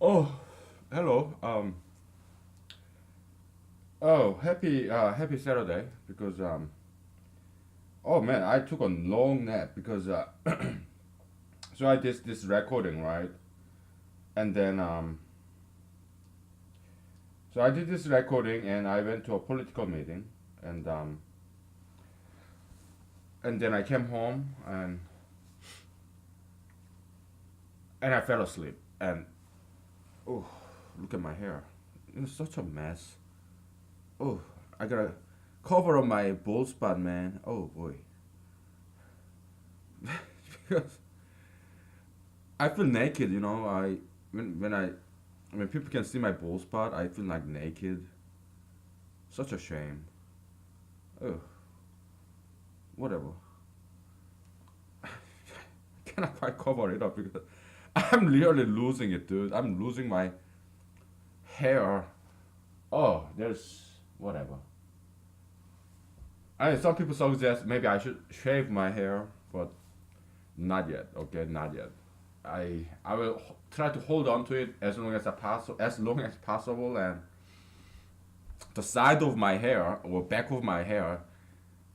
Oh, hello. Happy Saturday because oh man, I took a long nap because so I did this recording, right, and then so I did this recording and I went to a political meeting, and and then I came home and I fell asleep, and oh, look at my hair, it's such a mess. Oh, I gotta cover up my bald spot, man. Oh boy. Because I feel naked, you know. When people can see my bald spot, I feel like naked. Such a shame. Oh, whatever. Cannot quite cover it up because I'm really losing it, dude. I'm losing my hair. Oh, there's whatever. I mean, some people suggest maybe I should shave my hair, but not yet. Okay, not yet. I will try to hold on to it as long as possible, and the side of my hair or back of my hair,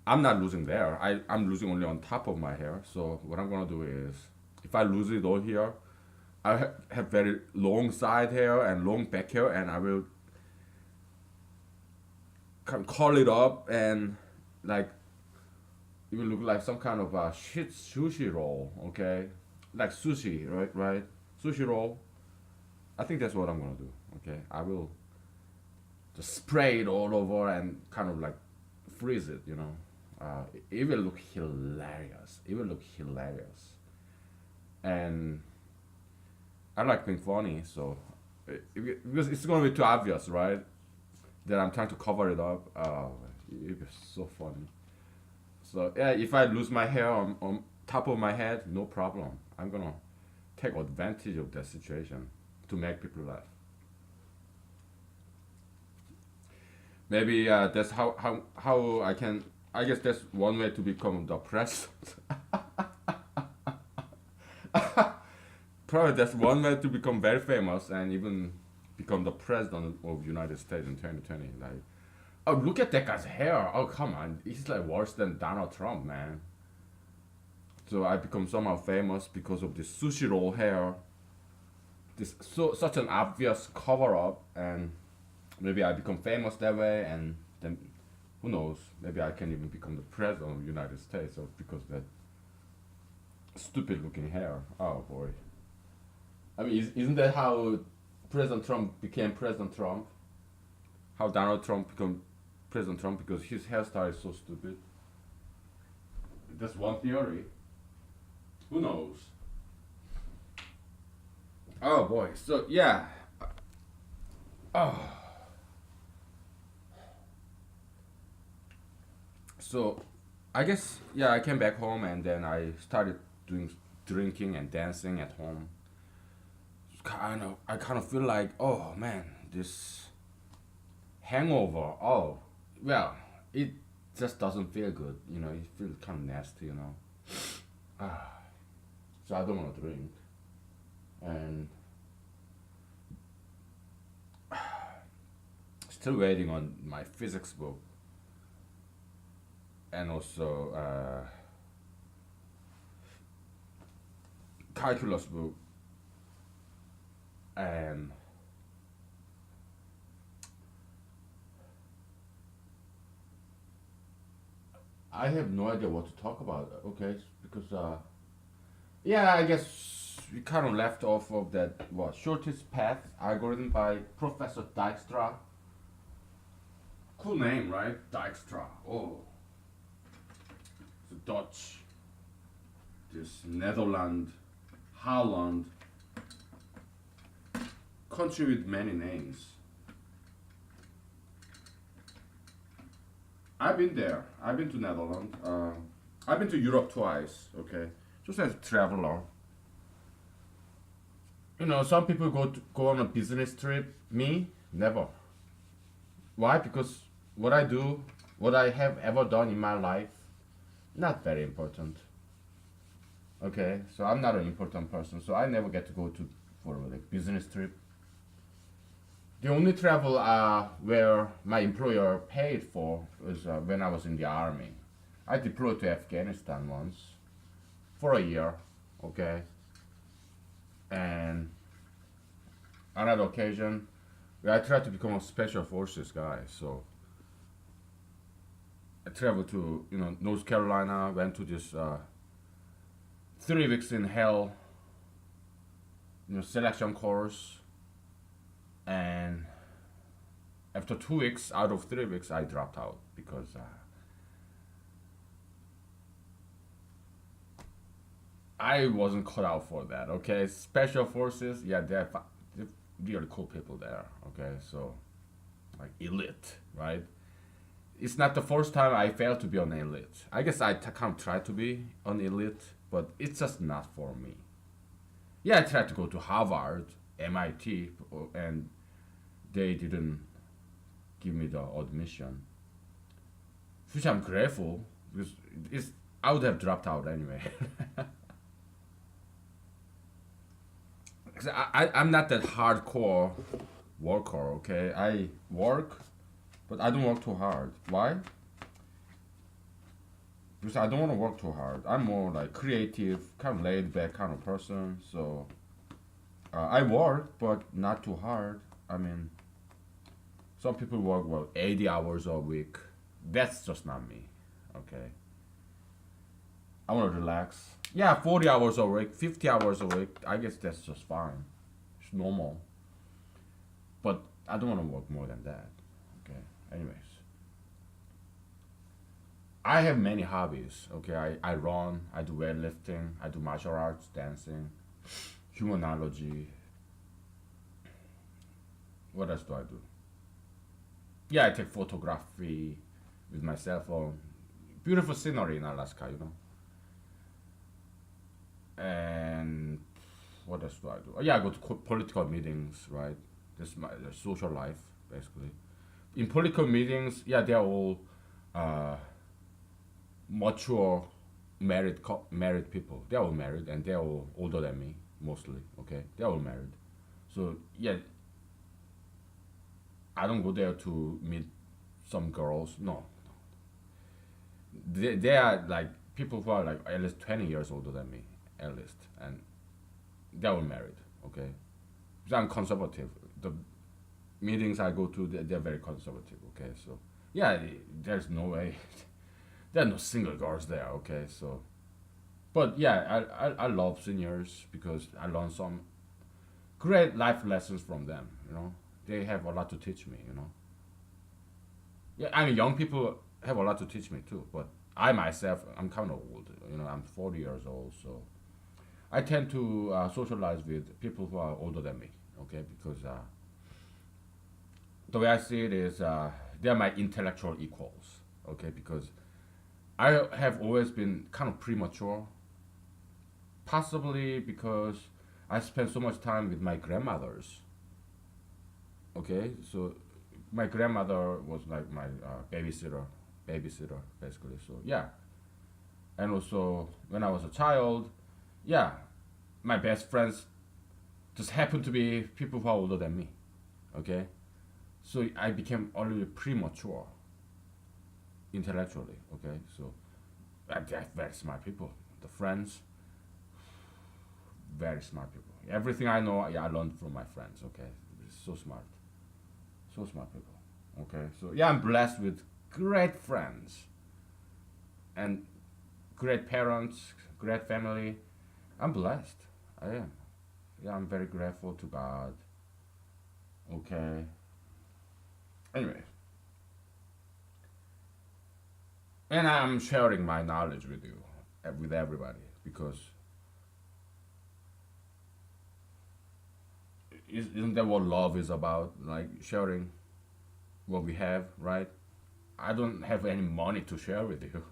I'm not losing there. I'm losing only on top of my hair. So what I'm gonna do is, if I lose it all here, have very long side hair and long back hair, and I will curl it up, and like it will look like some kind of a shit sushi roll. Okay, like sushi, right? Right, sushi roll. I think that's what I'm gonna do. Okay, I will just spray it all over and kind of like freeze it. It will look hilarious. It will look hilarious, and I like being funny, so because it's gonna be too obvious, right? That I'm trying to cover it up. It was so funny. So yeah, if I lose my hair on top of my head, no problem. I'm gonna take advantage of that situation to make people laugh. Maybe that's how I can. I guess that's one way to become the president. Probably that's one way to become very famous and even become the president of United States in 2020. Like, oh, look at that guy's hair. Oh, come on, he's like worse than Donald Trump, man. So I become somehow famous because of this sushi roll hair. This such an obvious cover up, and maybe I become famous that way, and then who knows? Maybe I can even become the president of the United States, or because of that stupid looking hair. Oh boy. I mean, isn't that how President Trump became President Trump? How Donald Trump became President Trump because his hairstyle is so stupid. That's one theory. Who knows? Oh boy. So yeah. Oh. So I guess yeah. I came back home and then I started doing drinking and dancing at home. I kind of feel like oh man this hangover. Oh well, it just doesn't feel good. It feels kind of nasty. Ah, so I don't want to drink, and still waiting on my physics book and also calculus book, and I have no idea what to talk about. Okay, because yeah, I guess we kind of left off of that what shortest path algorithm by Professor Dijkstra. Cool name, right? Dijkstra. Oh, the Dutch, this Netherlands, Holland, country with many names. I've been there. I've been to Netherlands. I've been to Europe twice. Okay, just as a traveler. Some people go on a business trip. Me, never. Why? Because what I do, what I have ever done in my life, not very important. Okay, so I'm not an important person, so I never get to go to for like business trip. The only travel where my employer paid for was when I was in the army. I deployed to Afghanistan once for a year, okay, and another occasion I tried to become a special forces guy. So I traveled to North Carolina, went to this 3 weeks in hell selection course, and after 2 weeks out of 3 weeks I dropped out because I wasn't cut out for that. Okay, special forces, yeah, they're really cool people there. Okay, so like elite, right? It's not the first time I failed to be an elite. I guess I kind of tried to be an elite, but it's just not for me. Yeah, I tried to go to Harvard, MIT, and they didn't give me the admission, which I'm grateful because I would have dropped out anyway. 'Cause I'm not that hardcore worker, okay? I work, but I don't work too hard. Why? Because I don't want to work too hard. I'm more like creative, kind of laid back kind of person. So I work, but not too hard. I mean, some people work 80 hours a week. That's just not me. Okay. I want to relax. Yeah, 40 hours a week, 50 hours a week. I guess that's just fine. It's normal. But I don't want to work more than that. Okay. Anyways, I have many hobbies. Okay. I run, I do weightlifting, I do martial arts, dancing, humanology. What else do I do? Yeah, I take photography with my cell phone. Beautiful scenery in Alaska. And what else do I do? Yeah, I go to political meetings, right? This is my social life, basically. In political meetings, yeah, they're all uh, mature, married people. They're all married, and they're all older than me, mostly. Okay, they're all married. So yeah, I don't go there to meet some girls. No, they are like people who are like at least 20 years older than me, at least, and they're all married. Okay, because I'm conservative. The meetings I go to, they're very conservative. Okay, so yeah, there's no way. There are no single girls there. Okay, so but yeah, I love seniors because I learn some great life lessons from them. They have a lot to teach me. Yeah, I mean, young people have a lot to teach me too. But I myself, I'm kind of old. I'm 40 years old, so I tend to socialize with people who are older than me. Okay, because the way I see it is they're my intellectual equals. Okay, because I have always been kind of premature, possibly because I spent so much time with my grandmothers. Okay, so my grandmother was like my babysitter basically. So yeah, and also when I was a child, yeah, my best friends just happened to be people who are older than me. Okay, so I became a little premature intellectually. Okay, so they're very smart people. The friends, very smart people. Everything I know, yeah, I learned from my friends. Okay, so smart, so smart people. Okay, so yeah, I'm blessed with great friends and great parents, great family. I'm blessed. I am. Yeah, I'm very grateful to God. Okay. Anyway, and I'm sharing my knowledge with you, with everybody, because isn't that what love is about? Like sharing what we have, right? I don't have any money to share with you.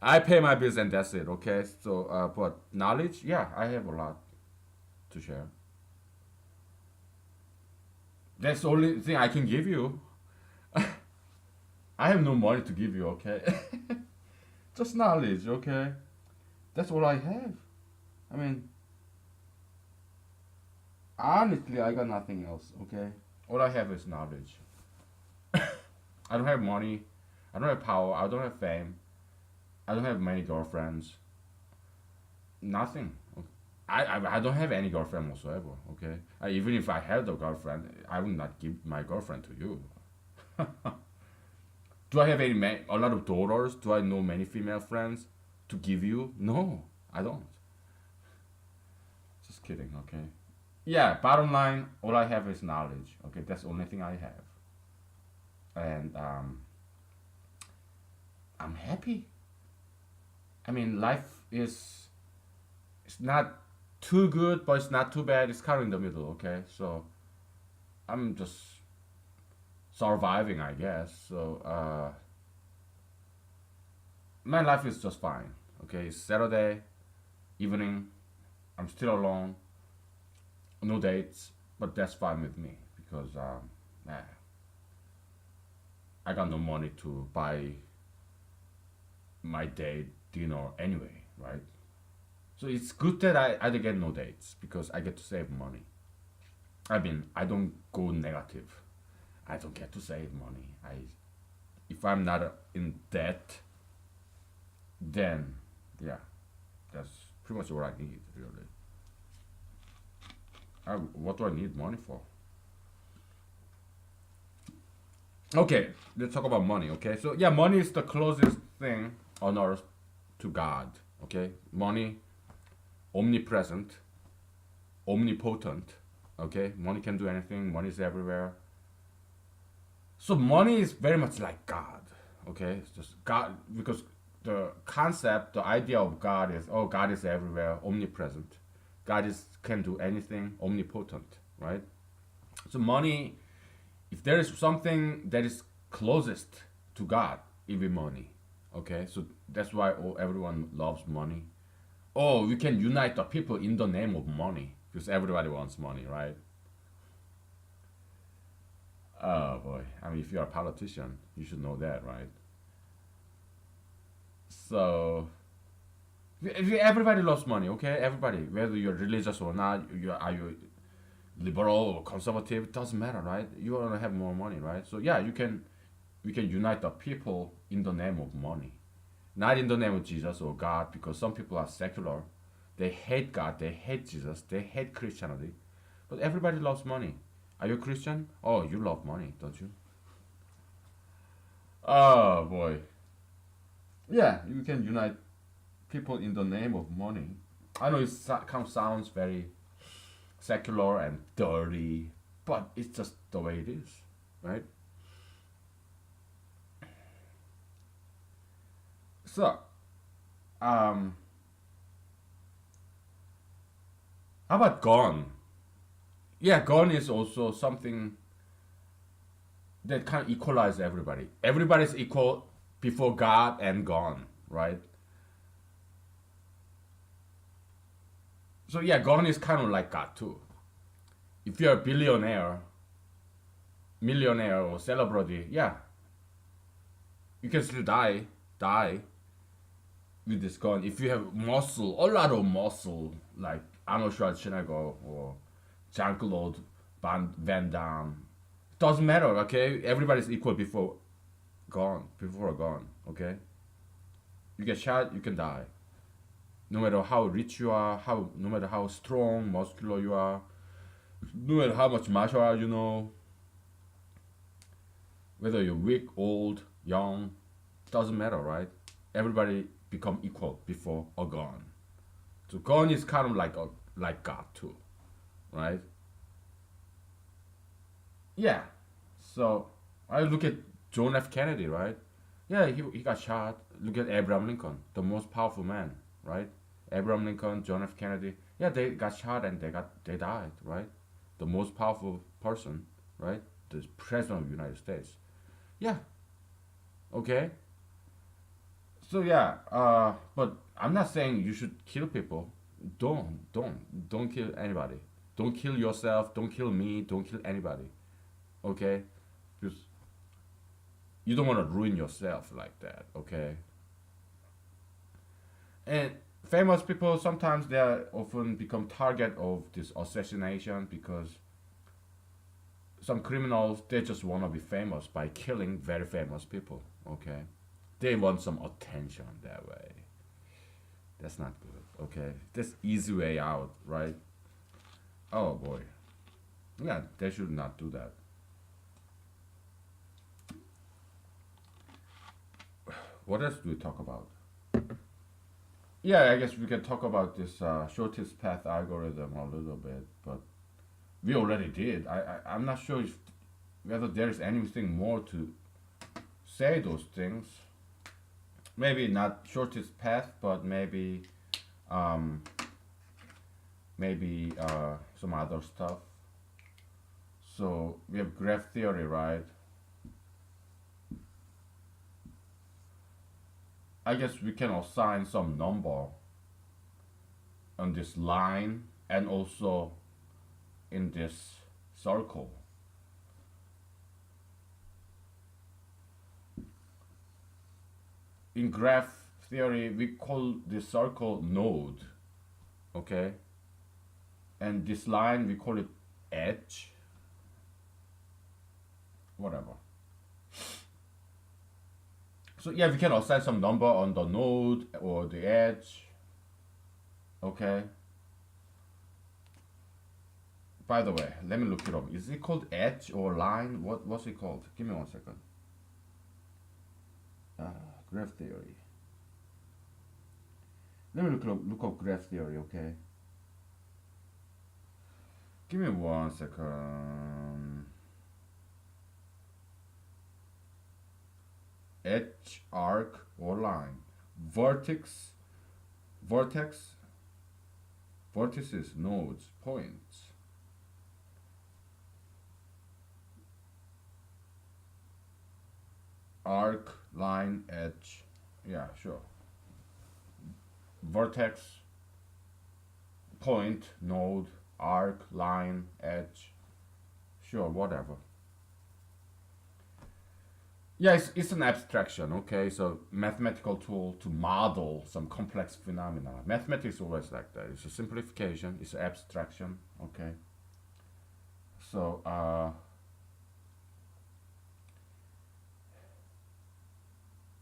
I pay my bills and that's it. Okay. So, but knowledge, yeah, I have a lot to share. That's the only thing I can give you. I have no money to give you. Okay. Just knowledge. Okay. That's all I have. I mean, honestly, I got nothing else. Okay. All I have is knowledge. I don't have money. I don't have power. I don't have fame. I don't have many girlfriends. Nothing. I don't have any girlfriend whatsoever. Okay. Even if I had a girlfriend, I would not give my girlfriend to you. Do I have a lot of daughters? Do I know many female friends to give you? No, I don't. Just kidding. Okay. Yeah. Bottom line, all I have is knowledge. Okay. That's the only thing I have, and I'm happy. I mean, life is it's not too good, but it's not too bad. It's kind of in the middle. Okay. So I'm just surviving, I guess. So my life is just fine. Okay, it's Saturday evening. I'm still alone. No dates, but that's fine with me because eh, I got no money to buy my date dinner anyway, right? So it's good that I get no dates because I get to save money. I mean, I don't go negative. I don't get to save money. If I'm not in debt, then yeah, that's pretty much what I need really. What do I need money for? Okay, let's talk about money. Okay, so yeah, money is the closest thing on earth to God. Okay, money, omnipresent, omnipotent. Okay, money can do anything. Money is everywhere. So money is very much like God. Okay, it's just God because the concept, the idea of God is oh God is everywhere, omnipresent. God is can do anything, omnipotent, right? So money, if there is something that is closest to God, it will be money. Okay, so that's why everyone loves money. Oh, we can unite the people in the name of money because everybody wants money, right? Oh boy, I mean, if you're a politician, you should know that, right? So everybody loves money, okay? Everybody, whether you're religious or not, are you liberal or conservative, it doesn't matter, right? You want to have more money, right? So yeah, we can unite the people in the name of money, not in the name of Jesus or God, because some people are secular. They hate God, they hate Jesus, they hate Christianity, but everybody loves money. Are you a Christian? Oh, you love money, don't you? Oh boy. Yeah, you can unite people in the name of money. I know it kind of sounds very secular and dirty, but it's just the way it is, right? So, um, how about gone? Yeah, gone is also something that kind of equalize everybody. Everybody's equal before God and gone, right? So yeah, gone is kind of like God too. If you're a billionaire, millionaire, or celebrity, yeah, you can still die with this gun. If you have muscle, a lot of muscle, like Arnold Schwarzenegger or Jean Claude Van Damme, doesn't matter. Okay, everybody's equal before gone. Okay, you get shot, you can die. No matter how rich you are, no matter how strong, muscular you are, no matter how much martial art you know, whether you're weak, old, young, doesn't matter, right? Everybody become equal before a gun. So gun is kind of like God too, right? Yeah. So I look at John F. Kennedy, right? Yeah, he got shot. Look at Abraham Lincoln, the most powerful man, right? Abraham Lincoln, John F. Kennedy. Yeah, they got shot and they died, right? The most powerful person, right? The president of the United States. Yeah. Okay. So yeah, but I'm not saying you should kill people. Don't kill anybody. Don't kill yourself. Don't kill me. Don't kill anybody. Okay, because you don't want to ruin yourself like that. Okay, and famous people sometimes they are often become target of this assassination because some criminals, they just want to be famous by killing very famous people. Okay, they want some attention that way. That's not good. Okay, that's easy way out, right? Oh boy, yeah, they should not do that. What else do we talk about? Yeah, I guess we can talk about this shortest path algorithm a little bit, but we already did. I'm not sure if whether there is anything more to say those things. Maybe not shortest path, but um, maybe some other stuff. So we have graph theory, right? I guess we can assign some number on this line and also in this circle. In graph theory, we call this circle node, okay? And this line, we call it edge, whatever. So yeah, we can assign some number on the node or the edge, okay? By the way, let me look it up. Is it called edge or line? What's it called? Give me 1 second. Graph theory. Let me look up graph theory, okay? Give me 1 second. Edge, arc, or line. Vertex, vertex, vertices, nodes, points. Arc, line, edge. Yeah, sure. Vertex, point, node, arc, line, edge. Sure, whatever. Yeah, it's an abstraction, okay? So mathematical tool to model some complex phenomena. Mathematics is always like that. It's a simplification, it's abstraction, okay? So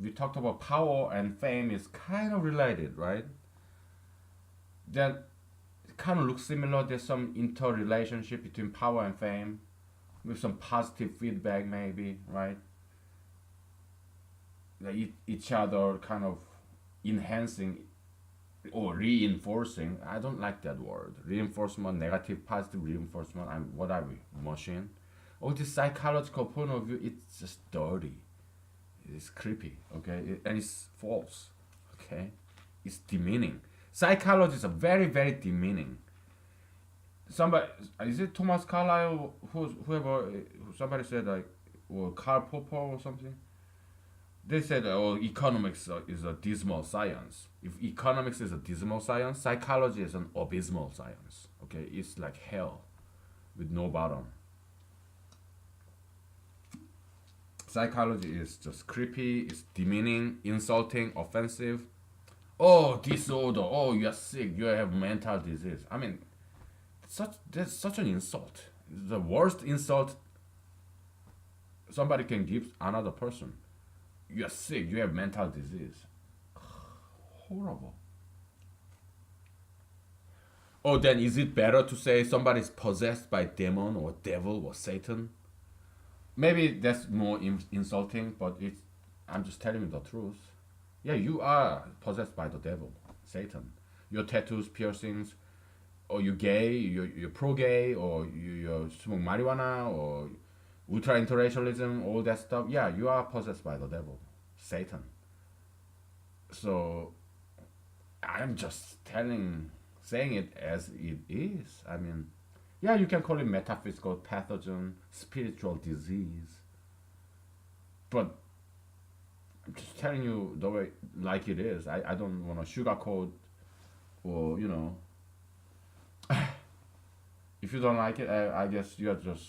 we talked about power and fame is kind of related, right? That kind of looks similar. There's some interrelationship between power and fame with some positive feedback maybe, right? Each other kind of enhancing or reinforcing. I don't like that word. Reinforcement, negative, positive reinforcement. What are we? Machine? Oh, this psychological point of view, it's just dirty. It's creepy, okay? And it's false, okay? It's demeaning. Psychology is a very, very demeaning. Somebody, is it Thomas Carlyle? Whoever, somebody said like, or Karl Popper or something? They said, oh, economics is a dismal science. If economics is a dismal science, psychology is an abysmal science. Okay, it's like hell with no bottom. Psychology is just creepy, it's demeaning, insulting, offensive. Oh, disorder. Oh, you're sick. You have mental disease. I mean, that's such an insult. It's the worst insult somebody can give another person. You're sick. You have mental disease. Horrible. Oh, then is it better to say somebody's possessed by demon or devil or Satan? Maybe that's more insulting, but it's. I'm just telling you the truth. Yeah, you are possessed by the devil, Satan. Your tattoos, piercings, or you gay, you're pro-gay, or you smoke marijuana, or ultra interracialism, all that stuff. Yeah, you are possessed by the devil, Satan. So I'm just saying it as it is. I mean, yeah, you can call it metaphysical pathogen, spiritual disease, but I'm just telling you the way like it is. I don't want to sugarcoat or if you don't like it, I guess you're just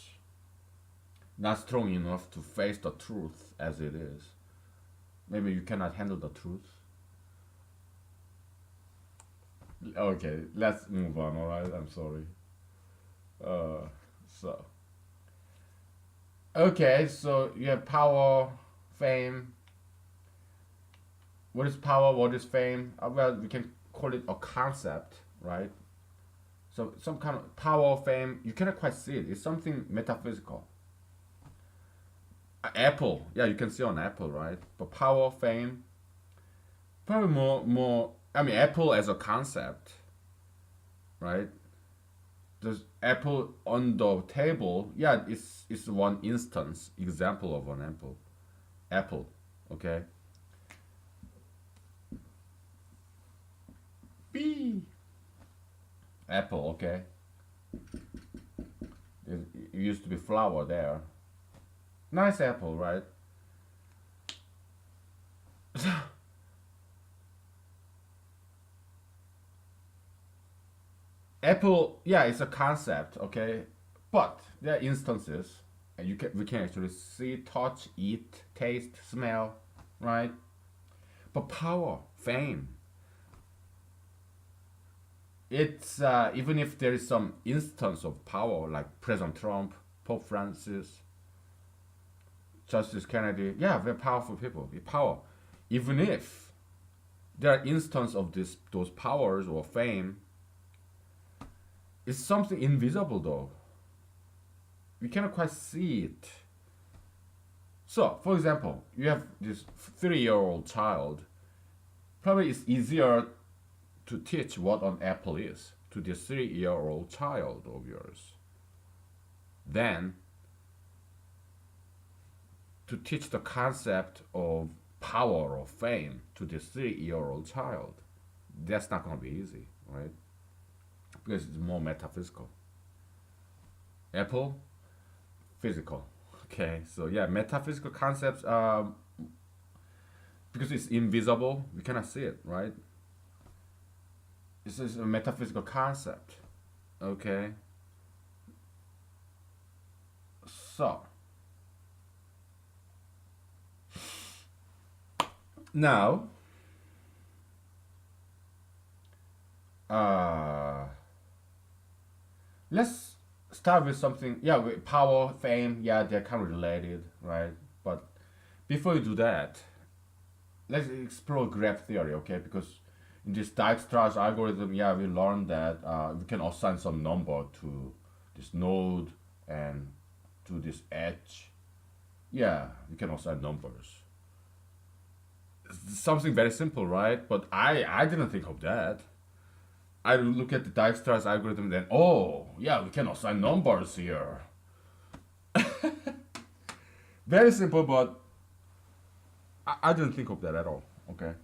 not strong enough to face the truth as it is. Maybe you cannot handle the truth. Okay, let's move on. All right, I'm sorry. Uh, so Okay, so you have power, fame. What is power? What is fame? Well, we can call it a concept, right? So some kind of power, fame. You cannot quite see it. It's something metaphysical. Apple, yeah, you can see on Apple, right? But power, fame, probably more. I mean, Apple as a concept, right? There's Apple on the table. Yeah, it's one instance example of an apple. Apple, okay. B. Apple, okay. It used to be flower there. Nice apple, right? Apple, yeah, it's a concept, okay, but there are instances, and we can actually see, touch, eat, taste, smell, right? But power, fame, it's even if there is some instance of power like President Trump, Pope Francis, Justice Kennedy, yeah, very powerful people with power. Even if there are instances of those powers or fame, it's something invisible though. We cannot quite see it. So, for example, you have this 3-year-old child. Probably it's easier to teach what an apple is to this 3-year-old child of yours than to teach the concept of power or fame to this 3-year-old child. That's not going to be easy, right? Because it's more metaphysical. Apple, physical. Okay, so yeah, metaphysical concepts, because it's invisible, we cannot see it, right? This is a metaphysical concept. Okay, so now, uh, let's start with something. Yeah, with power, fame. Yeah, they're kind of related, right? But before you do that, let's explore graph theory, okay? Because in this Dijkstra's algorithm, yeah, we learned that we can assign some number to this node and to this edge. Yeah, we can assign numbers. It's something very simple, right? But I didn't think of that. I look at the Dijkstra's algorithm, then oh yeah, we can assign numbers here. Very simple, but I didn't think of that at all. Okay,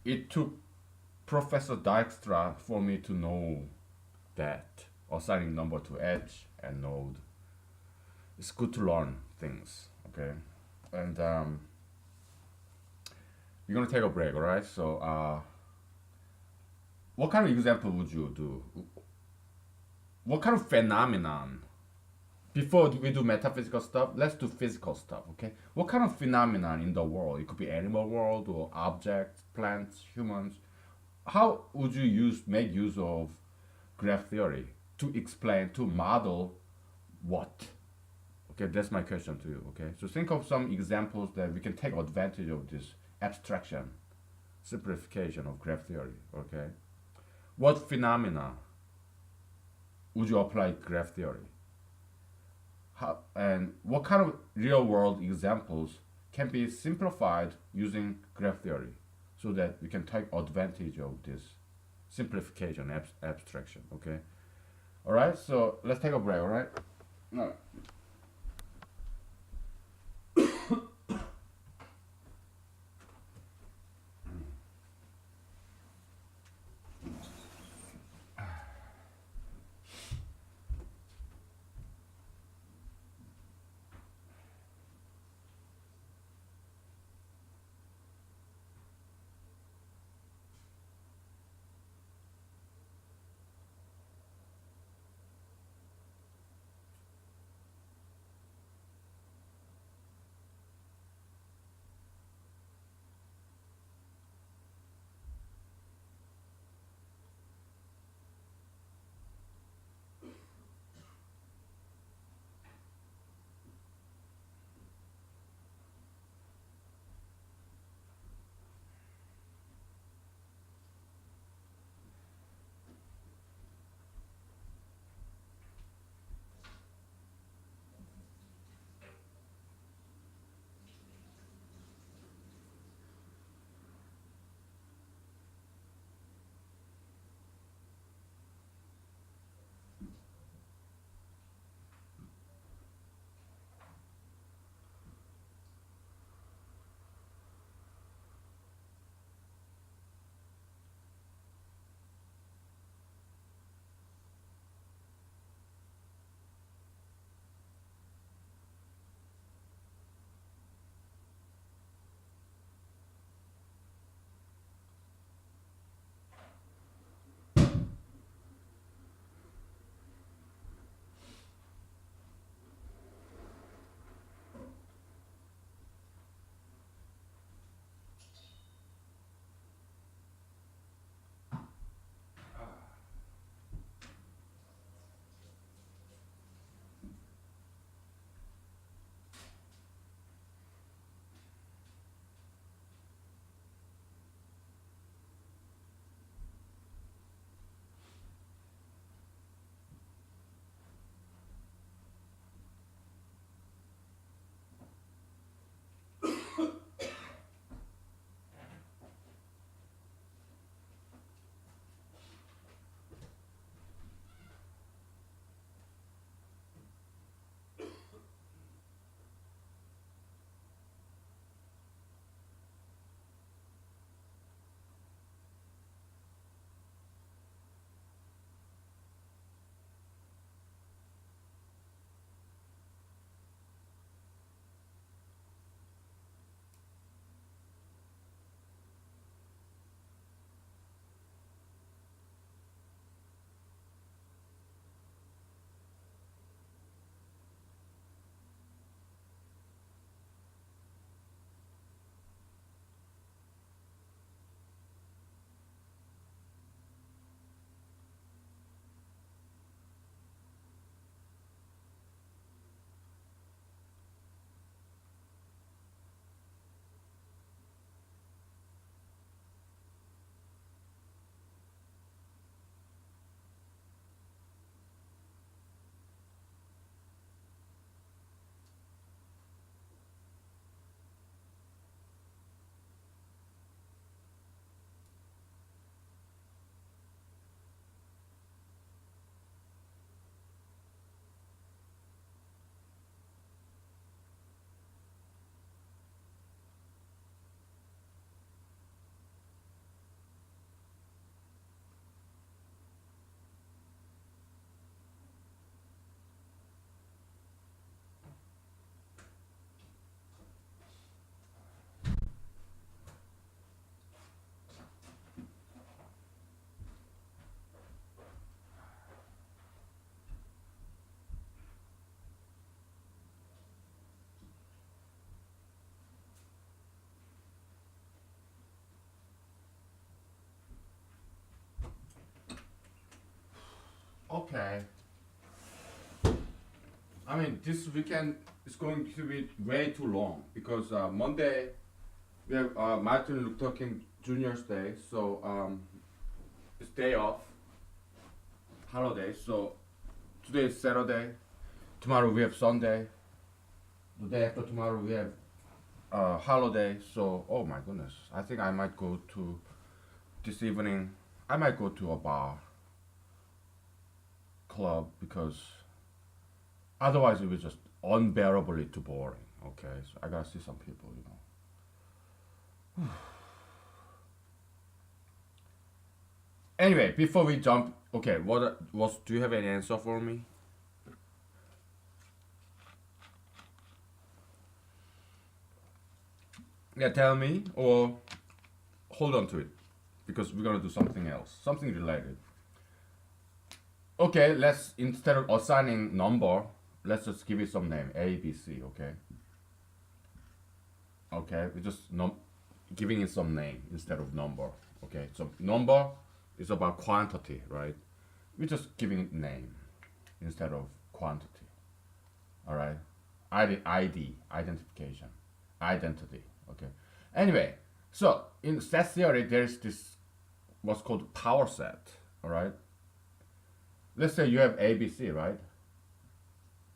it took Professor Dijkstra for me to know that assigning number to edge and node. It's good to learn things. Okay, and we're gonna take a break. All right. So, what kind of example would you do? What kind of phenomenon? Before we do metaphysical stuff, let's do physical stuff. Okay. What kind of phenomenon in the world? It could be animal world or objects, plants, humans. How would you make use of graph theory to explain, to model what? Okay, that's my question to you. Okay, so think of some examples that we can take advantage of this abstraction, simplification of graph theory. Okay, what phenomena would you apply graph theory? How, and what kind of real world examples can be simplified using graph theory so that we can take advantage of this simplification, abstraction. Okay, all right, so let's take a break. All right. No. Okay. I mean, this weekend is going to be way too long because Monday we have Martin Luther King Jr.'s Day, so it's day off, holiday. So today is Saturday. Tomorrow we have Sunday. The day after tomorrow we have holiday. So oh my goodness, I think I might go to this evening. I might go to a bar club because otherwise it was just unbearably too boring. Okay, so I gotta see some people, you know. Anyway, before we jump, okay, what was? Do you have any answer for me? Yeah, tell me or hold on to it because we're gonna do something else, something related. Okay, let's instead of assigning number, let's just give it some name, A, B, C. Okay. Okay, we just giving it some name instead of number. Okay, so number is about quantity, right? We're just giving it name instead of quantity. All right, ID, identification, identity. Okay. Anyway, so in set theory, there's this what's called power set. All right. Let's say you have A, B, C, right?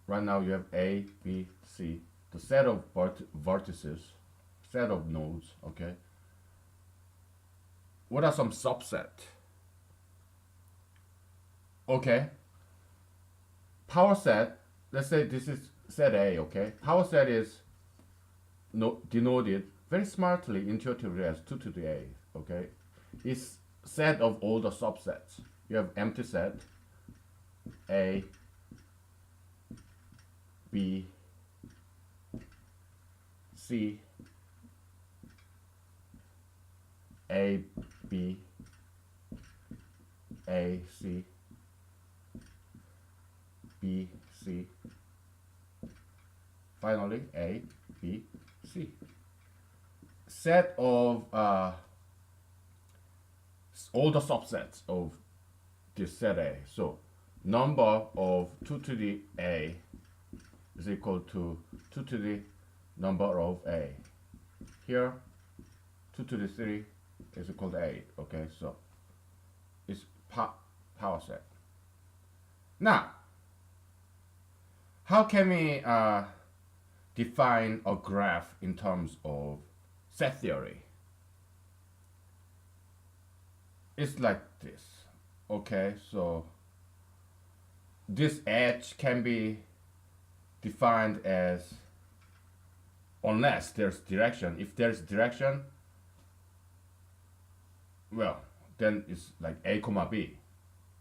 Right now you have A, B, C, the set of vertices, set of nodes. Okay. What are some subset? Okay. Power set. Let's say this is set A. Okay. Power set is denoted very smartly, intuitively as 2 to the A. Okay. It's set of all the subsets. You have empty set A, B, C, A, B, A, C, B, C, finally A, B, C. Set of all the subsets of this set A. So number of 2 to the A is equal to 2 to the number of A. Here 2 to the 3 is equal to 8. Okay, so it's power set. Now, how can we define a graph in terms of set theory? It's like this. Okay, so this edge can be defined as, unless there's direction. If there's direction, well, then it's like A comma B,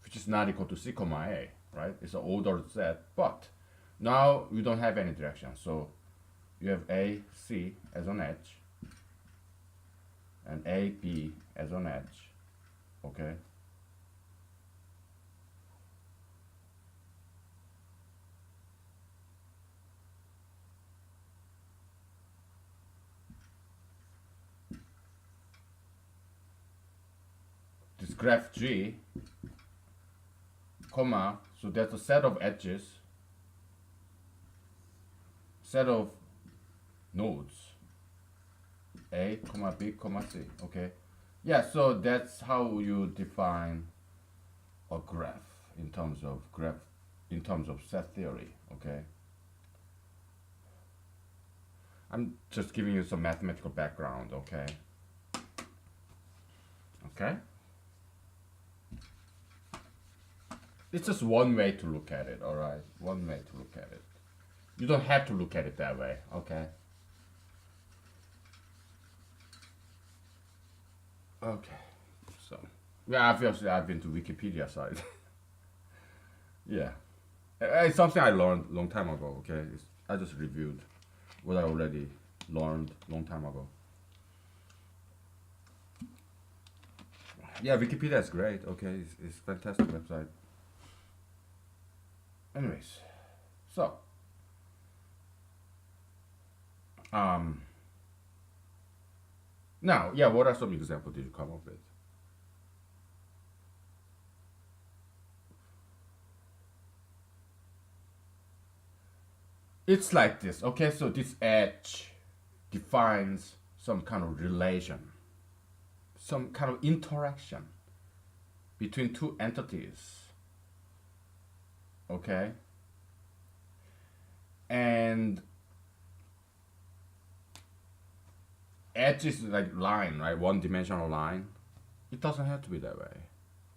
which is not equal to C comma A, right? It's an ordered set, but now we don't have any direction. So you have A, C as an edge, and A, B as an edge, okay? This graph G, comma, so that's a set of edges, set of nodes, A, comma, B, comma, C, okay? Yeah, so that's how you define a graph in terms of set theory, okay? I'm just giving you some mathematical background, okay? Okay? It's just one way to look at it, alright? One way to look at it. You don't have to look at it that way, okay? Okay, so, yeah, obviously I've been to Wikipedia site. Yeah. It's something I learned a long time ago, okay? I just reviewed what I already learned long time ago. Yeah, Wikipedia is great, okay? It's a fantastic website. Anyways, so now, yeah, what are some examples did you come up with? It's like this, okay? So this edge defines some kind of relation, some kind of interaction between two entities, okay? And edge is like line, right? One-dimensional line. It doesn't have to be that way.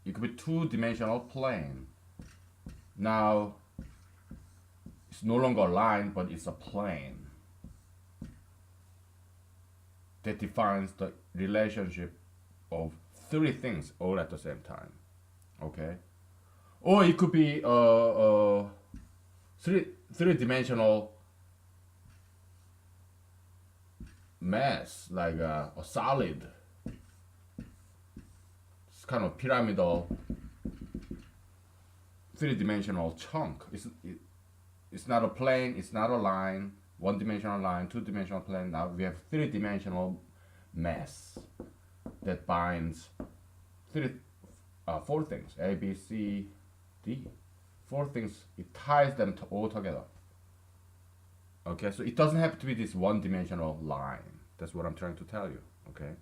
It could be two-dimensional plane. Now, it's no longer a line, but it's a plane that defines the relationship of three things all at the same time. Okay? Or it could be three-dimensional mass, like a solid. It's kind of pyramidal three-dimensional chunk. It's not a plane, it's not a line, one-dimensional line, two-dimensional plane. Now we have three-dimensional mass that binds four things, A, B, C, D. Four things, it ties them all together. Okay, so it doesn't have to be this one-dimensional line. That's what I'm trying to tell you, okay?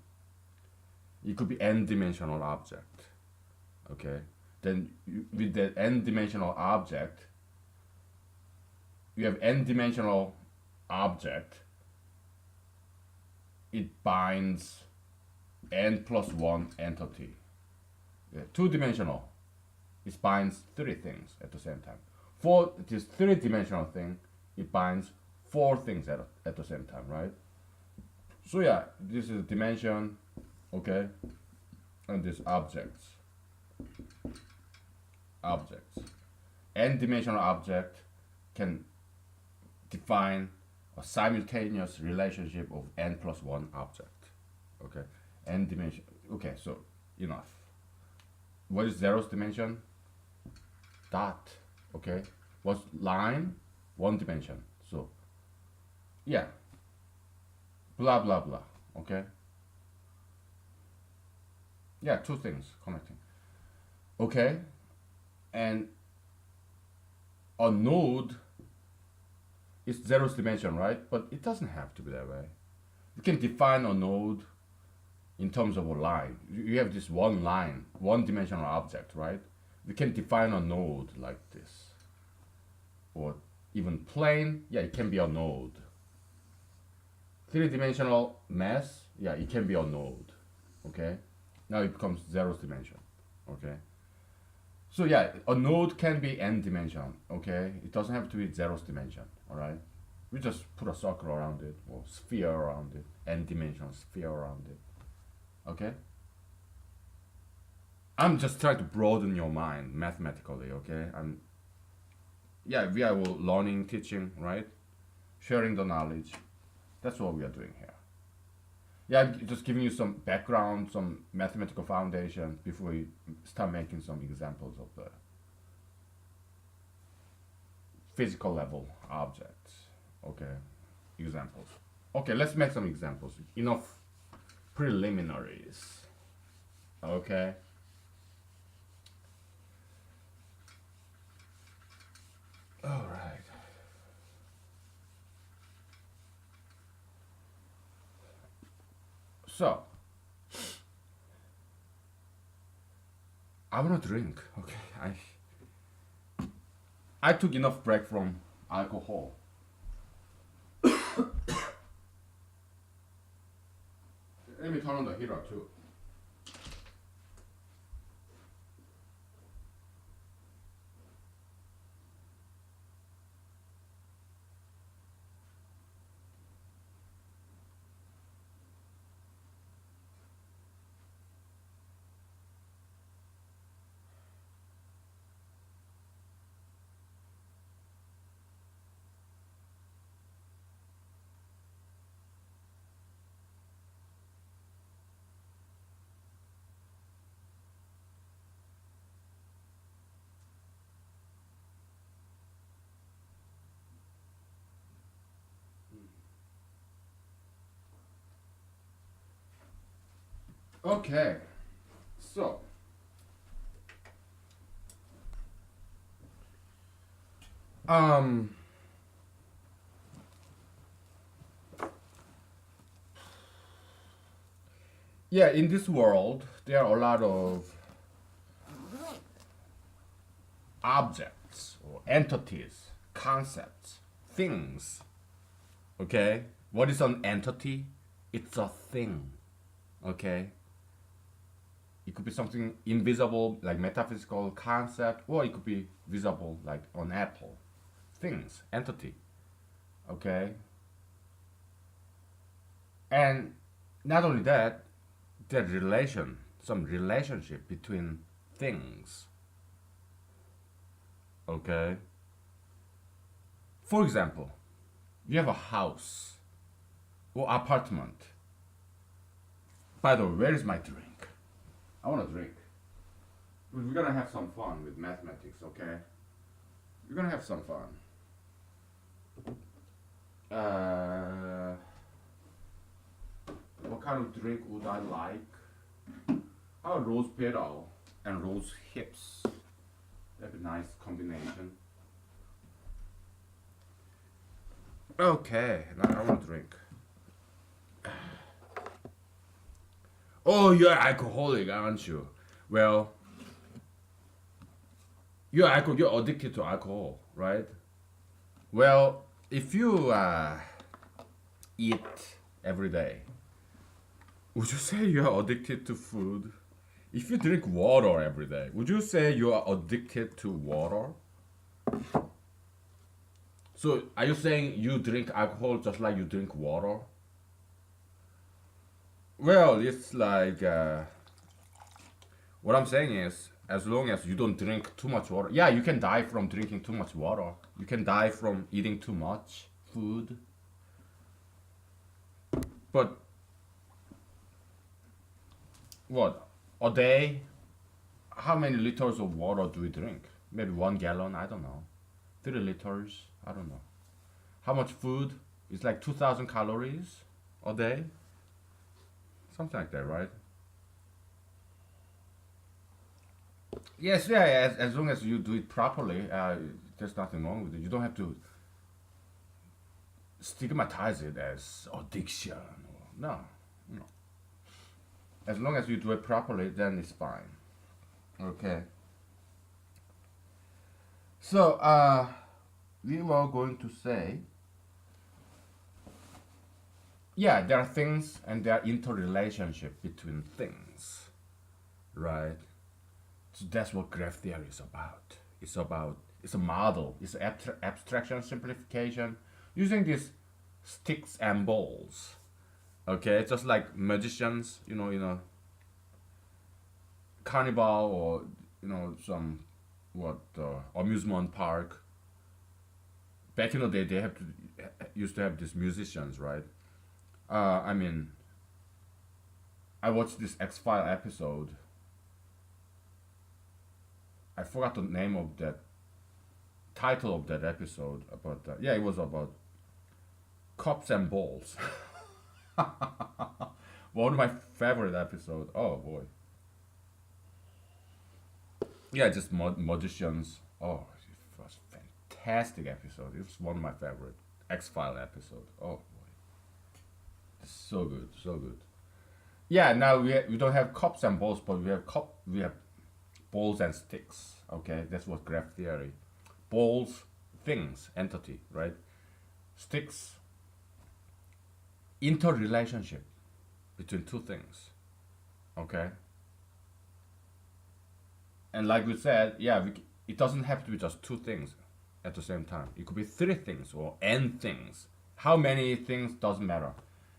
It could be n-dimensional object, okay? Then with the n-dimensional object, you have n-dimensional object, it binds n plus one entity. Yeah, two-dimensional, it binds three things at the same time. For this three-dimensional thing, it binds four things at the same time, right? So yeah, this is dimension, okay, and this objects. N-dimensional object can define a simultaneous relationship of n plus one object. Okay, n dimension. Okay, so enough. What is zeroth dimension? Dot. Okay, what's line? One dimension. So yeah, blah blah blah. Okay, yeah, two things connecting. Okay, and a node is zeroth dimension, right? But it doesn't have to be that way. You can define a node in terms of a line. You have this one line, one-dimensional object, right? We can define a node like this. Or even plane, yeah, it can be a node. Three-dimensional mass, yeah, it can be a node. Okay? Now it becomes zeroth dimension. Okay? So yeah, a node can be n-dimension, okay? It doesn't have to be zeroth dimension, alright? We just put a circle around it, or sphere around it, n-dimensional sphere around it, okay? I'm just trying to broaden your mind mathematically, okay? Yeah, we are all learning, teaching, right? Sharing the knowledge. That's what we are doing here. Yeah, I'm just giving you some background, some mathematical foundation before we start making some examples of the physical level objects. Okay, examples. Okay, let's make some examples. Enough preliminaries. Okay. All right. So, I want to drink. Okay, I took enough break from alcohol. Let me turn on the heater too. Okay, so um Yeah, in this world, there are a lot of objects or entities, concepts, things. Okay? What is an entity? It's a thing. Okay? It could be something invisible, like metaphysical concept, or it could be visible, like an apple. Things, entity. Okay? And not only that, the relation, some relationship between things. Okay? For example, you have a house or apartment. By the way, where is my drink? I want a drink. We're gonna have some fun with mathematics, okay? We're gonna have some fun. Uh, what kind of drink would I like? How about rose petal and rose hips? That'd be a nice combination. Okay, now I want a drink. Oh, you're alcoholic, aren't you? Well, you're addicted to alcohol, right? Well, if you eat every day, would you say you're addicted to food? If you drink water every day, would you say you are addicted to water? So, are you saying you drink alcohol just like you drink water? Well, it's like what I'm saying is, as long as you don't drink too much water, yeah, you can die from drinking too much water. You can die from eating too much food. But what? A day? How many liters of water do we drink? Maybe 1 gallon? I don't know. 3 liters? I don't know. How much food? It's like 2,000 calories a day? Something like that, right? Yes, yeah, as long as you do it properly, there's nothing wrong with it. You don't have to stigmatize it as addiction. No, no. As long as you do it properly, then it's fine. Okay. So, we were going to say, yeah, there are things and there are interrelationship between things, right? So that's what graph theory is about. It's a model, it's abstraction simplification using these sticks and balls. Okay, just like magicians, in a carnival or some amusement park. Back in the day, they have to used to have these musicians, right? I mean, I watched this X File episode. I forgot the name of that title of that episode, but yeah, it was about cops and balls. One of my favorite episodes. Oh boy. Yeah, just magicians. Oh, it was fantastic episode. It was one of my favorite X File episode. Oh boy, so good, so good. Yeah, now we don't have cups and balls, but we have balls and sticks. Okay, that's what graph theory. Balls, things, entity, right? Sticks, interrelationship between two things. Okay, and like we said, yeah, it doesn't have to be just two things at the same time. It could be three things or n things. How many things doesn't matter.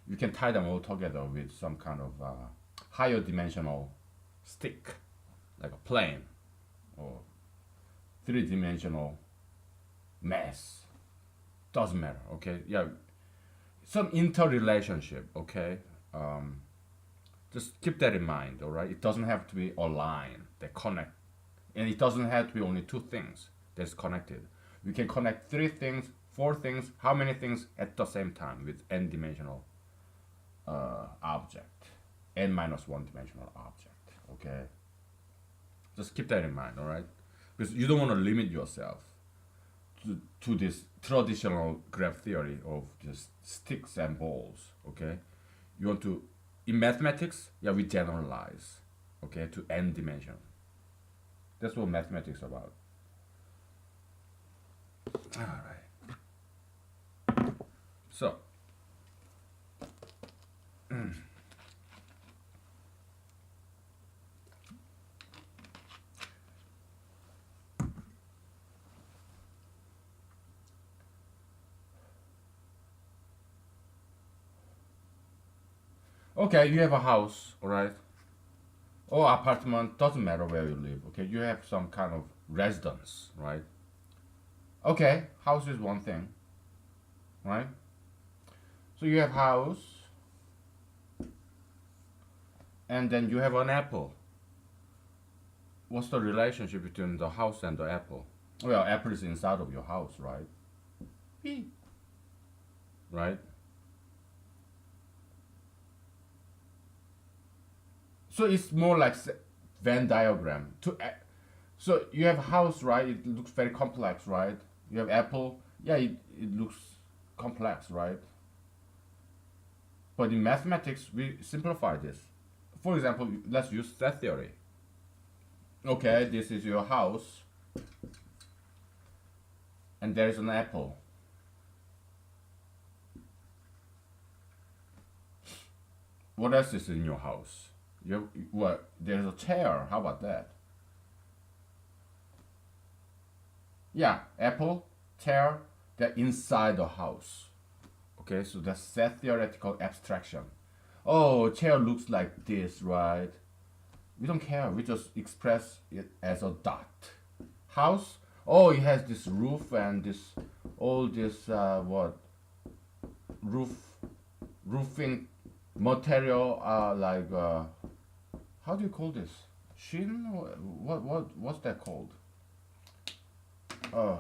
You can tie them all together with some kind of higher dimensional stick, like a plane or three-dimensional mass. Doesn't matter. Okay, yeah, some interrelationship. Okay, just keep that in mind. All right, it doesn't have to be a line that connect, and it doesn't have to be only two things that's connected. We can connect three things, four things, how many things at the same time with n-dimensional object, n minus one dimensional object. Okay, just keep that in mind. All right, because you don't want to limit yourself to this traditional graph theory of just sticks and balls. Okay, you want to in mathematics, yeah, we generalize, okay, to n dimension. That's what mathematics is about. All right. So, okay, you have a house, all right, or apartment. Doesn't matter where you live. Okay, you have some kind of residence, right? Okay, house is one thing, right? So you have house, and then you have an apple. What's the relationship between the house and the apple? Well, apple is inside of your house, right? Right? So it's more like Venn diagram. So you have house, right? It looks very complex, right? You have apple, yeah, it looks complex, right? But in mathematics, we simplify this. For example, let's use set theory. Okay, this is your house, and there is an apple. What else is in your house? What? There's a chair. How about that? Yeah, apple, chair. They're inside the house. Okay, so that's set theoretical abstraction. Oh, chair looks like this, right? We don't care. We just express it as a dot. House. Oh, it has this roof and this, all this what roof, roofing material. Like how do you call this? Shin? What's that called? Uh,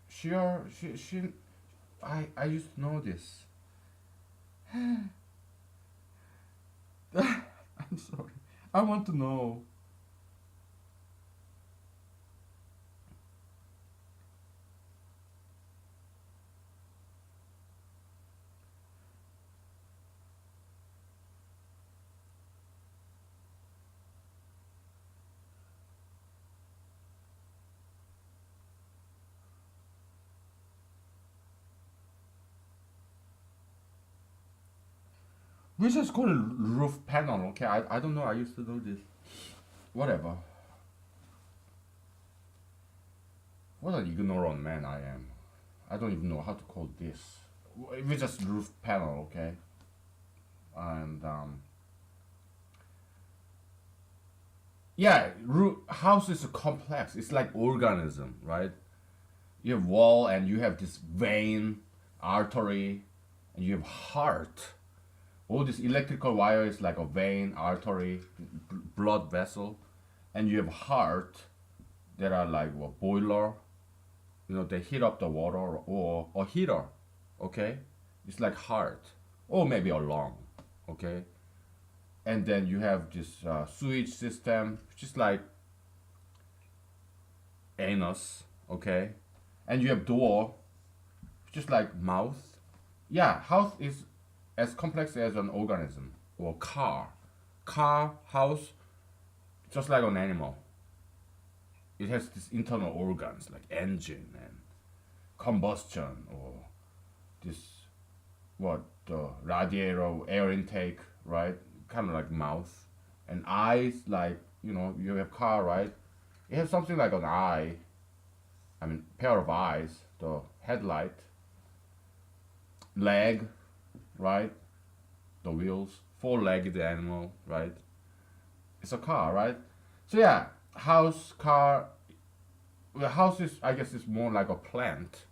sheer, shin. I used to know this. I'm sorry. I want to know. We just call it roof panel, okay? I don't know. I used to know this. Whatever. What an ignorant man I am. I don't even know how to call this. We just roof panel, okay? And yeah, house is a complex. It's like organism, right? You have wall and you have this vein, artery, and you have heart. All this electrical wire is like a vein, artery, blood vessel, and you have heart that are like a boiler. You know, they heat up the water or a heater. Okay, it's like heart or maybe a lung. Okay, and then you have this sewage system, which is like anus. Okay, and you have door, which is like mouth. Yeah, house is as complex as an organism or car. Car, house, just like an animal. It has these internal organs like engine and combustion or this what the radiator air intake, right? Kind of like mouth and eyes, like you have car, right? It has something like an eye. I mean, pair of eyes, the headlight, leg, right? The wheels, four-legged animal, right? It's a car, right? So yeah, house, car. The house is, I guess, is more like a plant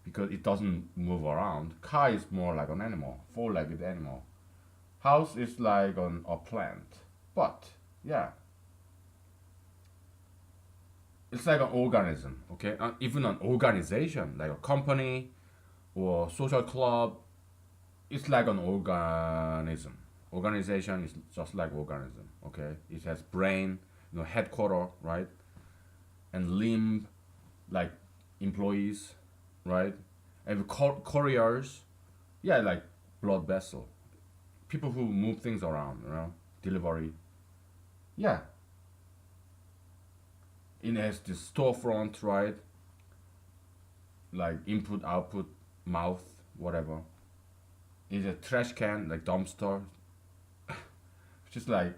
because it doesn't move around. Car is more like an animal, four-legged animal. House is like a plant, but yeah, it's like an organism. Okay, even an organization like a company or social club. It's like an organism. Organization is just like organism. Okay, it has brain, headquarter, right, and limb, like employees, right, and couriers, yeah, like blood vessel. people who move things around, delivery. Yeah, it has this storefront, right? Like input, output, mouth, whatever. It's a trash can, like dumpster, which is like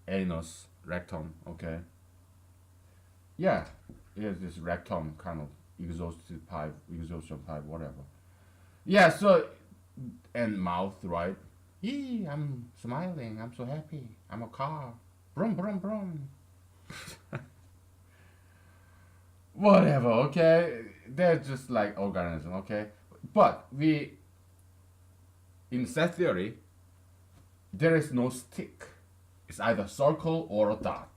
anus, rectum, okay? Yeah, it has this rectum kind of exhaustion pipe, whatever. Yeah, so, and mouth, right? Yee, I'm smiling, I'm so happy, I'm a car. Brum, brum, brum. Whatever, okay? They're just like organism, okay? But in set theory, there is no stick. It's either circle or a dot.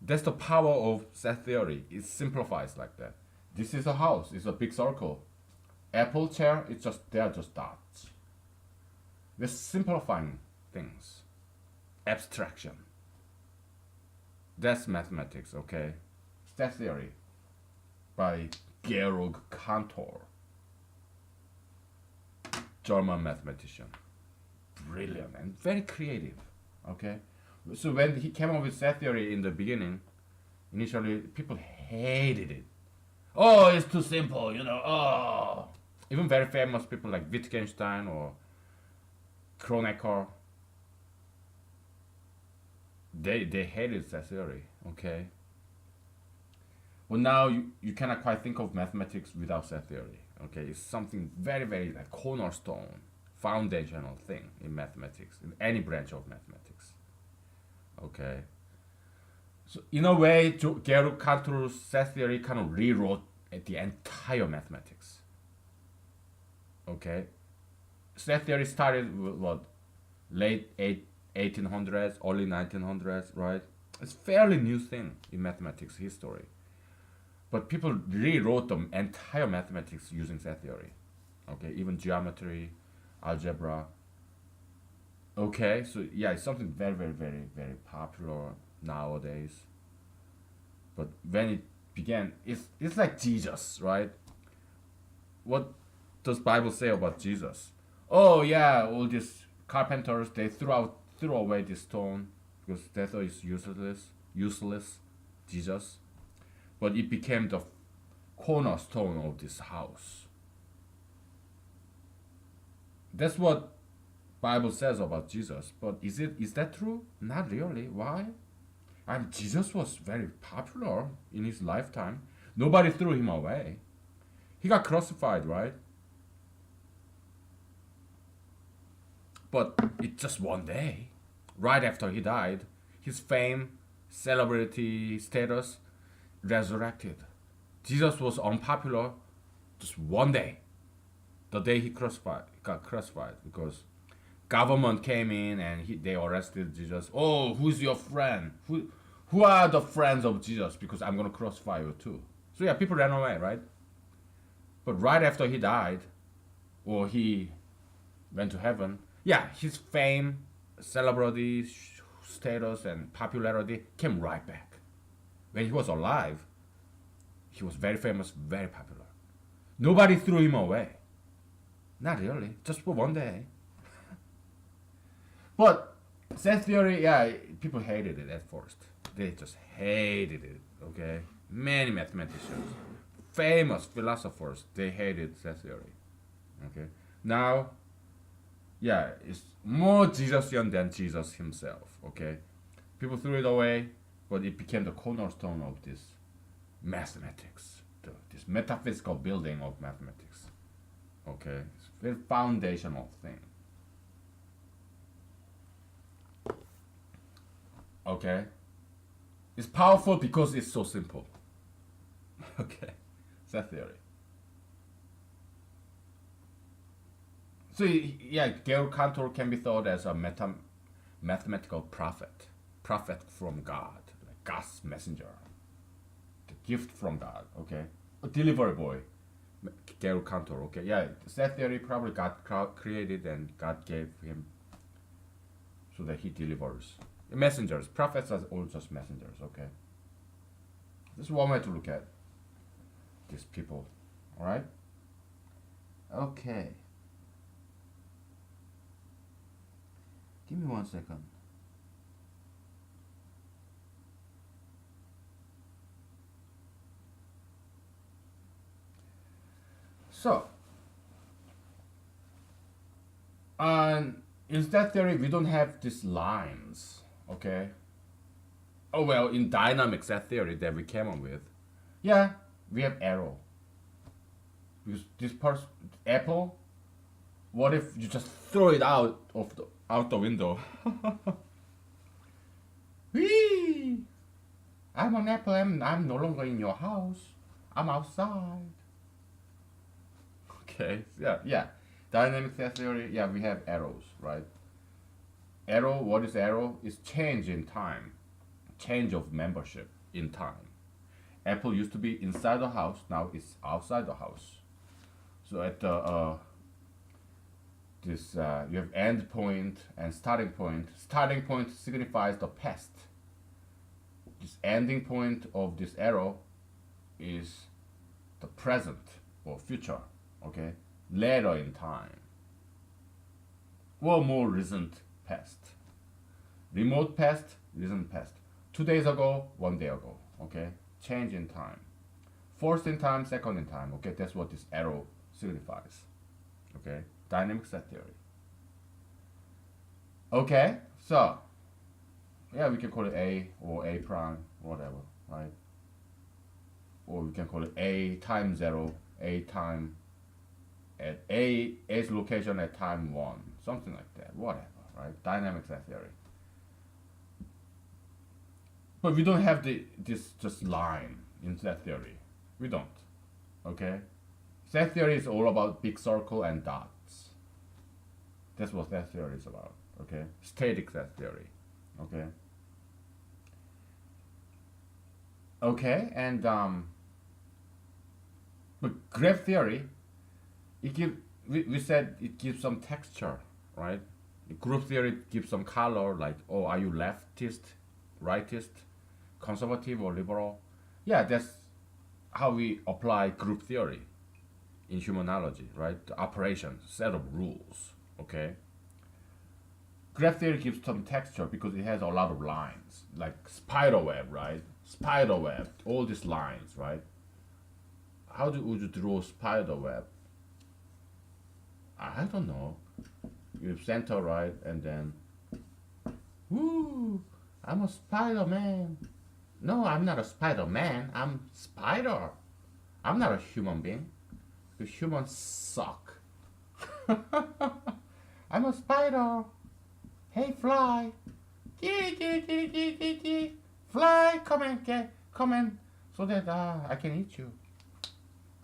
That's the power of set theory. It simplifies like that. This is a house. It's a big circle. Apple chair. They are just dots. We're simplifying things. Abstraction. That's mathematics. Okay. Set theory by Georg Cantor, German mathematician. Brilliant and very creative. Okay. So when he came up with set theory in the beginning, initially people hated it. Oh, it's too simple, Oh, even very famous people like Wittgenstein or Kronecker, they hated set theory. Okay. Well, now you cannot quite think of mathematics without set theory. Okay, it's something very very like cornerstone, foundational thing in mathematics, in any branch of mathematics. Okay. So in a way, Georg Cantor's set theory kind of rewrote the entire mathematics. Okay. Set theory started with what, late 1800s, early 1900s, right? It's fairly new thing in mathematics history. But people rewrote the entire mathematics using set theory. Okay, even geometry, algebra. Okay, so yeah, it's something very, very, very, very popular nowadays. But when it began, it's like Jesus, right? What does Bible say about Jesus? Oh yeah, all these carpenters they threw away this stone because they thought it's useless, Jesus. But it became the cornerstone of this house. That's what Bible says about Jesus. But is that true? Not really. Why? Jesus was very popular in his lifetime. Nobody threw him away. He got crucified, right? But it's just one day. Right after he died, his fame, celebrity status resurrected. Jesus was unpopular just one day. The day he got crucified because government came in and they arrested Jesus. Oh, who's your friend? Who are the friends of Jesus? Because I'm gonna crucify you too. So yeah, people ran away, right? But right after he died, or he went to heaven, yeah, his fame, celebrity status, and popularity came right back. When he was alive, he was very famous, very popular. Nobody threw him away. Not really, just for one day. But set theory, yeah, people hated it at first. They just hated it, okay? Many mathematicians, famous philosophers, they hated set theory, okay? Now, yeah, it's more Jesusian than Jesus himself, okay? People threw it away, but it became the cornerstone of this mathematics, this metaphysical building of mathematics, okay? It's a very foundational thing. Okay? It's powerful because it's so simple. Okay? Set theory. So, yeah, Georg Cantor can be thought as a mathematical prophet. Prophet from God. Like God's messenger. The gift from God, okay? A delivery boy. Georg Cantor, okay? Yeah, set theory probably God created and God gave him so that he delivers. Messengers. Prophets are all just messengers, okay? This is one way to look at these people. Alright? Okay. Give me 1 second. So, in that theory, we don't have these lines, okay? Oh well, in dynamics, that theory that we came up with, yeah, we have arrow. Because this person, apple, what if you just throw it out the window? Whee! I'm an apple. I'm no longer in your house. I'm outside. Okay. Yeah. Yeah. Dynamic set theory. Yeah, we have arrows, right? Arrow. What is arrow? Is change in time, change of membership in time. Apple used to be inside the house. Now it's outside the house. So at the this you have end point and starting point. Starting point signifies the past. This ending point of this arrow is the present or future, okay? Later in time. Or more recent past. Remote past, recent past. 2 days ago, 1 day ago, okay? Change in time. First in time, second in time, okay? That's what this arrow signifies, okay? Dynamic set theory. Okay, so yeah, we can call it A or A prime, whatever, right? Or we can call it A time 0, A time at A's location at time 1, something like that, whatever, right? Dynamic set theory. But we don't have this just line in set theory. We don't, okay? Set theory is all about big circle and dots. That's what set theory is about, okay? Static set theory, okay? Okay, and but graph theory, we said it gives some texture, right? Group theory gives some color, like, oh, are you leftist, rightist, conservative or liberal? Yeah, that's how we apply group theory in humanology, right? The operation, set of rules, okay? Graph theory gives some texture because it has a lot of lines, like spider web, right? Spider web, all these lines, right? How would you draw spider web? I don't know. You center, right, and then, woo, I'm a Spider Man. No, I'm not a Spider Man. I'm Spider. I'm not a human being. The humans suck. I'm a spider. Hey, fly. Fly, come in, so that I can eat you.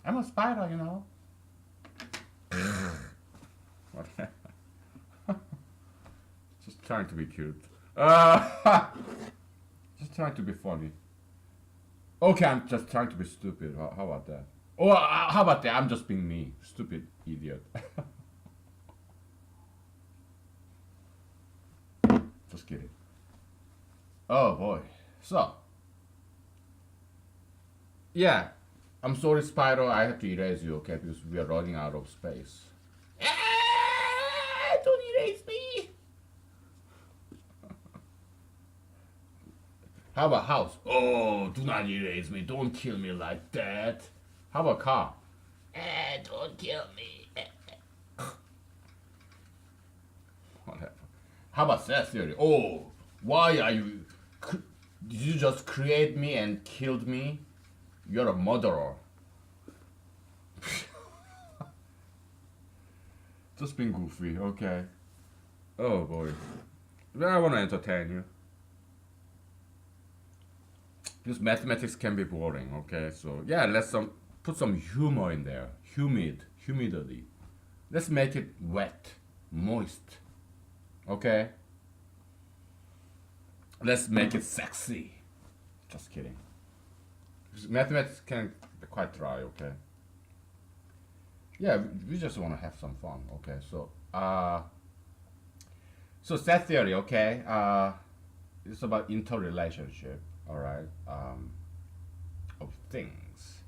I'm a spider, you know. Just trying to be cute. Just trying to be funny. Okay, I'm just trying to be stupid. How about that? Or how about that? I'm just being me. Stupid idiot. Just kidding. Oh boy. So. Yeah. I'm sorry, Spider. I have to erase you, okay? Because we are running out of space. Don't erase me. How about house? Oh, do not erase me. Don't kill me like that. How about car? Don't kill me. Whatever. How about set theory? Oh, why are you? Did you just create me and killed me? You're a murderer. Just being goofy, okay. Oh boy. Well, I want to entertain you. Because mathematics can be boring, okay? So yeah, let's put some humor in there. Humidity. Let's make it wet, moist. Okay? Let's make it sexy. Just kidding. Because mathematics can be quite dry, okay? Yeah, we just want to have some fun, okay? So set theory, okay? It's about interrelationship, all right, of things.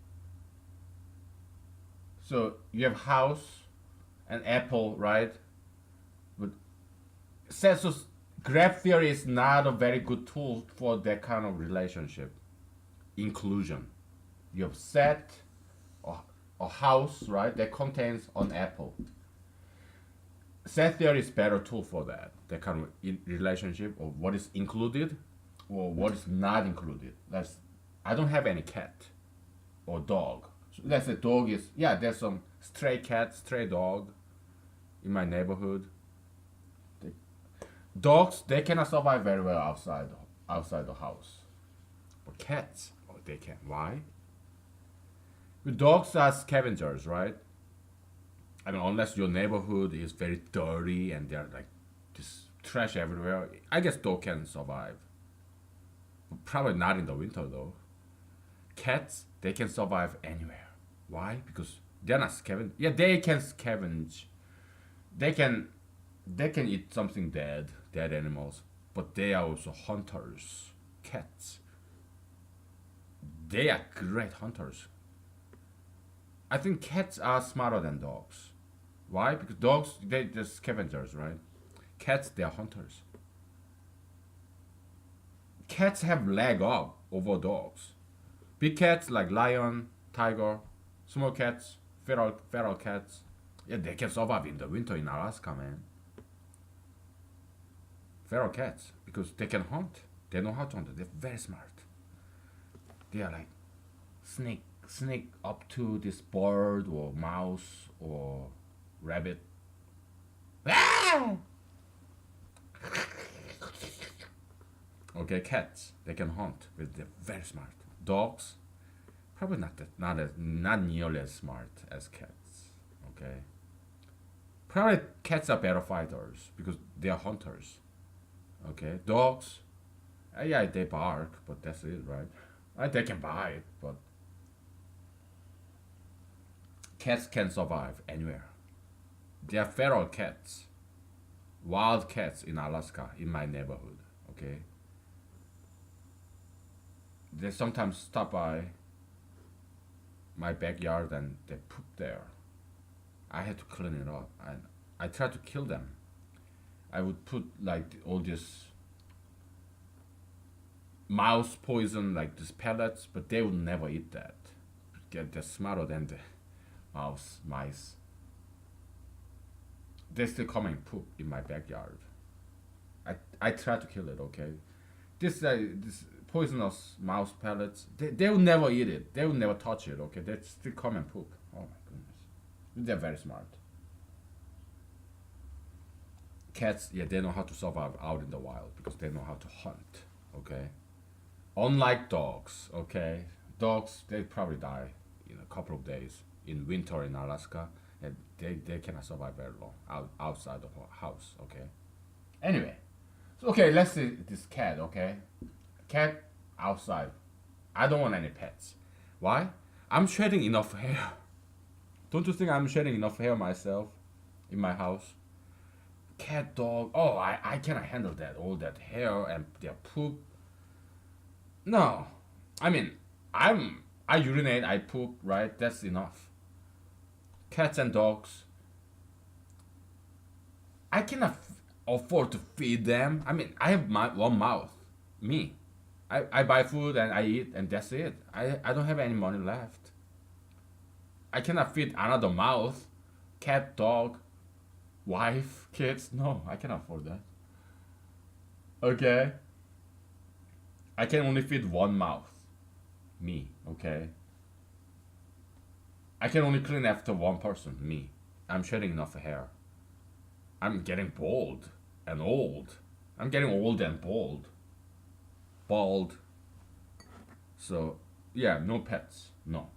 So you have house and apple, right? But Grab theory is not a very good tool for that kind of relationship. Inclusion. You have set a house, right, that contains an apple. Set theory is better tool for that. That kind of relationship of what is included or what is not included. That's I don't have any cat or dog. So let's say dog is yeah. There's some stray cat, stray dog in my neighborhood. They, dogs they cannot survive very well outside the house. But cats, oh, they can. Why? With dogs are scavengers, right? I mean, unless your neighborhood is very dirty and they're like just trash everywhere, I guess dog can survive. Probably not in the winter though. Cats, they can survive anywhere. Why? Because they're not scavenge. Yeah, they can scavenge. They can, they can eat something dead animals. But they are also hunters. Cats, they are great hunters. I think cats are smarter than dogs. Why? Because dogs they just scavengers, right? Cats they are hunters. Cats have leg up over dogs. Big cats like lion, tiger, small cats, feral cats. Yeah, they can survive in the winter in Alaska, man. Feral cats because they can hunt. They know how to hunt. They're very smart. They are like sneak up to this bird or mouse or rabbit. Ah! Okay, cats they can hunt, but they're very smart. Dogs probably not nearly as smart as cats. Okay, probably cats are better fighters because they are hunters. Okay, dogs, yeah they bark, but that's it, right? They can bite, but cats can survive anywhere. They are feral cats, wild cats in Alaska, in my neighborhood. Okay, they sometimes stop by my backyard and they poop there. I had to clean it up, and I tried to kill them. I would put like all this mouse poison, like these pellets, but they would never eat that. They're smarter than the mice. They still come and poop in my backyard. I try to kill it. Okay, this poisonous mouse pellets. They will never eat it. They will never touch it. Okay, they still come and poop. Oh my goodness, they're very smart. Cats, yeah, they know how to survive out in the wild because they know how to hunt. Okay, unlike dogs. Okay, dogs they probably die in a couple of days in winter in Alaska, and they cannot survive very long outside the house. Okay. Anyway, so okay, let's see this cat. Okay, cat outside. I don't want any pets. Why? I'm shedding enough hair. Don't you think I'm shedding enough hair myself in my house? Cat, dog. Oh, I cannot handle that. All that hair and their poop. No, I mean, I urinate, I poop, right? That's enough. Cats and dogs. I cannot afford to feed them. I mean, I have my one mouth, me. I buy food and I eat and that's it. I don't have any money left. I cannot feed another mouth, cat, dog, wife, kids. No, I cannot afford that. Okay. I can only feed one mouth, me. Okay. I can only clean after one person, me. I'm shedding enough hair. I'm getting bald and old. I'm getting old and bald. Bald. So, yeah, no pets. No.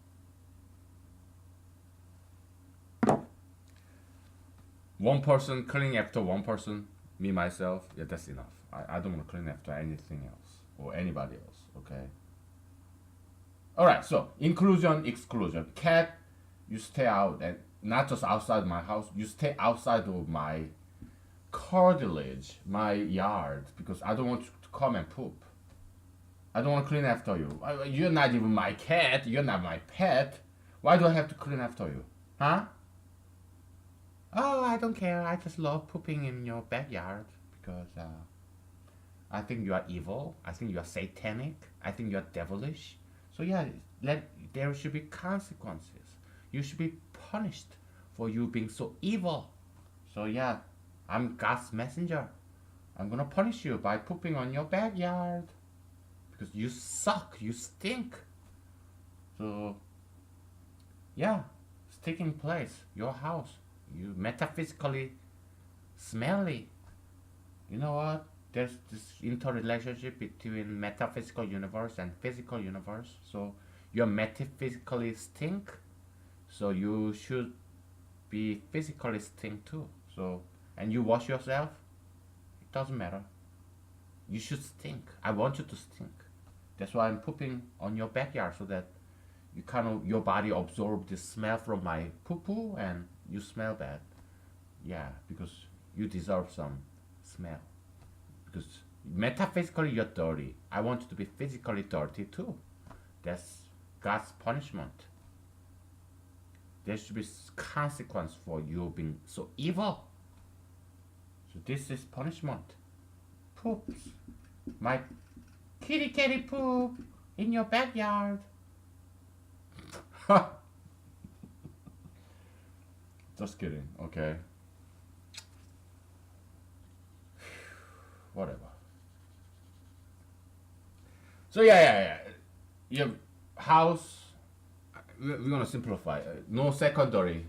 One person cleaning after one person, me, myself, yeah, that's enough. I don't want to clean after anything else or anybody else, okay? Alright, so inclusion, exclusion. Cat, you stay out and not just outside my house, you stay outside of my cartilage, my yard, because I don't want you to come and poop. I don't want to clean after you. You're not even my cat. You're not my pet. Why do I have to clean after you? Huh? Oh, I don't care. I just love pooping in your backyard because I think you are evil. I think you are satanic. I think you are devilish. So yeah, there should be consequences. You should be punished for you being so evil. So yeah, I'm God's messenger. I'm gonna punish you by pooping on your backyard because you suck. You stink. So yeah, it's taking place. Your house. You metaphysically smelly. You know what? There's this interrelationship between metaphysical universe and physical universe. So you're metaphysically stink, so you should be physically stink too. So and you wash yourself, it doesn't matter. You should stink. I want you to stink. That's why I'm pooping on your backyard so that you kind of your body absorb the smell from my poo poo and you smell bad. Yeah, because you deserve some smell. Because metaphysically you're dirty. I want you to be physically dirty too. That's God's punishment. There should be consequence for you being so evil. So this is punishment. Poops. My kitty poop in your backyard. Just kidding. Okay. Whatever. So yeah. Your house. We're gonna simplify. No secondary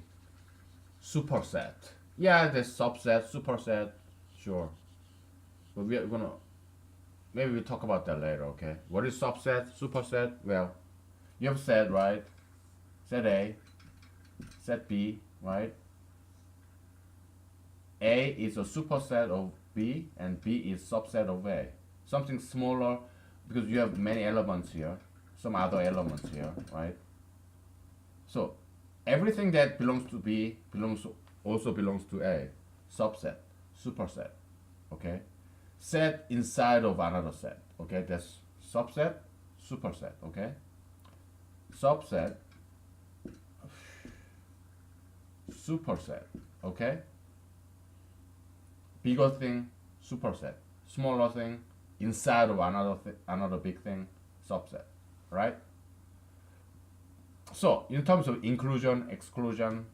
superset. Yeah, there's subset, superset, sure. But we're gonna maybe we'll talk about that later. Okay. What is subset, superset? Well, you have set right. Set A, set B, right? A is a superset of B, and B is subset of A. Something smaller because you have many elements here, some other elements here, right? So everything that belongs to B also belongs to A. Subset, superset, okay? Set inside of another set, okay? That's subset, superset, okay? Subset, superset, okay? Bigger thing, superset. Smaller thing, inside of another big thing, subset, right? So in terms of inclusion, exclusion,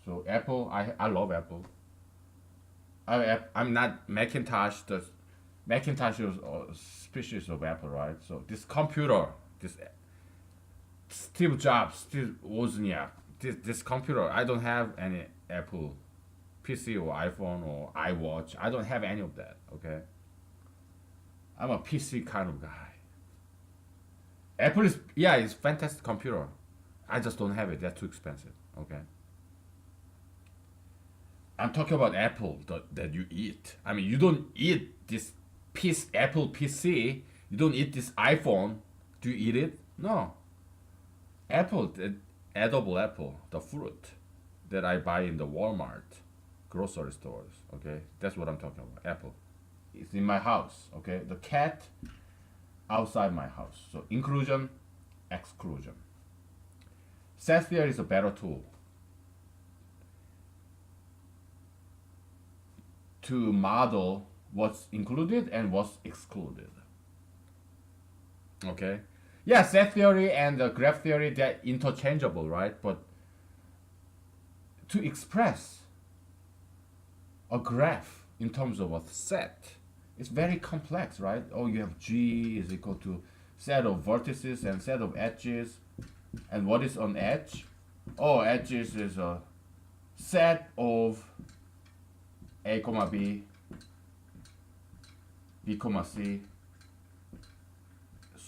so Apple, I love Apple. I'm not Macintosh. The Macintosh is a species of Apple, right? So this computer, this Steve Jobs, Steve Wozniak, this computer, I don't have any Apple PC or iPhone or iWatch. I don't have any of that. Okay, I'm a PC kind of guy. Apple is yeah, it's fantastic computer. I just don't have it. They're too expensive. Okay. I'm talking about Apple that you eat. I mean, you don't eat this Apple PC. You don't eat this iPhone. Do you eat it? No. Apple, the edible apple, the fruit that I buy in the Walmart, grocery stores. Okay, that's what I'm talking about. Apple. It's in my house. Okay, the cat outside my house. So inclusion, exclusion. Set theory is a better tool to model what's included and what's excluded. Okay? Yeah, set theory and the graph theory, they're interchangeable, right? But to express a graph in terms of a set, it's very complex, right? Oh, you have G is equal to set of vertices and set of edges. And what is an edge? Oh, edges is a set of A comma B, B comma C,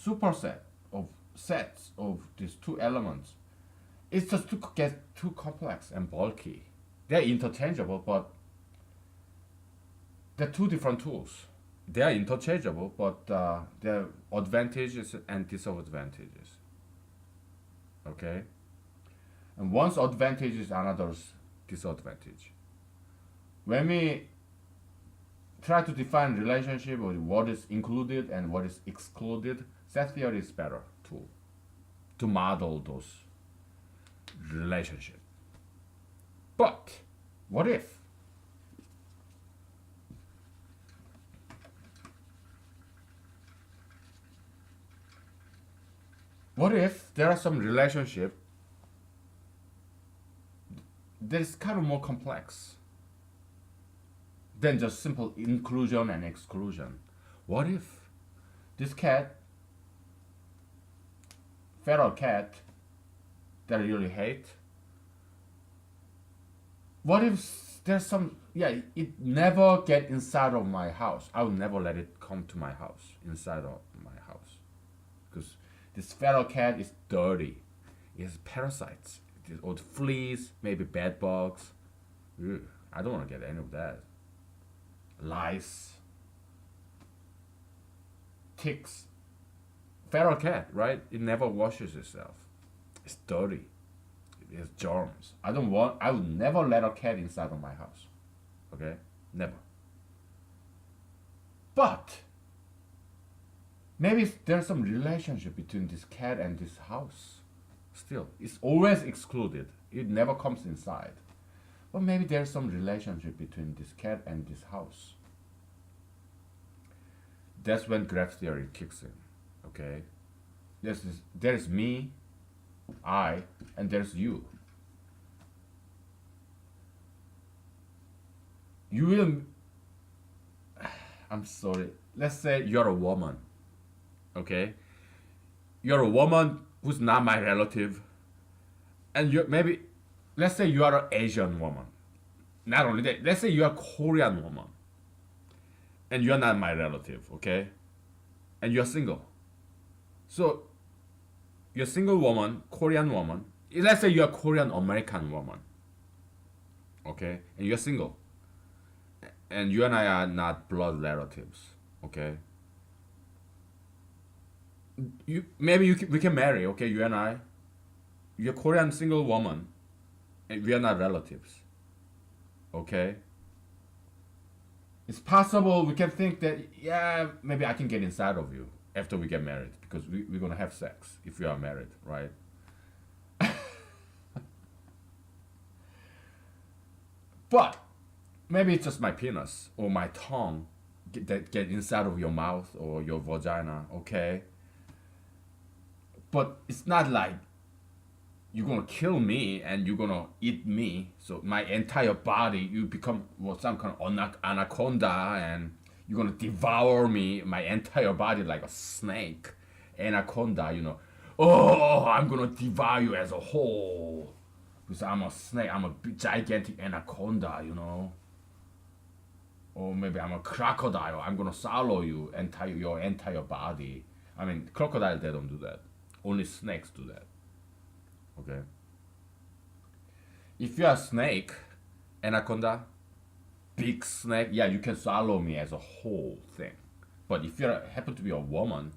superset of sets of these two elements. It's just to get too complex and bulky. They're interchangeable, but they're two different tools. They are interchangeable, but there are advantages and disadvantages. Okay? And one's advantage is another's disadvantage. When we try to define relationship with what is included and what is excluded, set theory is better tool to model those relationships. But what if What if there are some relationship that is kind of more complex than just simple inclusion and exclusion? What if this cat, feral cat that I really hate, what if there's some, yeah, it never get inside of my house. I would never let it come to my house, inside of my house. Because this feral cat is dirty. It has parasites. It has old fleas, maybe bed bugs. Ugh, I don't want to get any of that. Lice, ticks. Feral cat, right? It never washes itself. It's dirty. It has germs. I would never let a cat inside of my house. Okay? Never. But maybe there's some relationship between this cat and this house. Still, it's always excluded. It never comes inside. But maybe there's some relationship between this cat and this house. That's when graph theory kicks in. Okay? There's me, I, and there's you. You will. I'm sorry. Let's say you're a woman. Okay? You're a woman who's not my relative. And you maybe, let's say you are an Asian woman. Not only that, let's say you're a Korean woman. And you're not my relative, okay? And you're single. So, you're a single woman, Korean woman. Let's say you're a Korean American woman. Okay? And you're single. And you and I are not blood relatives. Okay? We can marry, okay? You and I. You're a Korean single woman. And we are not relatives. Okay? It's possible we can think that, yeah, maybe I can get inside of you after we get married because we're going to have sex if we are married, right? But maybe it's just my penis or my tongue that get inside of your mouth or your vagina, okay? But it's not like you're gonna kill me and you're gonna eat me. So my entire body, you become some kind of anaconda and you're gonna devour me, my entire body like a snake, anaconda, Oh, I'm gonna devour you as a whole. Because I'm a snake, I'm a gigantic anaconda. Or maybe I'm a crocodile, I'm gonna swallow you, your entire body. I mean, crocodiles, they don't do that. Only snakes do that. Okay? If you're a snake, anaconda, big snake, yeah, you can swallow me as a whole thing. But if you happen to be a woman,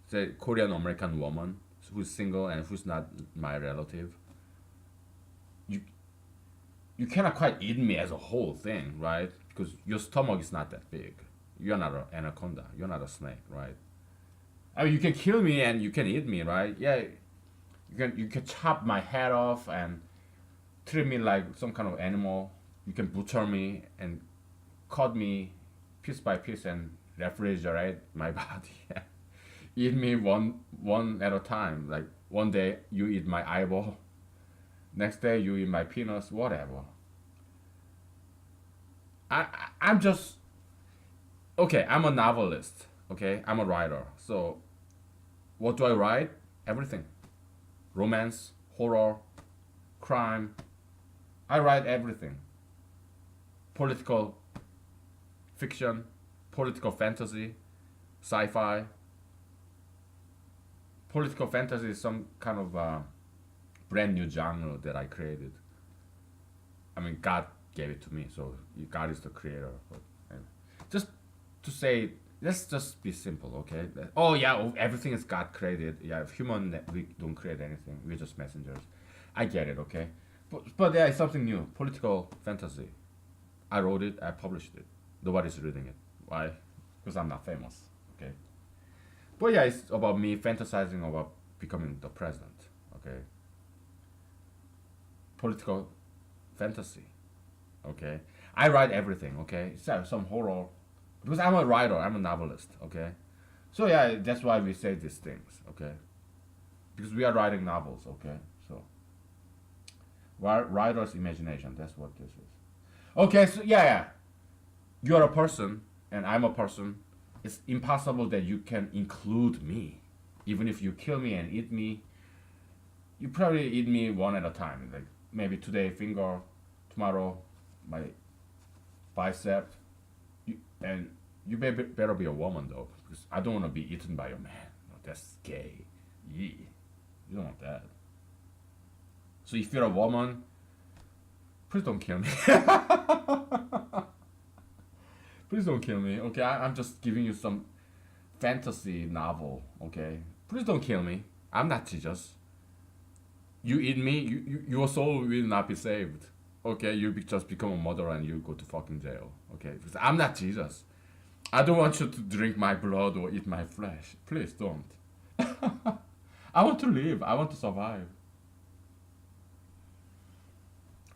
say Korean American woman who's single and who's not my relative, you cannot quite eat me as a whole thing, right? Because your stomach is not that big. You're not an anaconda. You're not a snake, right? I mean, you can kill me and you can eat me, right? Yeah, you can chop my head off and treat me like some kind of animal. You can butcher me and cut me piece by piece and refrigerate my body. Eat me one at a time. Like one day you eat my eyeball, next day you eat my penis, whatever. I'm just okay. I'm a novelist. Okay, I'm a writer. So what do I write? Everything. Romance, horror, crime. I write everything. Political fiction, political fantasy, sci-fi. Political fantasy is some kind of brand new genre that I created. I mean, God gave it to me, so God is the creator. But anyway. Just to say, let's just be simple, okay? Oh yeah, everything is God created. Yeah, we don't create anything. We're just messengers. I get it, okay? But yeah, it's something new. Political fantasy. I wrote it. I published it. Nobody's reading it. Why? Because I'm not famous, okay? But yeah, it's about me fantasizing about becoming the president, okay? Political fantasy, okay? I write everything, okay? So some horror, because I'm a writer, I'm a novelist, okay? So yeah, that's why we say these things, okay? because we are writing novels, okay? So writer's imagination. That's what this is. Okay, so yeah, you're a person and I'm a person. It's impossible that you can include me. Even if you kill me and eat me, you probably eat me one at a time. Like maybe today finger, tomorrow my bicep, and you better be a woman though, because I don't want to be eaten by a man. No, that's gay. Yee. You don't want that. So if you're a woman, please don't kill me. Please don't kill me. Okay, I'm just giving you some fantasy novel. Okay, please don't kill me. I'm not Jesus. You eat me, your soul will not be saved. Okay, you just become a murderer and you go to fucking jail. Okay, because I'm not Jesus. I don't want you to drink my blood or eat my flesh. Please don't. I want to live. I want to survive.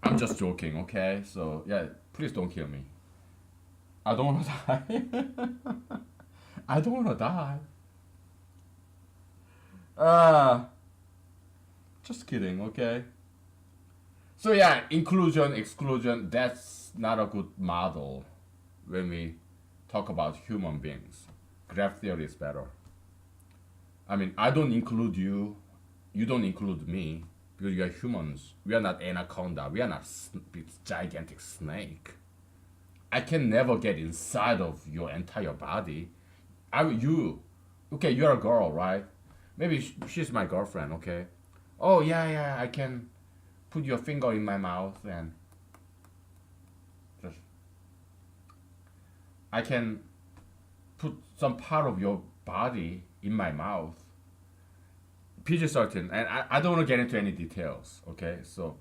I'm just joking, okay? So, yeah, please don't kill me. I don't want to die. I don't want to die. Uh, just kidding, okay? So, yeah, inclusion, exclusion, that's not a good model when we talk about human beings. Graph theory is better. I mean, I don't include you, you don't include me, because we are humans. We are not anaconda. We are not gigantic snake. I can never get inside of your entire body. You, okay, you're a girl, right? Maybe she's my girlfriend, okay? Oh yeah, I can put your finger in my mouth and just I can put some part of your body in my mouth. PG-13, and I don't want to get into any details, okay? So,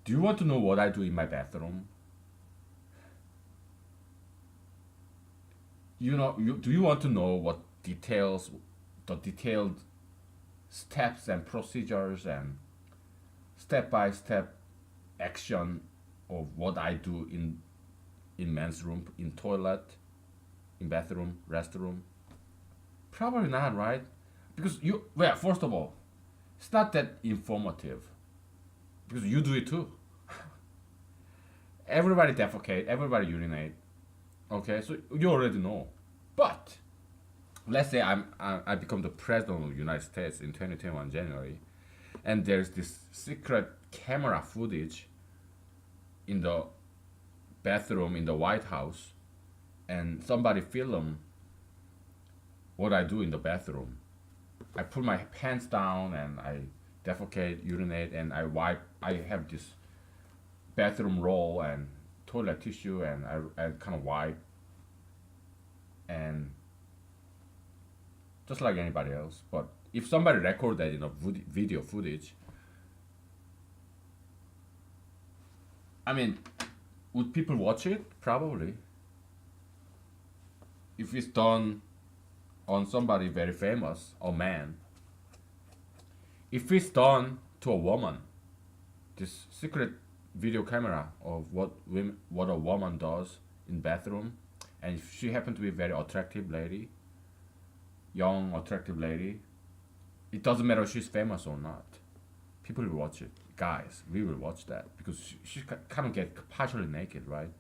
do you want to know what I do in my bathroom? Do you want to know what details, the detailed steps and procedures and step-by-step action of what I do in men's room, in toilet, in bathroom, restroom? Probably not, right? Because well, first of all, it's not that informative. Because you do it too. Everybody defecate, everybody urinate. Okay, so you already know. But let's say I become the president of the United States in 2021 January, and there's this secret camera footage in the bathroom in the White House, and somebody film what I do in the bathroom. I put my pants down and I defecate, urinate, and I wipe. I have this bathroom roll and toilet tissue, and I kind of wipe, and just like anybody else. But if somebody record that in a video footage, I mean, would people watch it? Probably. If it's done on somebody very famous, a man. If it's done to a woman, this secret video camera of what a woman does in bathroom, and if she happened to be a very attractive lady, young attractive lady, it doesn't matter if she's famous or not. People will watch it. Guys, we will watch that because she kind of get partially naked, right?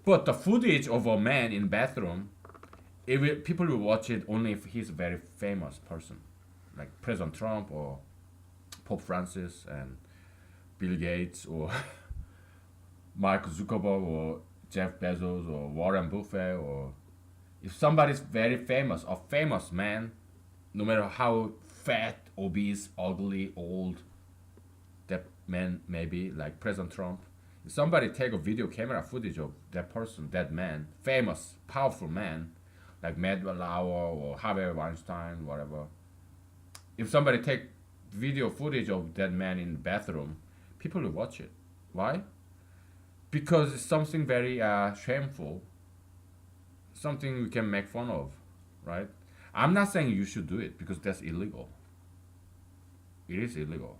But the footage of a man in bathroom, people will watch it only if he's a very famous person, like President Trump or Pope Francis and Bill Gates or Mark Zuckerberg or Jeff Bezos or Warren Buffett, or if somebody's very famous, a famous man, no matter how fat, obese, ugly, old that man may be, like President Trump, if somebody take a video camera footage of that person, that man, famous, powerful man, like Matt Lauer or Harvey Weinstein, whatever. If somebody take video footage of that man in the bathroom, people will watch it. Why? Because it's something very shameful, something we can make fun of, right? I'm not saying you should do it because that's illegal. It is illegal,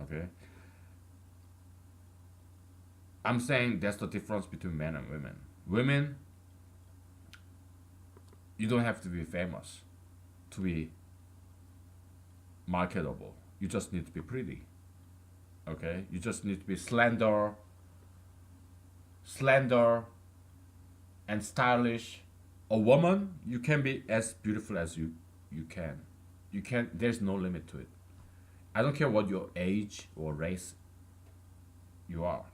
okay? I'm saying that's the difference between men and women. Women, you don't have to be famous to be marketable. You just need to be pretty. Okay, you just need to be slender, and stylish. A woman, you can be as beautiful as you can. You can. There's no limit to it. I don't care what your age or race you are.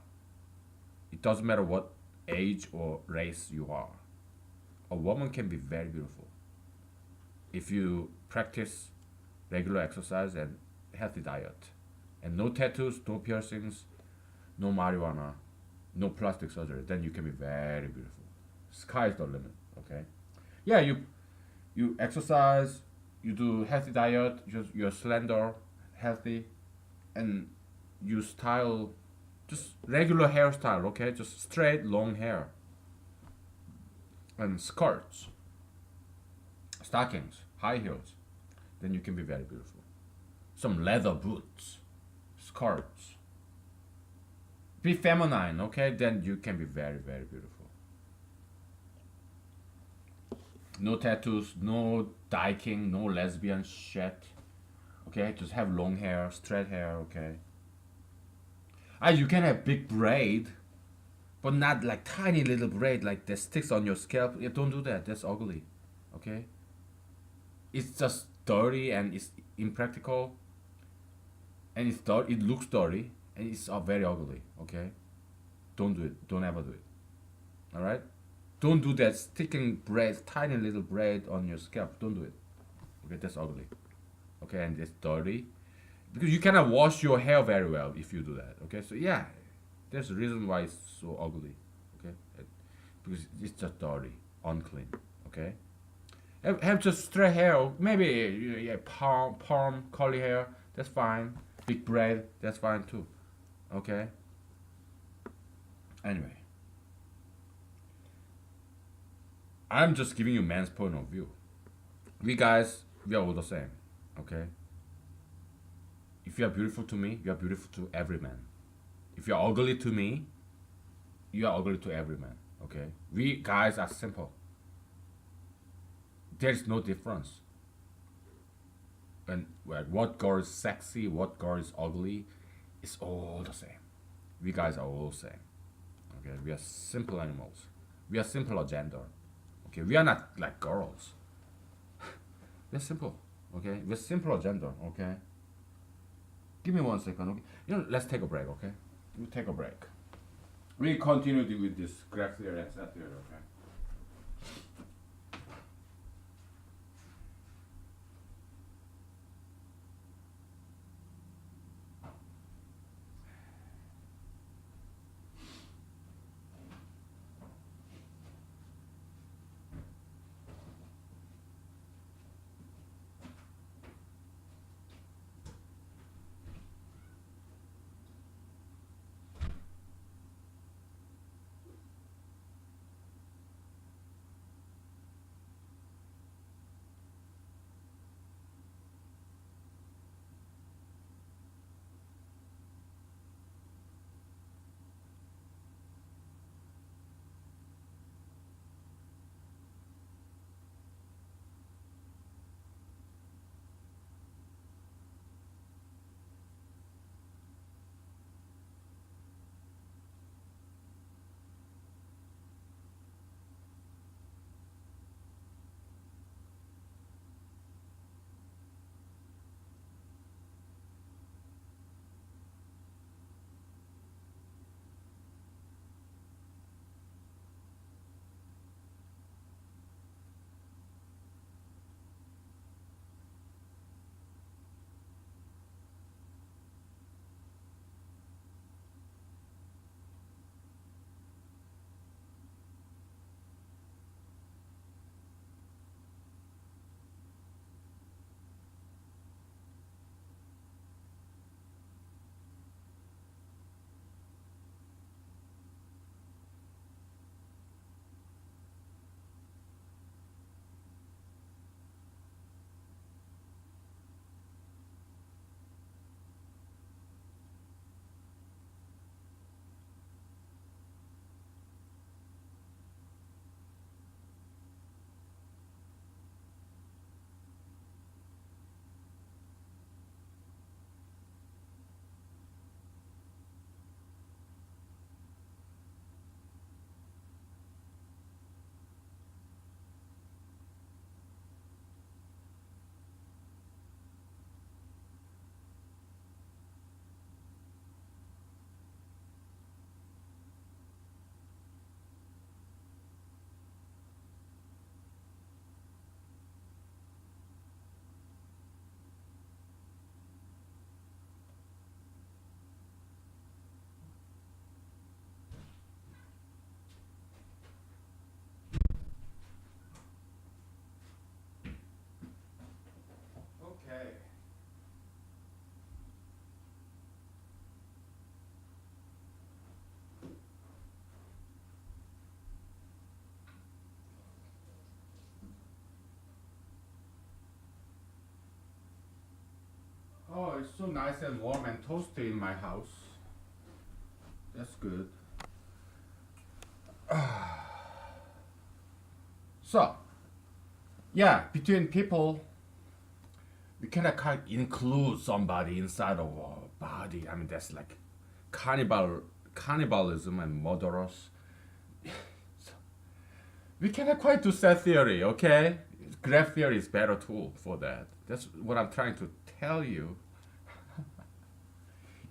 It doesn't matter what age or race you are. A woman can be very beautiful if you practice regular exercise and healthy diet, and no tattoos, no piercings, no marijuana, no plastic surgery. Then you can be very beautiful. Sky is the limit. Okay. Yeah, you exercise, you do healthy diet, you're slender, healthy, and you style just regular hairstyle. Okay, just straight long hair and skirts, stockings, high heels. Then you can be very beautiful. Some leather boots, skirts. Be feminine, okay? Then you can be very, very beautiful. No tattoos, no dyking, no lesbian shit. Okay, just have long hair, straight hair, okay? Ah, you can have big braid, but not like tiny little braid like that sticks on your scalp. Yeah, don't do that. That's ugly. Okay? It's just dirty and it's impractical and it's dirty. It looks dirty and it's very ugly. Okay? Don't do it. Don't ever do it. All right? Don't do that sticking braid, tiny little braid on your scalp. Don't do it. Okay? That's ugly. Okay? And it's dirty because you cannot wash your hair very well if you do that. Okay? So yeah, there's a reason why it's so ugly. Okay? Because it's just dirty, unclean. Okay? Have just straight hair, or maybe yeah, palm, curly hair. That's fine. Big braid. That's fine too. Okay. Anyway, I'm just giving you man's point of view. We guys, we are all the same. Okay. If you are beautiful to me, you are beautiful to every man. If you are ugly to me, you are ugly to every man. Okay. We guys are simple. There's no difference. And well, what girl is sexy, what girl is ugly, it's all the same. We guys are all the same. Okay, we are simple animals. We are simpler gender. Okay, we are not like girls. We're simple. Okay, we're simpler gender. Okay. Give me 1 second. Okay, let's take a break. Okay, we take a break. We continue with this graph theory and set theory. Okay. Oh, it's so nice and warm and toasty in my house. That's good. So, yeah, between people, we cannot kind of include somebody inside of our body. I mean, that's like cannibalism and murderous. So, we cannot quite do set theory, okay? Graph theory is better tool for that. That's what I'm trying to tell you.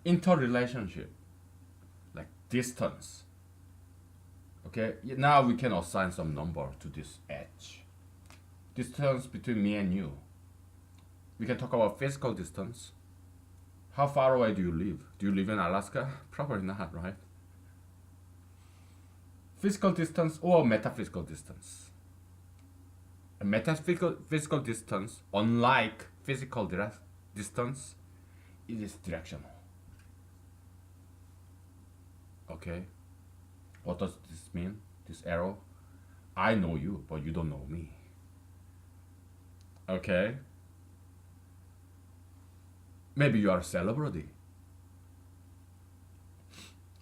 Interrelationship, like distance. Okay, now we can assign some number to this h. Distance between me and you. We can talk about physical distance. How far away do you live? Do you live in Alaska? Probably not, right? Physical distance or metaphysical distance. A metaphysical distance, unlike physical distance, it is directional. Okay? What does this mean? This arrow? I know you, but you don't know me. Okay? Maybe you are a celebrity.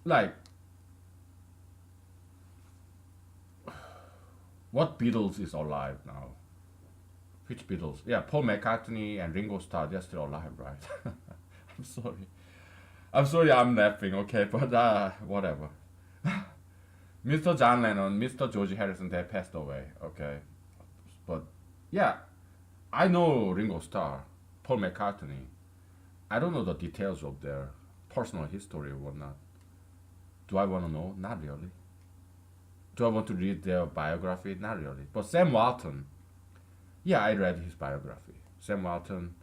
Like, what Beatles is alive now? Which Beatles? Yeah, Paul McCartney and Ringo Starr, they're still alive, right? I'm sorry. I'm sorry I'm laughing, okay? But whatever. Mr. John Lennon, Mr. George Harrison, they passed away, okay? But yeah, I know Ringo Starr, Paul McCartney. I don't know the details of their personal history or whatnot. Do I want to know? Not really. Do I want to read their biography? Not really. But Sam Walton, yeah, I read his biography. Sam Walton,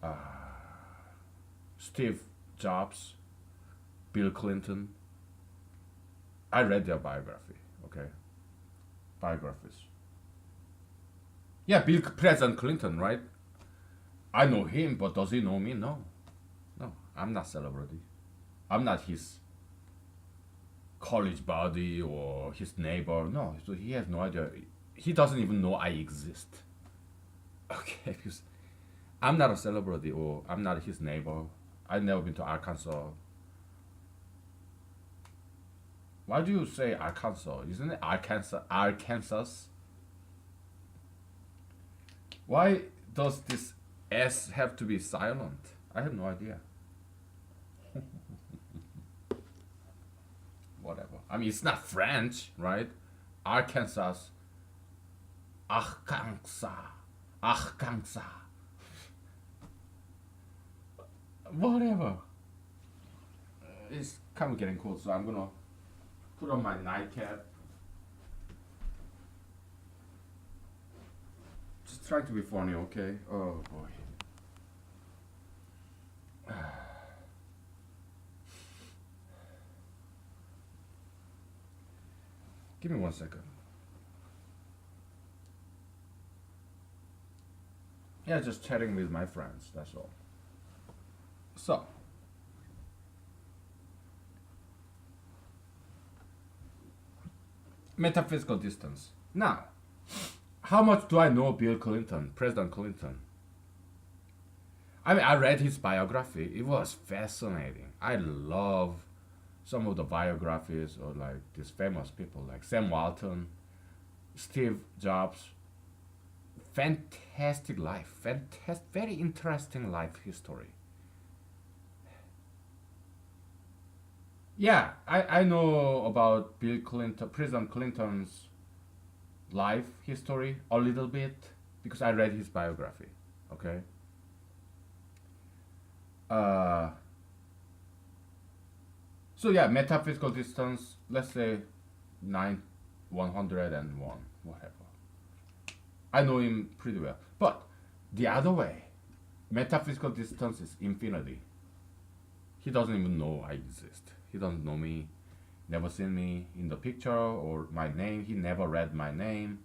uh, Steve Jobs, Bill Clinton. I read their biography. Okay, biographies. Yeah, President Clinton, right? I know him, but does he know me? No, no. I'm not celebrity. I'm not his college buddy or his neighbor. No, so he has no idea. He doesn't even know I exist. Okay, because I'm not a celebrity or I'm not his neighbor. I've never been to Arkansas. Why do you say Arkansas? Isn't it Arkansas? Arkansas? Why does this S have to be silent? I have no idea. Whatever. I mean, it's not French, right? Arkansas. Arkansas. Arkansas. Whatever. It's kind of getting cold, so I'm gonna put on my nightcap. Just trying to be funny, okay? Oh boy. Give me 1 second. Yeah, just chatting with my friends, that's all. So, metaphysical distance. Now, how much do I know Bill Clinton, President Clinton? I mean, I read his biography. It was fascinating. I love some of the biographies of like these famous people like Sam Walton, Steve Jobs. Fantastic life. Very interesting life history. Yeah, I know about Bill Clinton, President Clinton's life history a little bit because I read his biography. Okay. Uh, so yeah, metaphysical distance. Let's say 101, whatever. I know him pretty well. But the other way, metaphysical distance is infinity. He doesn't even know I exist. He doesn't know me, never seen me in the picture or my name. He never read my name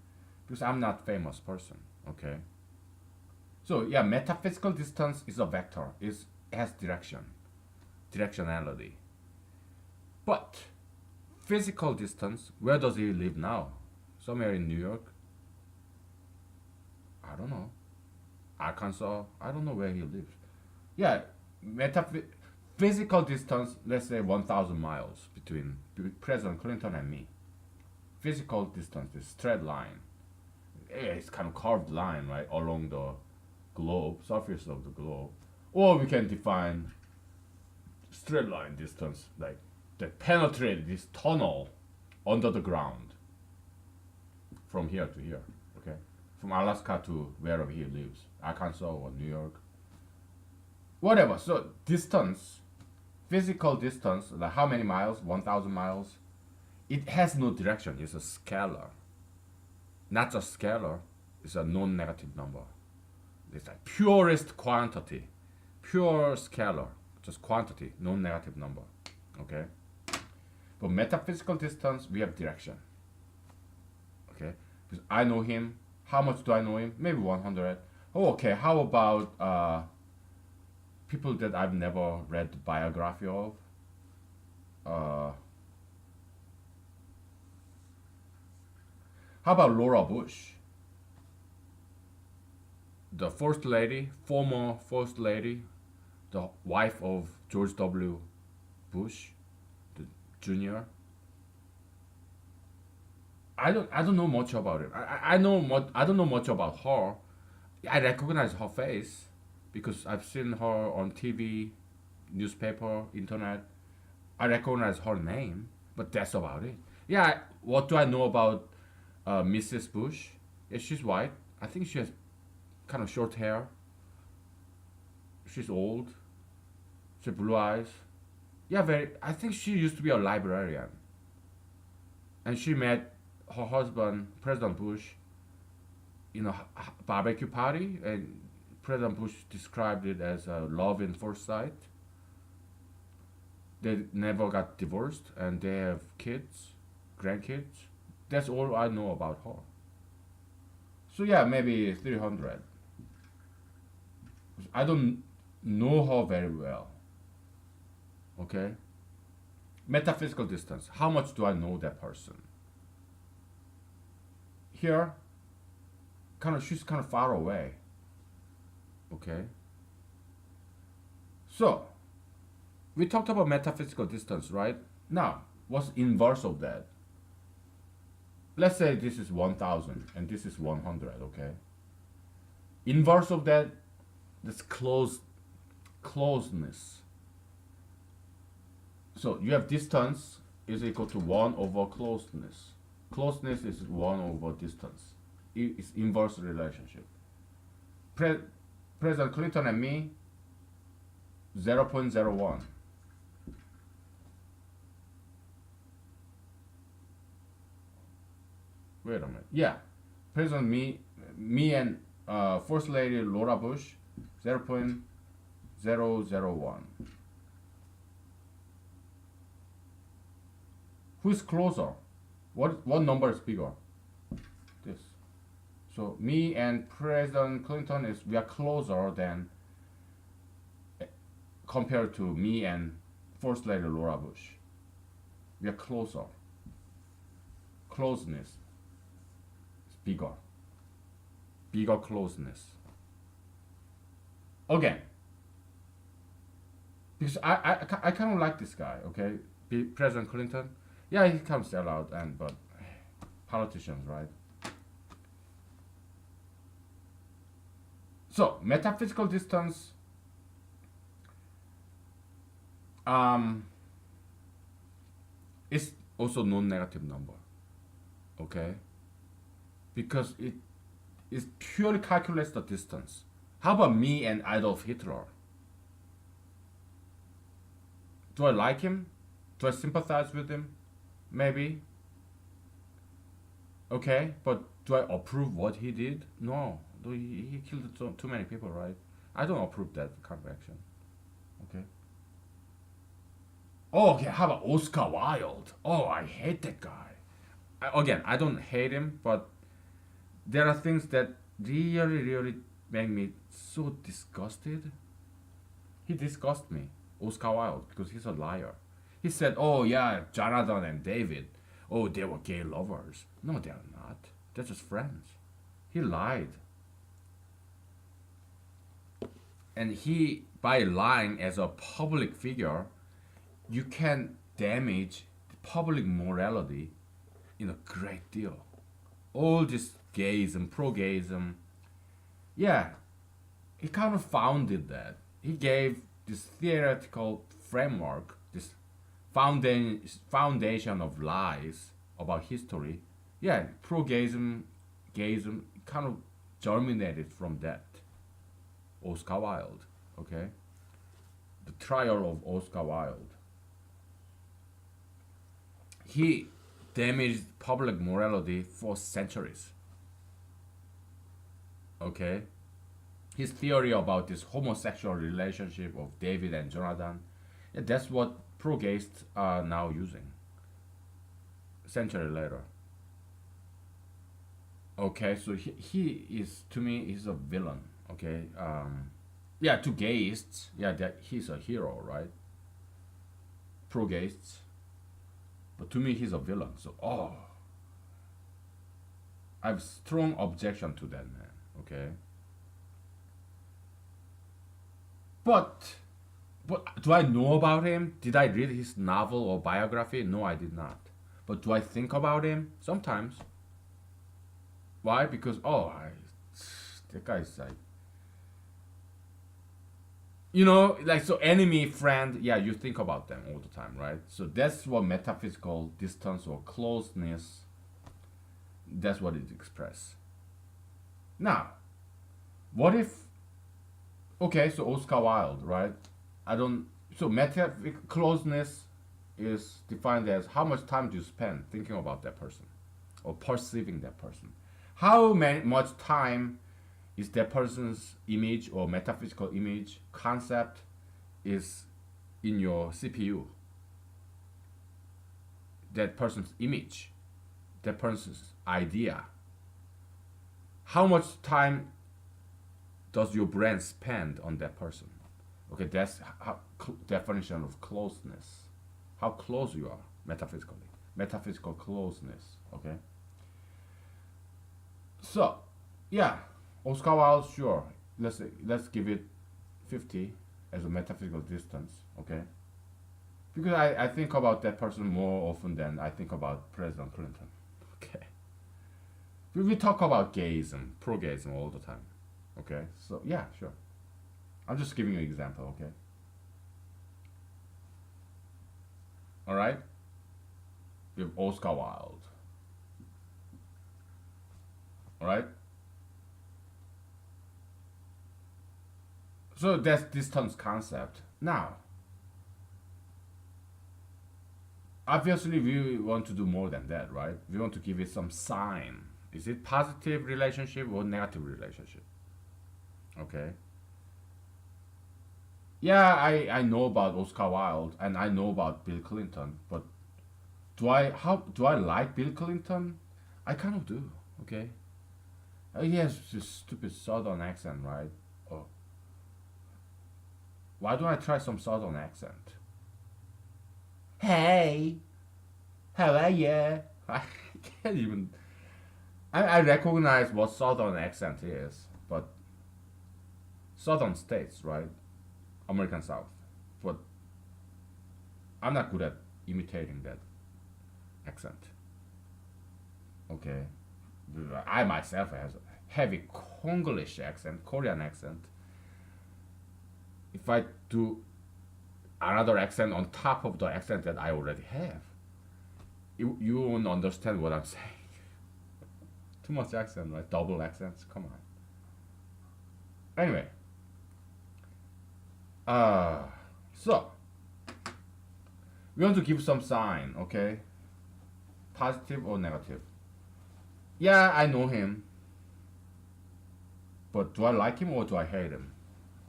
because I'm not famous person. Okay. So yeah, metaphysical distance is a vector. It has directionality. But physical distance, where does he live now? Somewhere in New York? I don't know. Arkansas? I don't know where he lives. Yeah, physical distance, let's say 1,000 miles between President Clinton and me. Physical distance is straight line. It's kind of curved line, right, along the globe, surface of the globe. Or we can define straight line distance, like that penetrate this tunnel under the ground from here to here, okay? From Alaska to wherever he lives, Arkansas or New York, whatever. So distance, physical distance, like how many miles, 1,000 miles, it has no direction. It's a scalar. Not just scalar, it's a non-negative number. It's like purest quantity, pure scalar, just quantity, non-negative number, okay? For metaphysical distance, we have direction, okay? Because I know him. How much do I know him? Maybe 100. Oh, okay. How about people that I've never read the biography of? How about Laura Bush? The first lady, former first lady, the wife of George W. Bush, the Jr. I don't know much about it. I don't know much about her. I recognize her face because I've seen her on TV, newspaper, internet. I recognize her name, but that's about it. Yeah, what do I know about Mrs. Bush? Yeah, she's white. I think she has kind of short hair. She's old. She has blue eyes. Yeah, very. I think she used to be a librarian, and she met her husband, President Bush, in a barbecue party, and President Bush described it as a love in first sight. They never got divorced, and they have kids, grandkids. That's all I know about her. So yeah, maybe 300. I don't know her very well. Okay? Metaphysical distance. How much do I know that person? Here, she's kind of far away. Okay? So, we talked about metaphysical distance, right? Now, what's inverse of that? Let's say this is 1,000 and this is 100, okay? Inverse of that, this closeness. So you have distance is equal to 1 over closeness. Closeness is 1 over distance. It's inverse relationship. President Clinton and me, 0.01. Wait a minute. Yeah, President me and First Lady Laura Bush, 0.001. Who's closer? What number is bigger? This. So me and President Clinton we are closer than compared to me and First Lady Laura Bush. We are closer. Closeness is bigger. Bigger closeness. Again, because I kind of like this guy. Okay, President Clinton. Yeah, he can sell out, but politicians, right? So metaphysical distance is also non-negative number. Okay, because it is purely calculates the distance. How about me and Adolf Hitler? Do I like him? Do I sympathize with him? Maybe. Okay, but do I approve what he did? No. He killed too many people, right? I don't approve that kind of action. Okay. Oh, okay, how about Oscar Wilde? Oh, I hate that guy. Again, I don't hate him, but there are things that really, really make me so disgusted. He disgusts me, Oscar Wilde, because he's a liar. He said, oh yeah, Jonathan and David, oh, they were gay lovers. No, they're not. They're just friends. He lied. And by lying as a public figure, you can damage the public morality in a great deal. All this gayism, pro-gayism, yeah, he kind of founded that. He gave this theoretical framework, this foundation of lies about history. Yeah, pro-gayism, gayism kind of germinated from that. Oscar Wilde, okay? The trial of Oscar Wilde. He damaged public morality for centuries. Okay? His theory about this homosexual relationship of David and Jonathan, yeah, that's what pro-gayists are now using. Century later. Okay, so he is, to me, he's a villain. Okay, yeah, to gayists, yeah, that he's a hero, right? Pro-gayists, but to me, he's a villain. So, I have strong objection to that man. Okay, but do I know about him? Did I read his novel or biography? No, I did not. But do I think about him? Sometimes. Why? Because that guy's like, like, so enemy, friend, yeah, you think about them all the time, right? So that's what metaphysical distance or closeness, that's what it expresses. Now, what if, okay, so Oscar Wilde, right? So metaphysical closeness is defined as how much time do you spend thinking about that person or perceiving that person. Much time is that person's image or metaphysical image concept is in your CPU. That person's image, that person's idea. How much time does your brain spend on that person? Okay, that's definition of closeness. How close you are metaphysically. Metaphysical closeness. Okay. So, yeah, Oscar Wilde, sure. Let's give it 50 as a metaphysical distance, okay? Because I think about that person more often than I think about President Clinton. Okay. We talk about gayism, pro-gayism all the time. Okay? So yeah, sure. I'm just giving you an example, okay? Alright? We have Oscar Wilde. Alright? So that's distance concept. Now, obviously we want to do more than that, right? We want to give it some sign. Is it positive relationship or negative relationship? Okay. Yeah, I know about Oscar Wilde and I know about Bill Clinton, but do I like Bill Clinton? I kind of do, okay? He has this stupid southern accent, right? Oh. Why don't I try some southern accent? Hey, how are you? I can't even. I recognize what southern accent is, but southern states, right? American South. But I'm not good at imitating that accent. Okay. I myself has a heavy Congolish accent, Korean accent. If I do another accent on top of the accent that I already have, you won't understand what I'm saying. Too much accent, right? Double accents, come on. Anyway, so we want to give some sign, okay? Positive or negative? Yeah, I know him, but do I like him or do I hate him?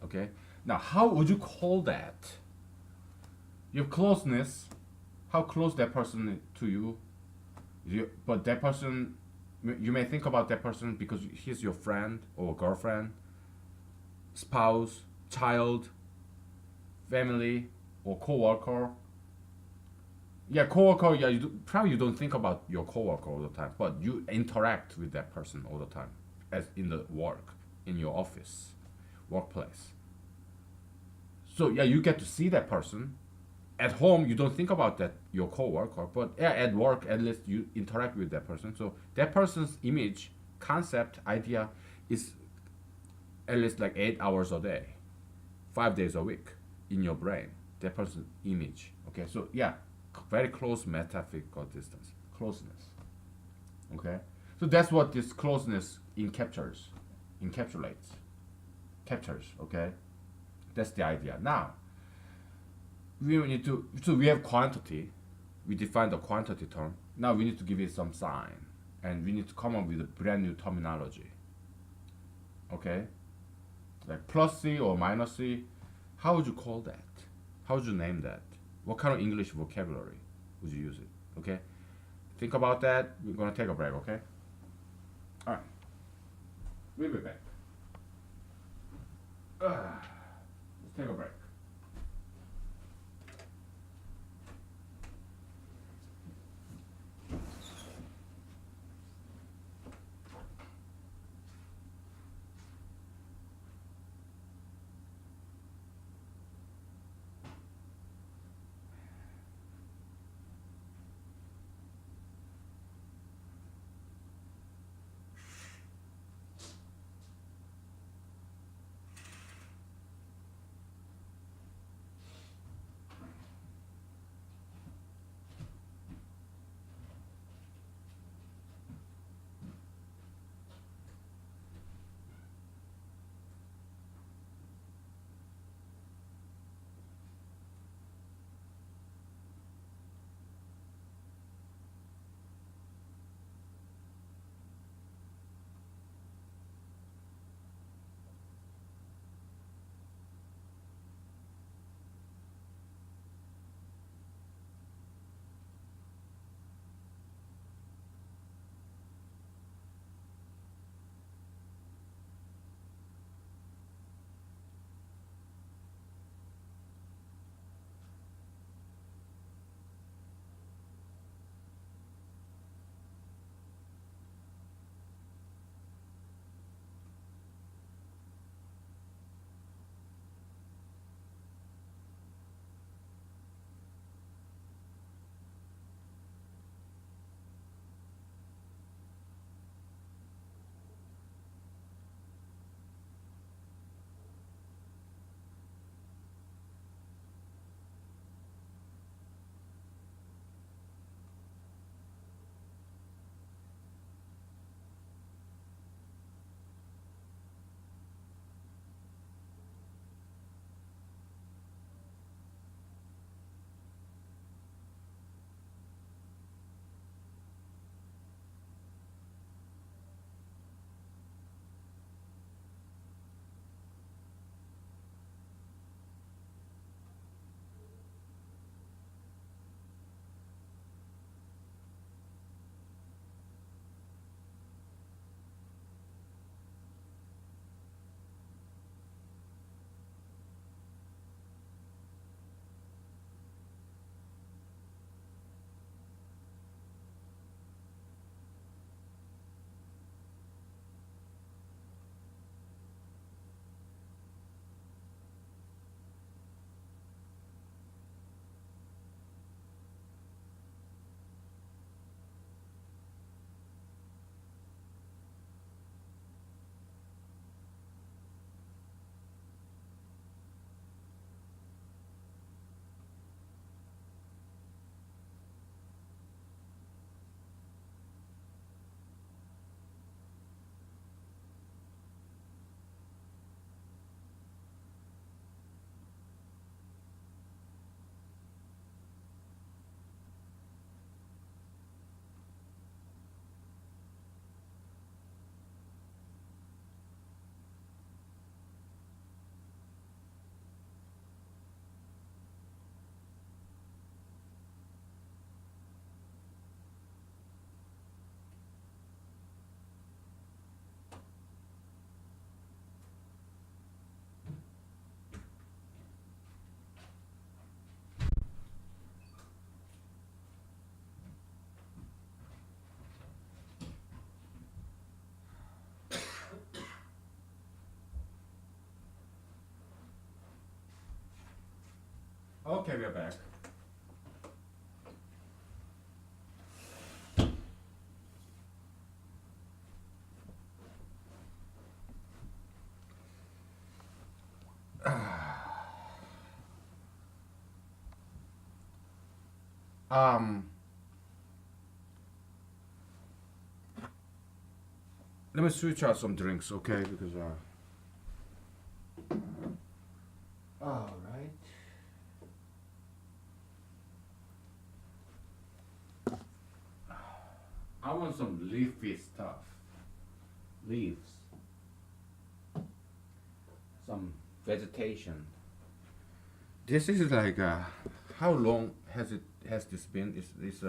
Okay. Now, how would you call that? Your closeness, how close that person is to you, but that person, you may think about that person because he's your friend or girlfriend, spouse, child, family, or coworker. Yeah, coworker. Yeah, probably you don't think about your coworker all the time, but you interact with that person all the time, as in the work, in your office, workplace. So yeah, you get to see that person. At home, you don't think about that your coworker, but yeah, at work, at least you interact with that person. So that person's image, concept, idea is at least like 8 hours a day, 5 days a week in your brain. That person's image. Okay, so yeah, very close metaphysical distance, closeness. Okay, so that's what this closeness encapsulates, captures. Okay, that's the idea. Now we need to. So we have quantity. We define the quantity term. Now we need to give it some sign, and we need to come up with a brand new terminology. Okay, like plus C or minus C. How would you call that? How would you name that? What kind of English vocabulary would you use it? Okay, think about that. We're gonna take a break. Okay. All right. We'll be back. Let's take a break. Okay, we're back. Um, let me switch out some drinks, okay? Because all right. I want some leafy stuff. Leaves. Some vegetation. This is like how long has this been? It's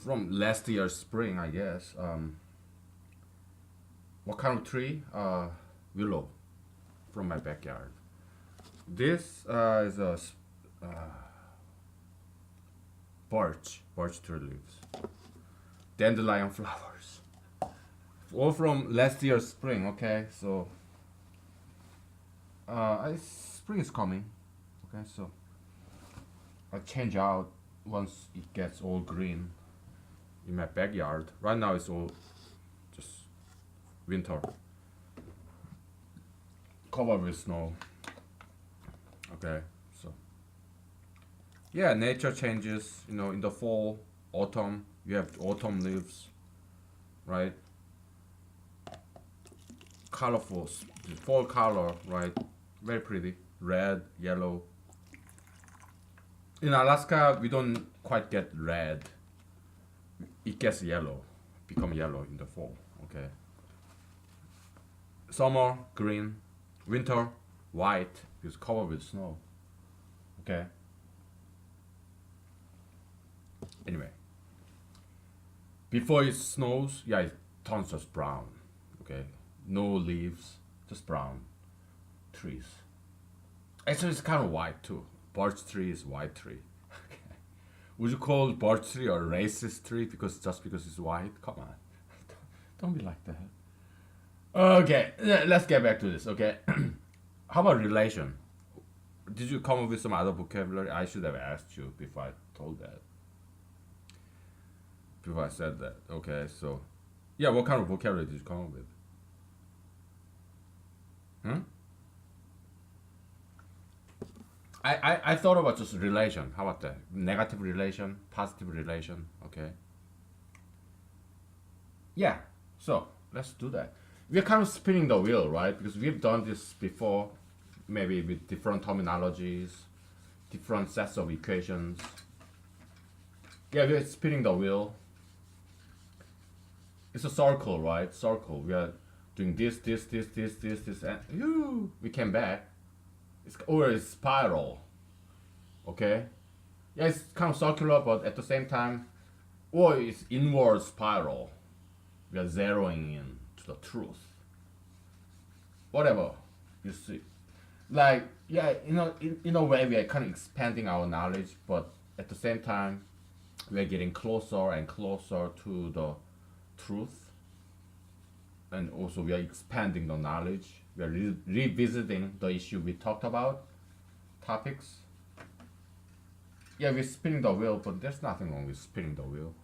from last year's spring, I guess. What kind of tree? Willow, from my backyard. This is a birch tree leaves, dandelion flowers, all from last year's spring. Okay, so spring is coming. Okay, so I change out once it gets all green in my backyard. Right now it's all just winter, covered with snow. Okay, so yeah, nature changes. You know, in the fall, autumn, you have autumn leaves, right? Colorful, fall color, right? Very pretty, red, yellow. In Alaska, we don't quite get red. It gets yellow, become yellow in the fall. Okay. Summer, green. Winter, white, because covered with snow. Okay. Anyway, before it snows, yeah, it turns just brown. Okay, no leaves, just brown trees. Actually, it's kind of white too. Birch tree is white tree. Okay. Would you call birch tree a racist tree because just because it's white? Come on, don't be like that. Okay, let's get back to this. Okay, how about relation? Did you come up with some other vocabulary? I should have asked you before I told that. Before I said that. Okay, so yeah, what kind of vocabulary did you come up with? Hmm? I thought about just relation. How about that? Negative relation, positive relation. Okay. Yeah. So let's do that. We're kind of spinning the wheel, right? Because we've done this before, maybe with different terminologies, different sets of equations. Yeah, we're spinning the wheel. It's a circle, right? Circle. We are doing this, and we came back. Or it's spiral. Okay? Yeah, it's kind of circular, but at the same time, or it's inward spiral. We are zeroing in to the truth. Whatever you see. Like, yeah, in a way, we are kind of expanding our knowledge, but at the same time, we are getting closer and closer to the truth. And also, we are expanding the knowledge. We are revisiting the issue we talked about, topics. Yeah, we're spinning the wheel, but there's nothing wrong with spinning the wheel.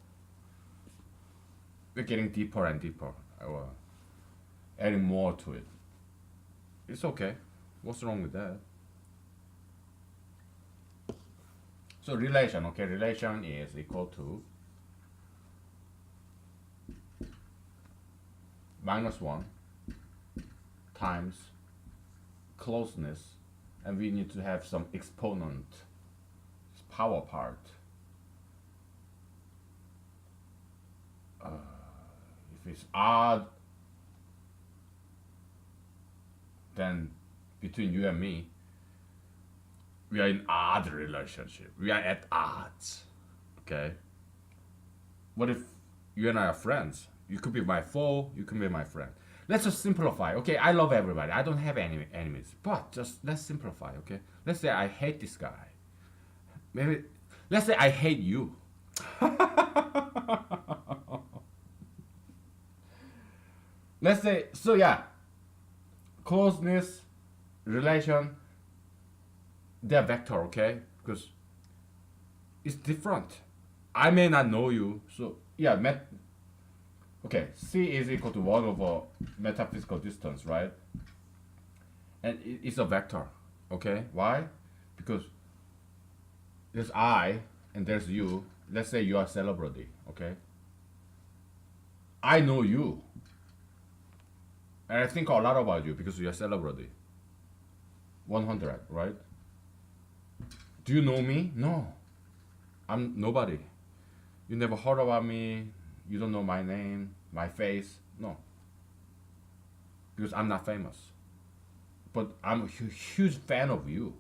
We're getting deeper and deeper, adding more to it. It's okay. What's wrong with that? So relation, okay, relation is equal to -1 times closeness, and we need to have some exponent, power part. If it's odd, then between you and me, we are in odd relationship. We are at odds. Okay. What if you and I are friends? You could be my foe. You could be my friend. Let's just simplify. Okay, I love everybody. I don't have any enemies. But just let's simplify. Okay. Let's say I hate this guy. Maybe let's say I hate you. Let's say so. Yeah. Closeness, relation. They're vector. Okay. because it's different. I may not know you, so yeah, okay, c is equal to 1 over metaphysical distance, right? And it's a vector, okay? Why? Because there's I and there's you. Let's say you are celebrity, okay? I know you, and I think a lot about you because you're celebrity. 100, right? Do you know me? No. I'm nobody. You never heard about me. You don't know my name, my face. No. Because I'm not famous. But I'm a huge fan of you.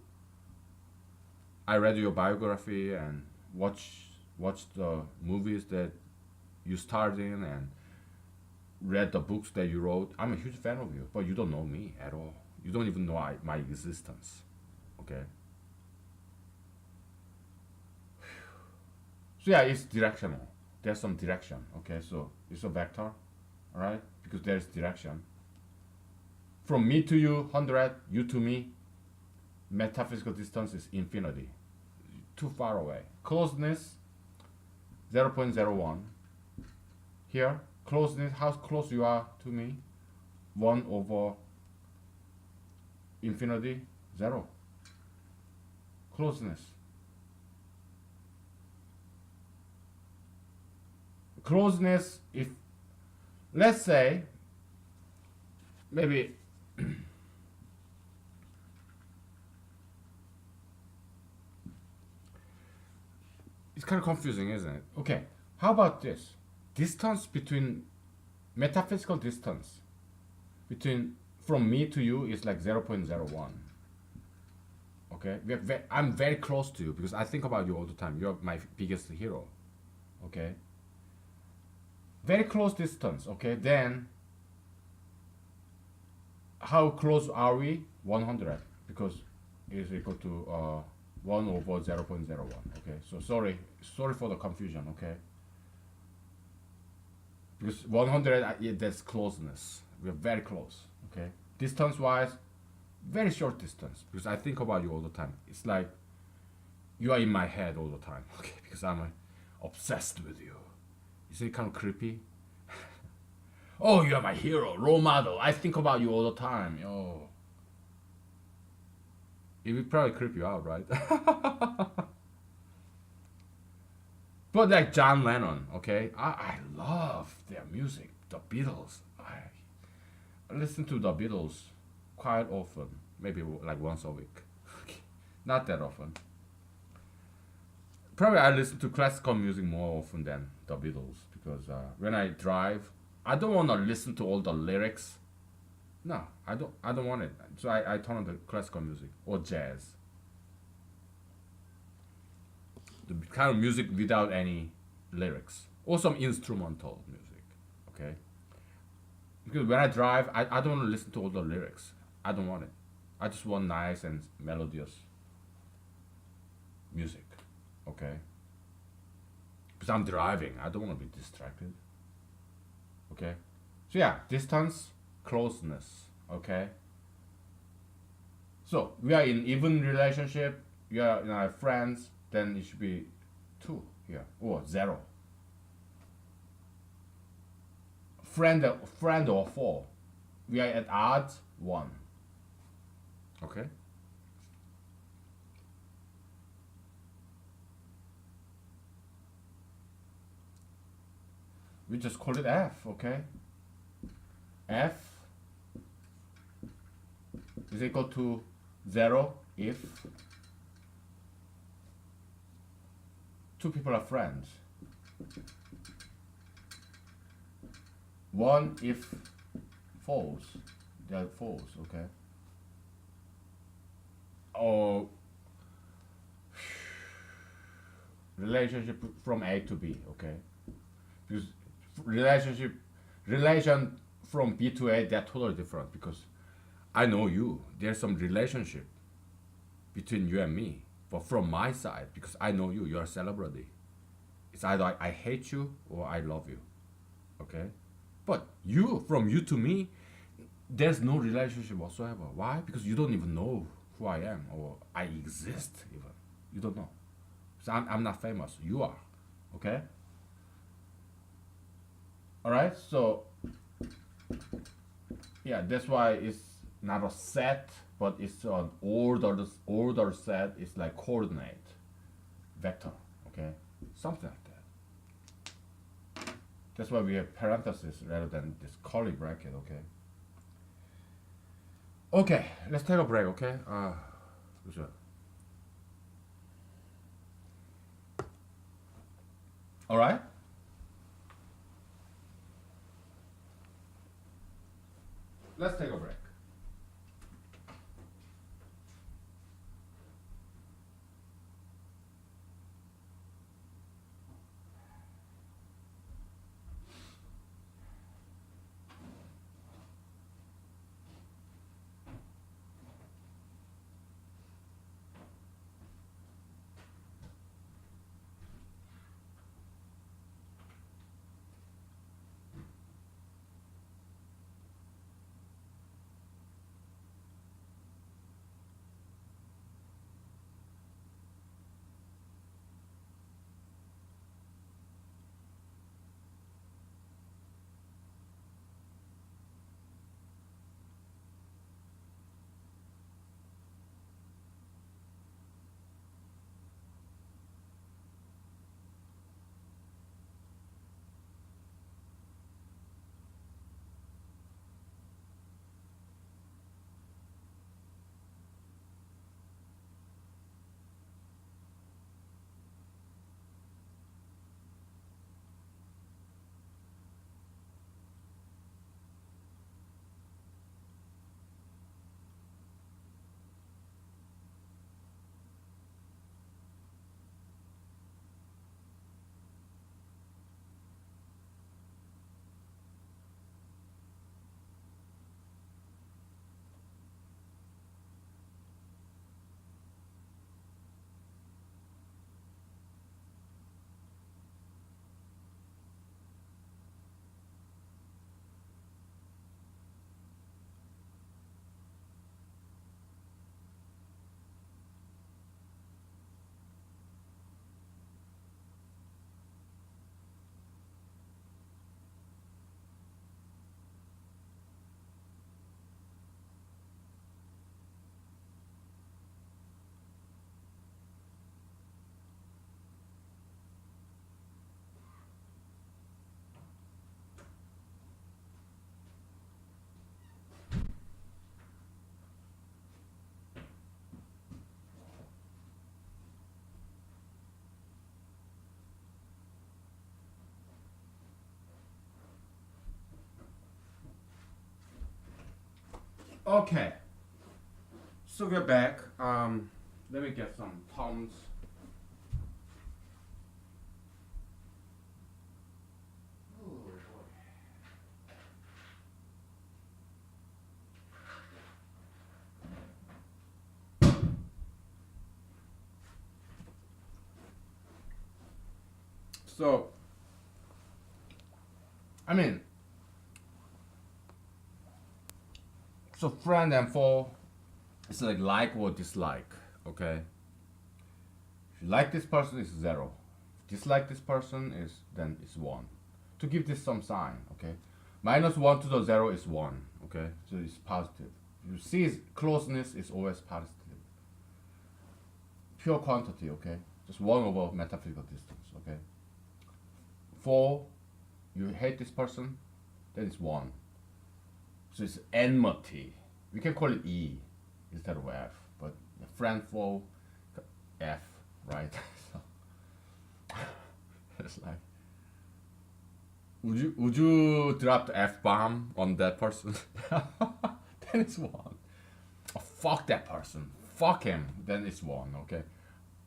I read your biography and watched the movies that you starred in and read the books that you wrote. I'm a huge fan of you, but you don't know me at all. You don't even know my existence. Okay? So yeah, it's directional. There's some direction. Okay, so it's a vector, alright? Because there's direction. From me to you, 100, you to me, metaphysical distance is infinity. Too far away. Closeness, 0.01. Here, closeness, how close you are to me, 1 over infinity, 0. Closeness. Closeness, if, let's say, maybe it's kind of confusing, isn't it? Okay, how about this? Distance between metaphysical distance between from me to you is like 0.01. Okay, I'm very close to you because I think about you all the time. You're my biggest hero. Okay, very close distance. Okay, then how close are we? 100 because it is equal to 1 over 0.01. Okay, so sorry for the confusion. Okay, because 100, that's closeness. We're very close. Okay, distance wise, very short distance because I think about you all the time. It's like you are in my head all the time. Okay, because I'm obsessed with you. Isn't it kind of creepy? Oh, you are my hero, role model. I think about you all the time. Oh, it would probably creep you out, right? But like John Lennon, okay, I love their music. The Beatles. I listen to the Beatles quite often, maybe like once a week. Not that often. Probably I listen to classical music more often than the Beatles because when I drive, I don't want to listen to all the lyrics. No, I don't. I don't want it. So I turn on the classical music or jazz. The kind of music without any lyrics or some instrumental music. Okay. Because when I drive, I don't want to listen to all the lyrics. I don't want it. I just want nice and melodious music. Okay? Because I'm driving. I don't want to be distracted. Okay? So yeah, distance, closeness. Okay? So we are in even relationship. We are in our friends. Then it should be 2 here or 0. Friend or 4. We are at odds, 1. Okay? We just call it F, okay? F is equal to 0 if 2 people are friends. 1 if false. They are false, okay? Or relationship from A to B, okay? Because relation from B to A, they're totally different because I know you. There's some relationship between you and me. But from my side, because I know you, you're a celebrity. It's either I hate you or I love you. Okay? But you, from you to me, there's no relationship whatsoever. Why? Because you don't even know who I am or I exist even. You don't know. So I'm not famous. You are. Okay? Alright? So, yeah, that's why it's not a set, but it's an order set. It's like coordinate vector. Okay? Something like that. That's why we have parentheses rather than this curly bracket. Okay? Okay, let's take a break. Okay? 그죠? Alright? Let's take a break. Okay, so we're back. Let me get some Tom's. So, I mean, so friend and foe, it's like or dislike. Okay, if you like this person, it's 0. Dislike this person is then it's 1. To give this some sign, okay, -1 to the 0 is 1. Okay, so it's positive. You see closeness is always positive. Pure quantity, okay, just 1 over metaphysical distance. Okay, 4, you hate this person, then it's 1. So it's enmity. We can call it E instead of F, but friend foe F, right? So it's like, would you drop the F bomb on that person? Then it's 1. Oh, fuck that person. Fuck him. Then it's 1. Okay.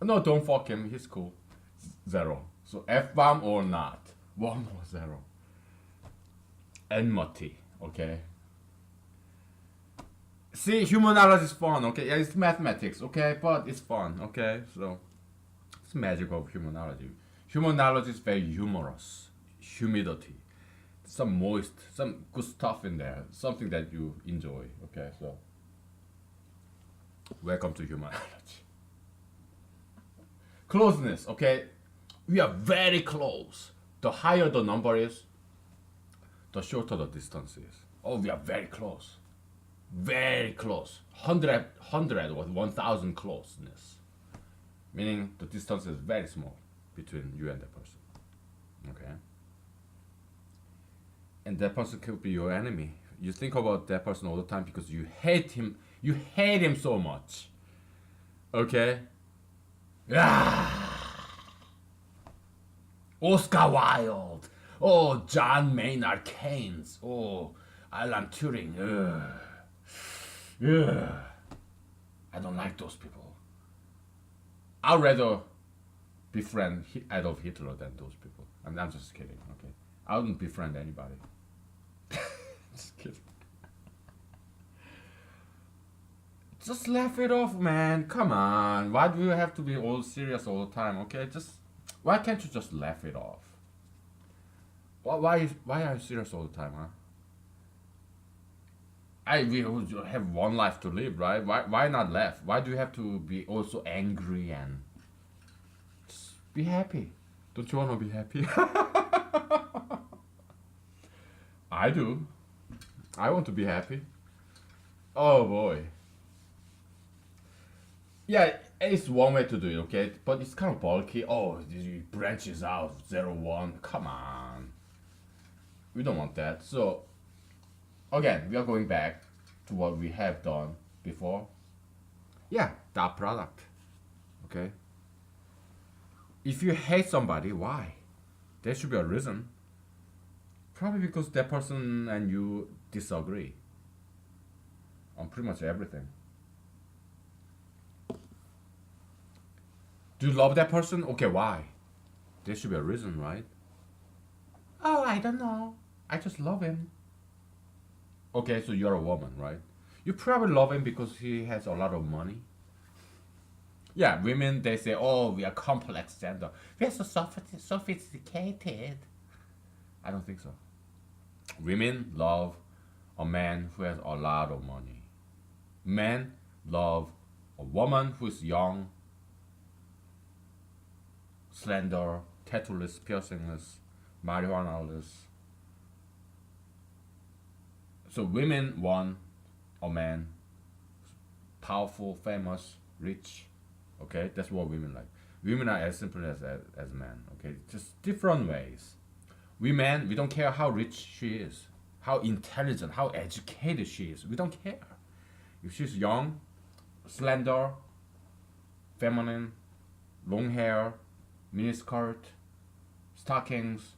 No, don't fuck him. He's cool. 0. So F bomb or not. 1 or 0. Enmity. Okay. See, humanology is fun, okay? Yeah, it's mathematics, okay? But it's fun, okay? So, it's magic of humanology. Humanology is very humorous. Humidity. Some moist, some good stuff in there. Something that you enjoy, okay? So, welcome to humanology. Closeness, okay? We are very close. The higher the number is, the shorter the distance is. Oh, we are very close. Very close. 100 or 1000 closeness. Meaning the distance is very small between you and that person. Okay? And that person could be your enemy. You think about that person all the time because you hate him. You hate him so much. Okay? Ah, Oscar Wilde. Oh, John Maynard Keynes. Oh, Alan Turing. Ugh. Ugh. I don't like those people. I'd rather befriend Adolf Hitler than those people. I'm just kidding, okay? I wouldn't befriend anybody. Just kidding. Just laugh it off, man. Come on. Why do you have to be all serious all the time, okay? Why can't you just laugh it off? Why are you serious all the time, huh? We have one life to live, right? Why not laugh? Why do you have to be also angry and just be happy? Don't you want to be happy? I do. I want to be happy. Oh boy. Yeah, it's one way to do it, okay? But it's kind of bulky. Oh, it branches out, 0, 1. Come on. We don't want that. So, again, we are going back to what we have done before. Yeah, that product. Okay? If you hate somebody, why? There should be a reason. Probably because that person and you disagree on pretty much everything. Do you love that person? Okay, why? There should be a reason, right? Oh, I don't know. I just love him. Okay, so you're a woman, right? You probably love him because he has a lot of money. Yeah, women, they say, oh, we are complex gender. We are so sophisticated. I don't think so. Women love a man who has a lot of money. Men love a woman who is young, slender, tattooless, piercingless, marijuana-less. So women want a man powerful, famous, rich. Okay, that's what women like. Women are as simple as men. Okay, just different ways. We men, we don't care how rich she is, how intelligent, how educated she is. We don't care. If she's young, slender, feminine, long hair, miniskirt, stockings,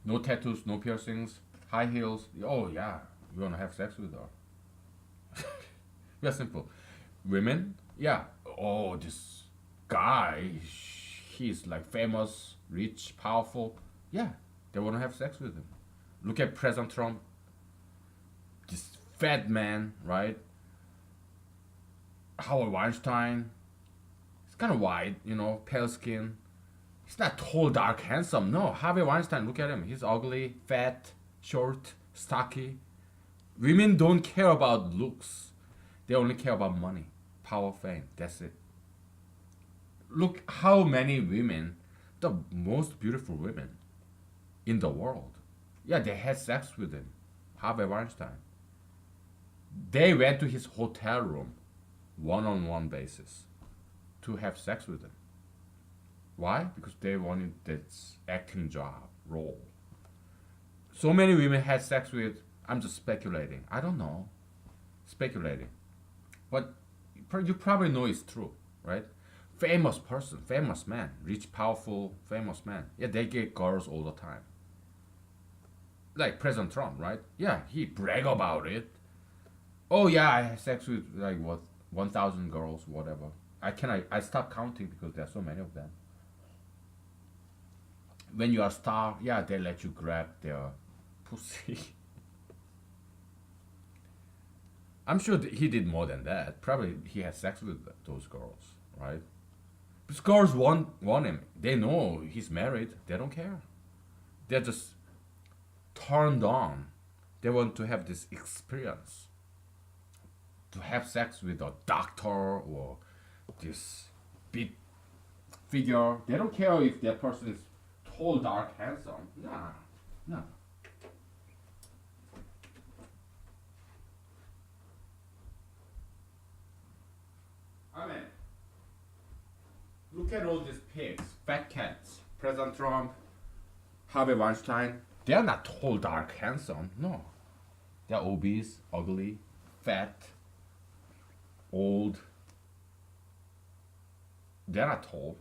no tattoos, no piercings, high heels. Oh yeah, you wanna have sex with her. Very simple. Women, yeah. Oh, this guy, he's like famous, rich, powerful. Yeah, they wanna have sex with him. Look at President Trump. This fat man, right? Howard Weinstein. He's kind of white, pale skin. He's not tall, dark, handsome. No, Harvey Weinstein, look at him. He's ugly, fat, short, stocky. Women don't care about looks. They only care about money, power, fame. That's it. Look how many women, the most beautiful women in the world, yeah, they had sex with him. Harvey Weinstein. They went to his hotel room, one-on-one basis, to have sex with him. Why? Because they wanted this acting job, role. So many women had sex with, I'm just speculating. I don't know. Speculating. But you probably know it's true, right? Famous person, famous man, rich, powerful, famous man. Yeah, they get girls all the time. Like President Trump, right? Yeah, he brag about it. Oh yeah, I had sex with like what 1,000 girls, whatever. I stopped counting because there are so many of them. When you are a star, yeah, they let you grab their pussy. I'm sure he did more than that. Probably he had sex with those girls, right? Because girls want him. They know he's married. They don't care. They're just turned on. They want to have this experience. To have sex with a doctor or this big figure. They don't care if that person is tall, dark, handsome. Nah, no. I mean, look at all these pigs, fat cats. President Trump, Harvey Weinstein. They are not tall, dark, handsome. No, they are obese, ugly, fat, old. They are not tall,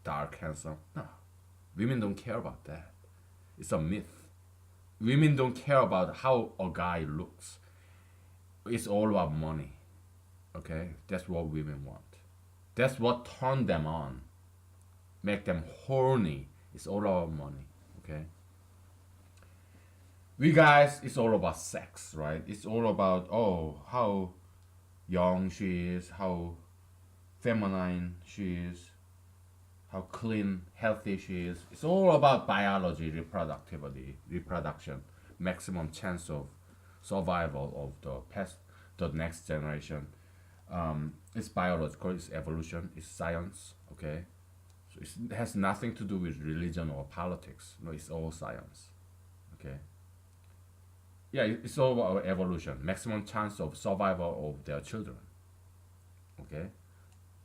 dark, handsome. No, women don't care about that. It's a myth. Women don't care about how a guy looks. It's all about money. Okay, that's what women want. That's what turn them on, make them horny. It's all about money. Okay. We guys, it's all about sex, right? It's all about how young she is, how feminine she is, how clean, healthy she is. It's all about biology, reproduction, maximum chance of survival of the next generation. It's biological, it's evolution, it's science. Okay, so it has nothing to do with religion or politics. No, it's all science. Okay. Yeah, it's all about evolution, maximum chance of survival of their children. Okay,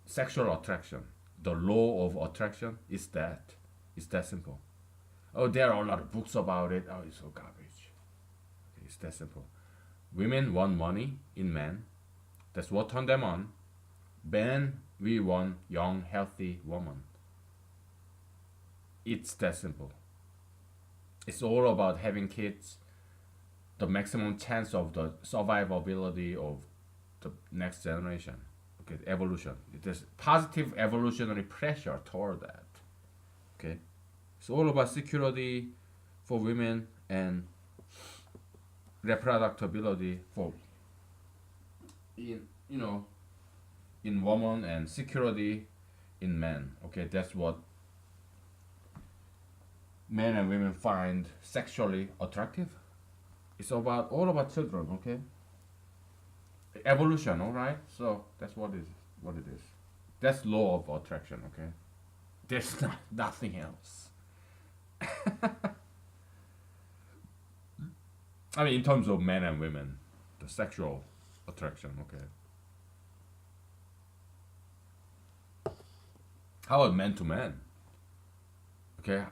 sexual attraction, the law of attraction is that. It's that simple. Oh, there are a lot of books about it. Oh, it's so garbage. Okay, it's that simple. Women want money in men. That's what turned them on. Men, we want young, healthy woman. It's that simple. It's all about having kids, the maximum chance of the survivability of the next generation. Okay, evolution. There's positive evolutionary pressure toward that. Okay, it's all about security for women and reproducibility for in in women and security in men. Okay, that's what men and women find sexually attractive. It's about all about children. Okay, evolution. All right, so that's what it is. That's law of attraction. Okay, there's nothing else. I mean, in terms of men and women, the sexual attraction. Okay, how about man to man? Okay,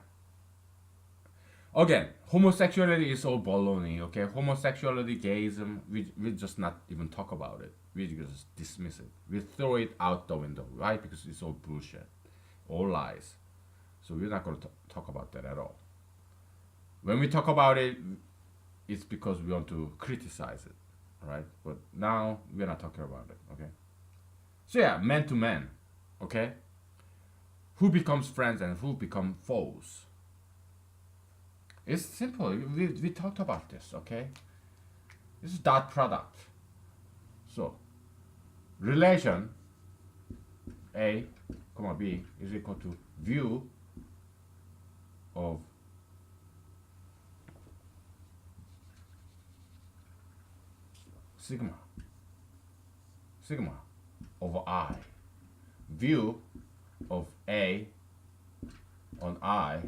again, homosexuality is all baloney. Okay, homosexuality, gayism, we just not even talk about it. We just dismiss it. We throw it out the window, right? Because it's all bullshit, all lies. So we're not going to talk about that at all. When we talk about it, it's because we want to criticize it, right? But now we're not talking about it. Okay. So yeah, man to man. Okay. Who becomes friends and who become foes? It's simple. We talked about this, okay? This is dot product. So, relation A, comma B is equal to view of sigma over I. View of A on I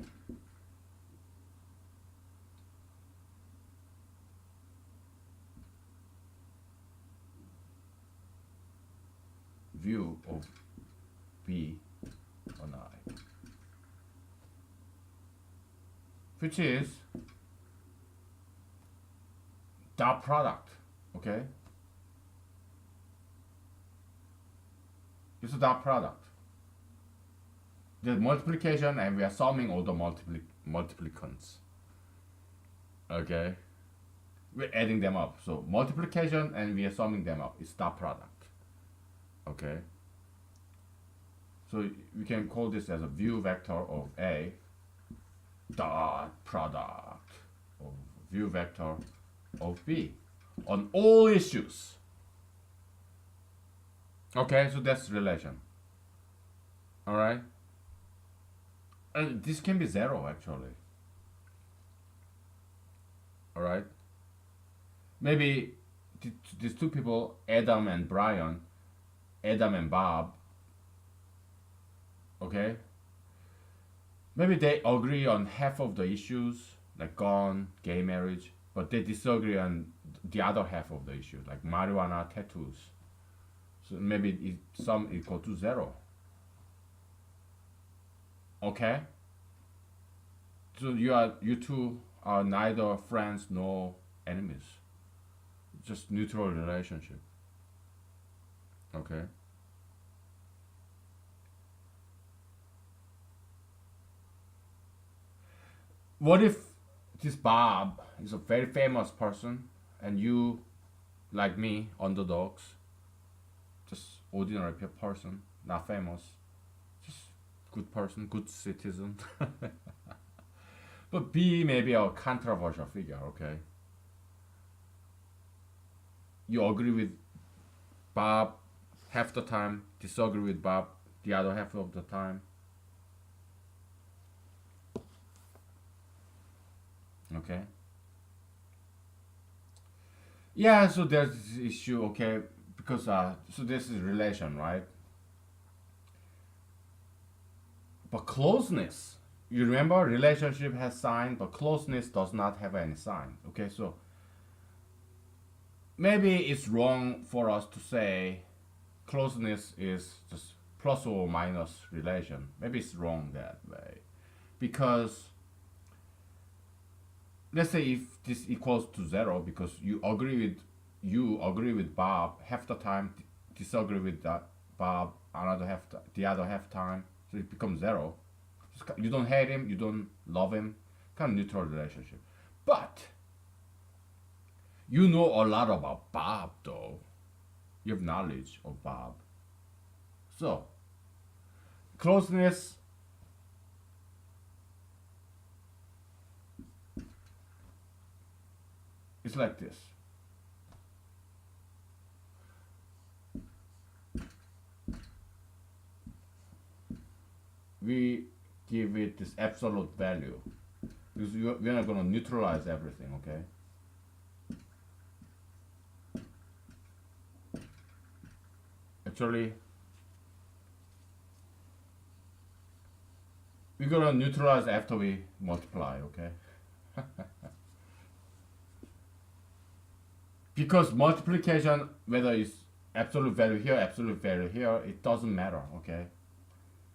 view of B on I, which is dot product. Okay, it's a dot product. There's multiplication and we are summing all the multiplicants. Okay, we're adding them up. So multiplication and we are summing them up. It's dot product. Okay, so we can call this as a view vector of A dot product of view vector of B on all issues. Okay, so that's relation. All right, and this can be zero actually. All right, maybe these two people, Adam and Bob, okay, Maybe they agree on half of the issues, like gun, gay marriage, but they disagree on the other half of the issue, like marijuana, tattoos. So maybe some equal to zero. Okay. So you two are neither friends nor enemies. Just neutral relationship. Okay. What if this Bob is a very famous person and you, like me, underdogs, just ordinary person, not famous, just good person, good citizen. But B maybe a controversial figure, okay? You agree with Bob half the time, disagree with Bob the other half of the time. Okay. Yeah, so there's this issue, okay, because so this is relation, right? But closeness, you remember relationship has sign, but closeness does not have any sign. Okay, so maybe it's wrong for us to say closeness is just plus or minus relation. Maybe it's wrong that way. Because let's say if this equals to zero because you agree with Bob half the time, disagree with that Bob another the other half time, so it becomes zero. You don't hate him, you don't love him, kind of neutral relationship. But you know a lot about Bob though. You have knowledge of Bob. So closeness is like this. We give it this absolute value because we're not going to neutralize everything, okay? Actually, we're going to neutralize after we multiply, okay? Because multiplication, whether it's absolute value here, it doesn't matter, okay?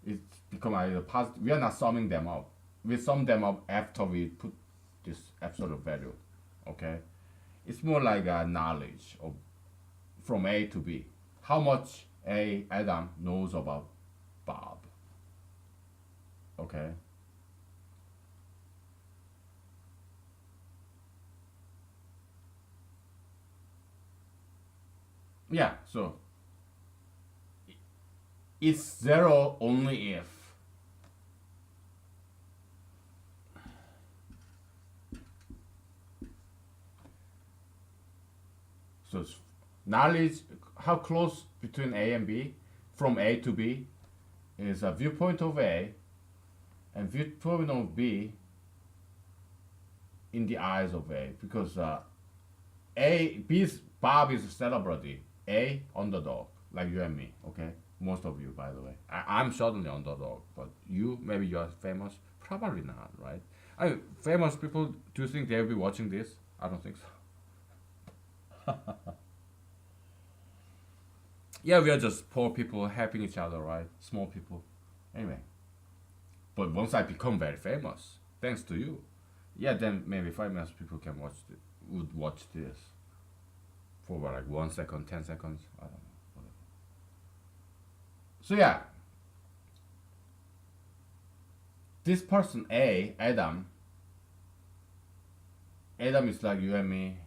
It's become either positive. We are not summing them up. We sum them up after we put this absolute value, okay? It's more like a knowledge of from A to B. How much Adam knows about Bob, okay? Yeah, so it's zero only if so knowledge how close between A and B from A to B is a viewpoint of A and viewpoint of B in the eyes of A because Bob is a celebrity, A underdog like you and me, okay? Most of you, by the way. I'm certainly underdog, but you maybe you are famous, probably not, right? I mean, famous people. Do you think they'll be watching this? I don't think so. Yeah, we are just poor people helping each other, right? Small people. Anyway, but once I become very famous, thanks to you, yeah, then maybe famous people can would watch this for what, like 1 second, 10 seconds. I don't know. Whatever. So yeah, this person A, Adam is like you and me.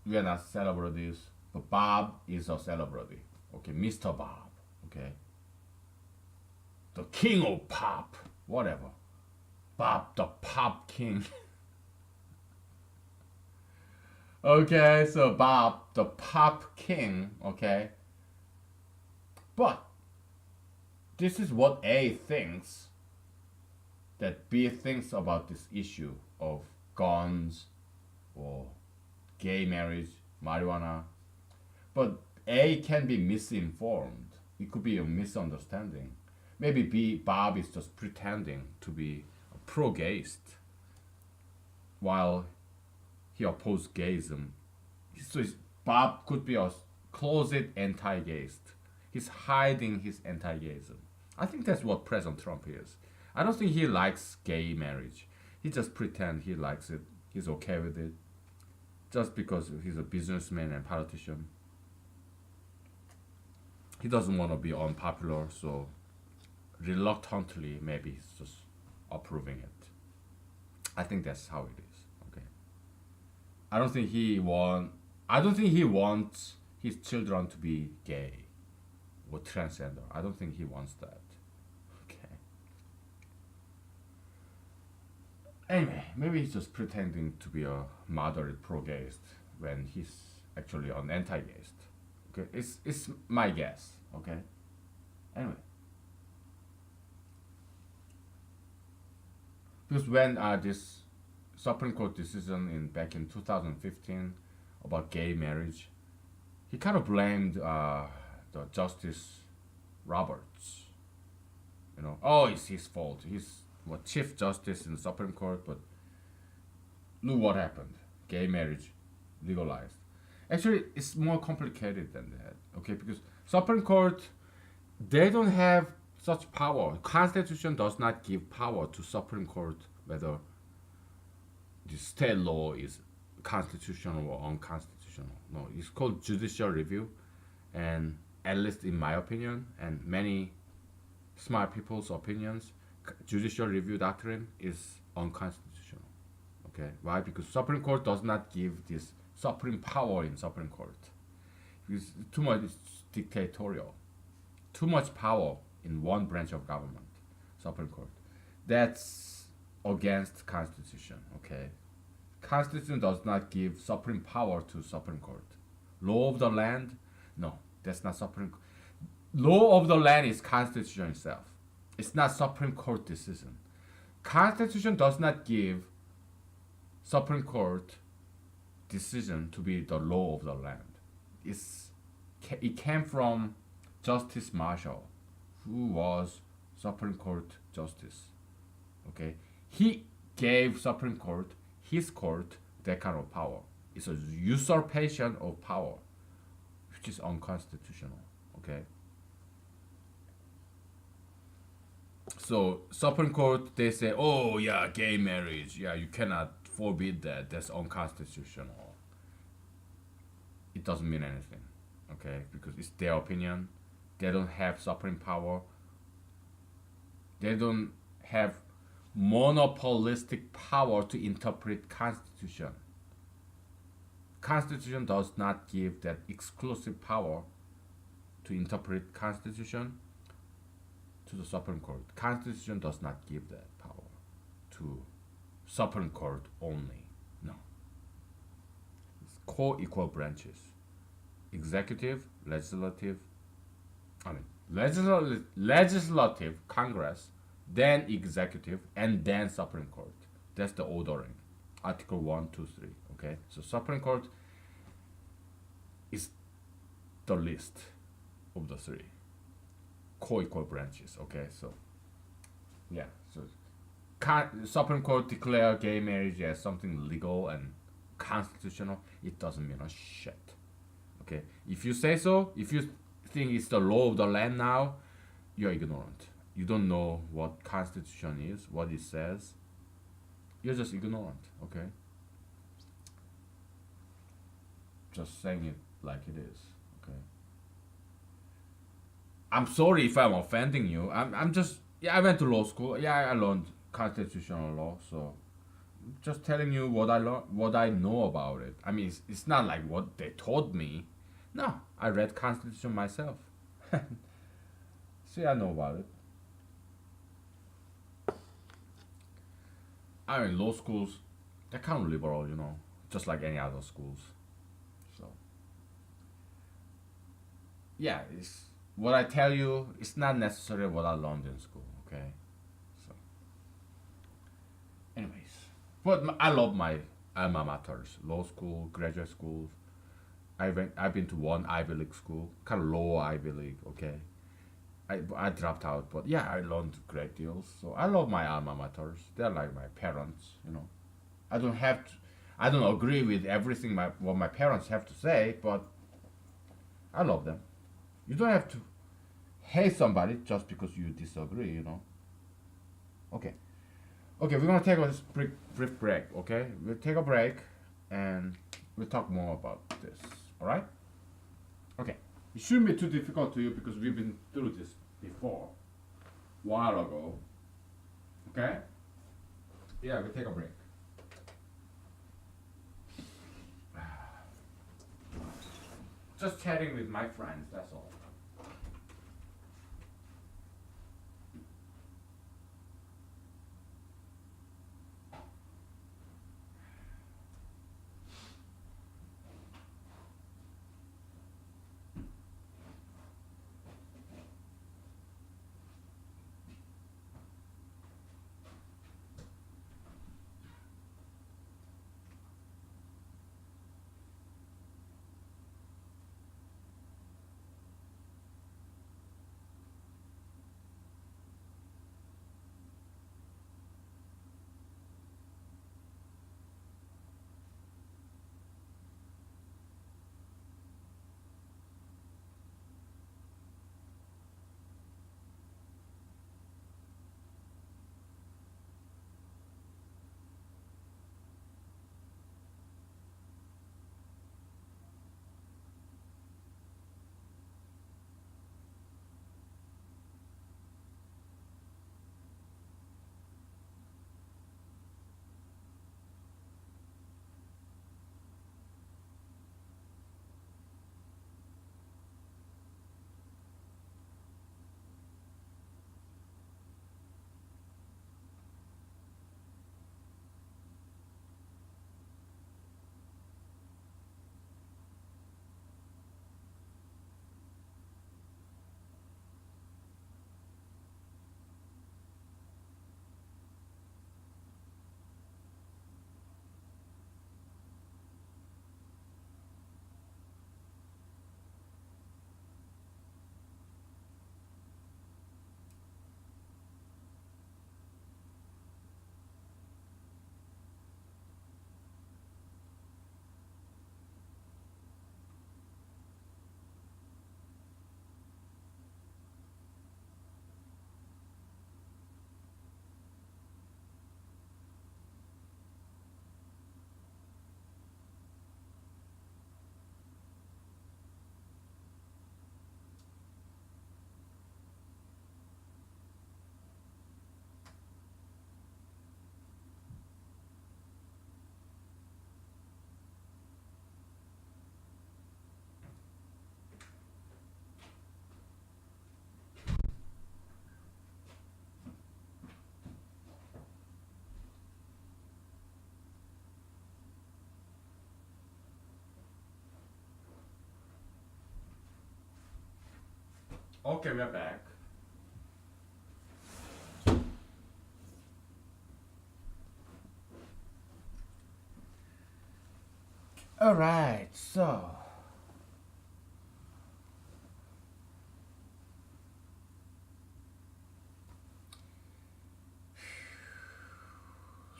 We are not celebrities, but Bob is a celebrity. Okay, Mr. Bob. Okay, the king of pop, whatever. Bob the pop king. Okay, so Bob the pop king. Okay, but this is what A thinks that B thinks about this issue of guns or gay marriage, marijuana. But A can be misinformed. It could be a misunderstanding. Maybe Bob is just pretending to be a pro-gayist, while he opposed gayism. So Bob could be a closet anti-gayist. He's hiding his anti-gayism. I think that's what President Trump is. I don't think he likes gay marriage. He just pretend he likes it. He's okay with it, just because he's a businessman and politician. He doesn't want to be unpopular, so reluctantly maybe he's just approving it. I think that's how it is. Okay. I don't think he want. I don't think he wants his children to be gay or transgender. I don't think he wants that. Okay. Anyway, maybe he's just pretending to be a moderate pro-gayist when he's actually an anti-gayist. Okay, it's my guess. Okay. Anyway, because when this Supreme Court decision in back in 2015 about gay marriage, he kind of blamed the Justice Roberts. You know, oh, it's his fault. He's what Chief Justice in the Supreme Court, but look what happened. Gay marriage legalized. Actually, it's more complicated than that. Okay, because Supreme Court, they don't have such power. Constitution does not give power to Supreme Court whether the state law is constitutional or unconstitutional. No, it's called judicial review, and at least in my opinion and many smart people's opinions, judicial review doctrine is unconstitutional. Okay, why? Because Supreme Court does not give this supreme power in Supreme Court. Because too much is dictatorial, too much power in one branch of government, Supreme Court. That's against Constitution. Okay, Constitution does not give supreme power to Supreme Court. Law of the land, no, that's not Supreme. Law of the land is Constitution itself. It's not Supreme Court decision. Constitution does not give Supreme Court decision to be the law of the land. It came from Justice Marshall, who was Supreme Court justice. Okay, he gave Supreme Court, his court, that kind of power. It's a usurpation of power, which is unconstitutional. Okay. So Supreme Court, they say, oh yeah, gay marriage, yeah, you cannot forbid that. That's unconstitutional. It doesn't mean anything, okay? Because it's their opinion. They don't have supreme power. They don't have monopolistic power to interpret Constitution. Constitution does not give that exclusive power to interpret Constitution to the Supreme Court. Constitution does not give that power to Supreme Court only. No. It's co-equal branches. Executive, legislative, legislative, Congress, then executive, and then Supreme Court. That's the ordering. Article 1, 2, 3. Okay? So Supreme Court is the least of the three co-equal branches. Okay? So, yeah. So Supreme Court declare gay marriage as something legal and constitutional. It doesn't mean a shit. Okay? If you say so, if you think it's the law of the land now, you're ignorant. You don't know what Constitution is, what it says. You're just ignorant, okay? Just saying it like it is, okay? I'm sorry if I'm offending you. I'm just, yeah, I went to law school. Yeah, I learned constitutional law, so just telling you what I learned, what I know about it. I mean, it's not like what they taught me. No, I read Constitution myself. See, I know about it. I mean, law schools, they're kind of liberal, you know, just like any other schools. So, yeah, it's what I tell you. It's not necessarily what I learned in school. Okay. So, anyways, but I love my alma maters, law school, graduate schools. I've been to one Ivy League school, kind of low Ivy League. Okay. I dropped out, but yeah, I learned great deals. So I love my alma maters. They're like my parents, you know. I don't have to, I don't agree with everything what my parents have to say, but I love them. You don't have to hate somebody just because you disagree, you know. Okay. Okay, we're gonna take a brief break, okay? We'll take a break and we'll talk more about this. Alright? Okay. It shouldn't be too difficult to you because we've been through this before. A while ago. Okay? Yeah, we'll take a break. Just chatting with my friends, that's all. Okay, we're back. Alright, so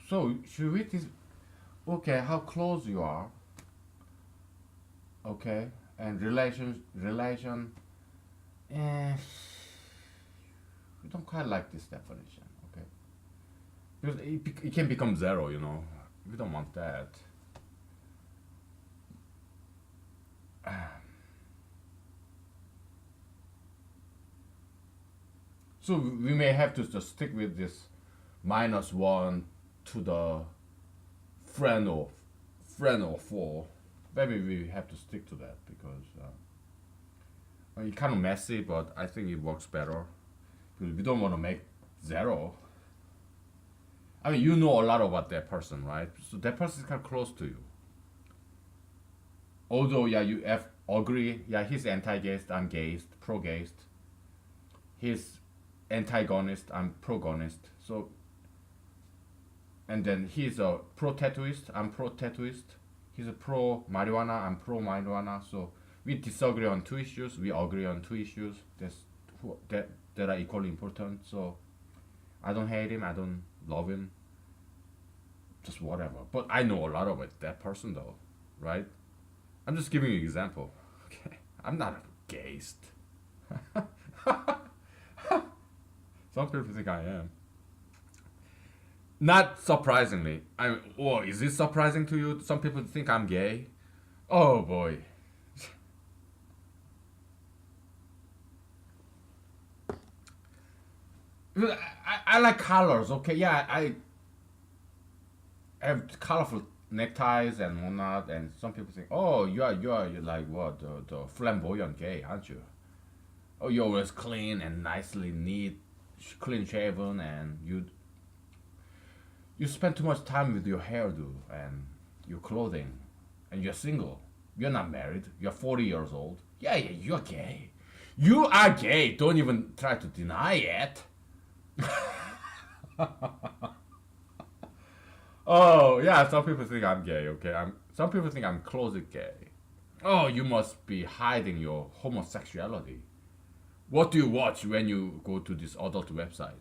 should we okay, how close you are, okay, and relation, eh, we don't quite like this definition, okay, because it can become zero, you know. We don't want that. So we may have to just stick with this -1 to the friend or four. Maybe we have to stick to that because it's kind of messy, but I think it works better because we don't want to make zero. I mean, you know a lot about that person, right? So that person is kind of close to you. Although, yeah, agree. Yeah, he's anti-gayist, I'm gayist, pro-gayist. He's antagonist, I'm progonist. So, and then he's a pro-tattooist, I'm pro-tattooist. He's a pro-marijuana, I'm pro-marijuana. So we disagree on two issues, we agree on two issues. That's that are equally important. So I don't hate him. I don't love him. Just whatever. But I know a lot about that person though, right? I'm just giving you an example. Okay, I'm not a gayist. Some people think I am. Not surprisingly. Oh, is this surprising to you? Some people think I'm gay. Oh boy. I like colors. Okay, yeah, I have colorful neckties and whatnot, and some people think, oh, you're like what the flamboyant gay, aren't you? Oh, you're always clean and nicely neat, clean shaven, and you spend too much time with your hairdo and your clothing, and you're single. You're not married. You're 40 years old. Yeah, yeah, you're gay. You are gay. Don't even try to deny it. Oh yeah, some people think I'm gay. Okay, Some people think I'm closet gay. Oh, you must be hiding your homosexuality. What do you watch when you go to this adult website?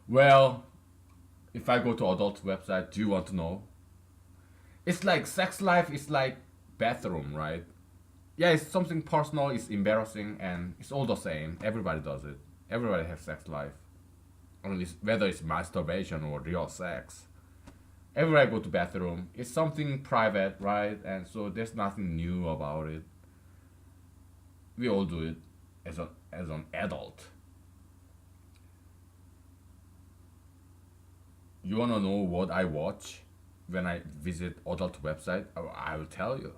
Well, if I go to adult website, do you want to know? It's like sex life is like bathroom, right? Yeah, it's something personal, it's embarrassing, and it's all the same. Everybody does it. Everybody has sex life. I mean, whether it's masturbation or real sex. Everybody go to bathroom. It's something private, right? And so there's nothing new about it. We all do it as an adult. You wanna know what I watch when I visit adult website? I will tell you.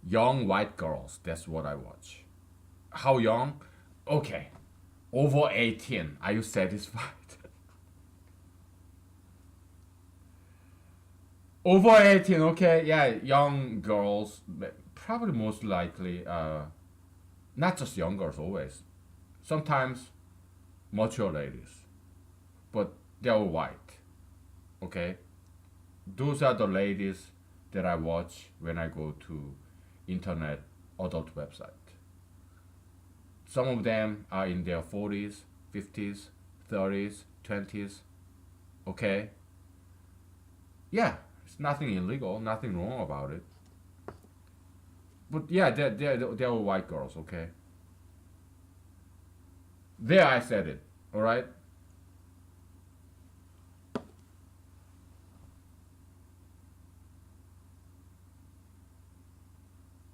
Young white girls. That's what I watch. How young? Okay, over 18. Are you satisfied? Over 18. Okay, yeah, young girls. Probably most likely. Not just young girls. Always. Sometimes mature ladies, but they're all white. Okay, those are the ladies that I watch when I go to internet adult website. Some of them are in their 40s, 50s, 30s, 20s. Okay? Yeah, it's nothing illegal, nothing wrong about it. But yeah, they're all white girls, okay? There, I said it, alright?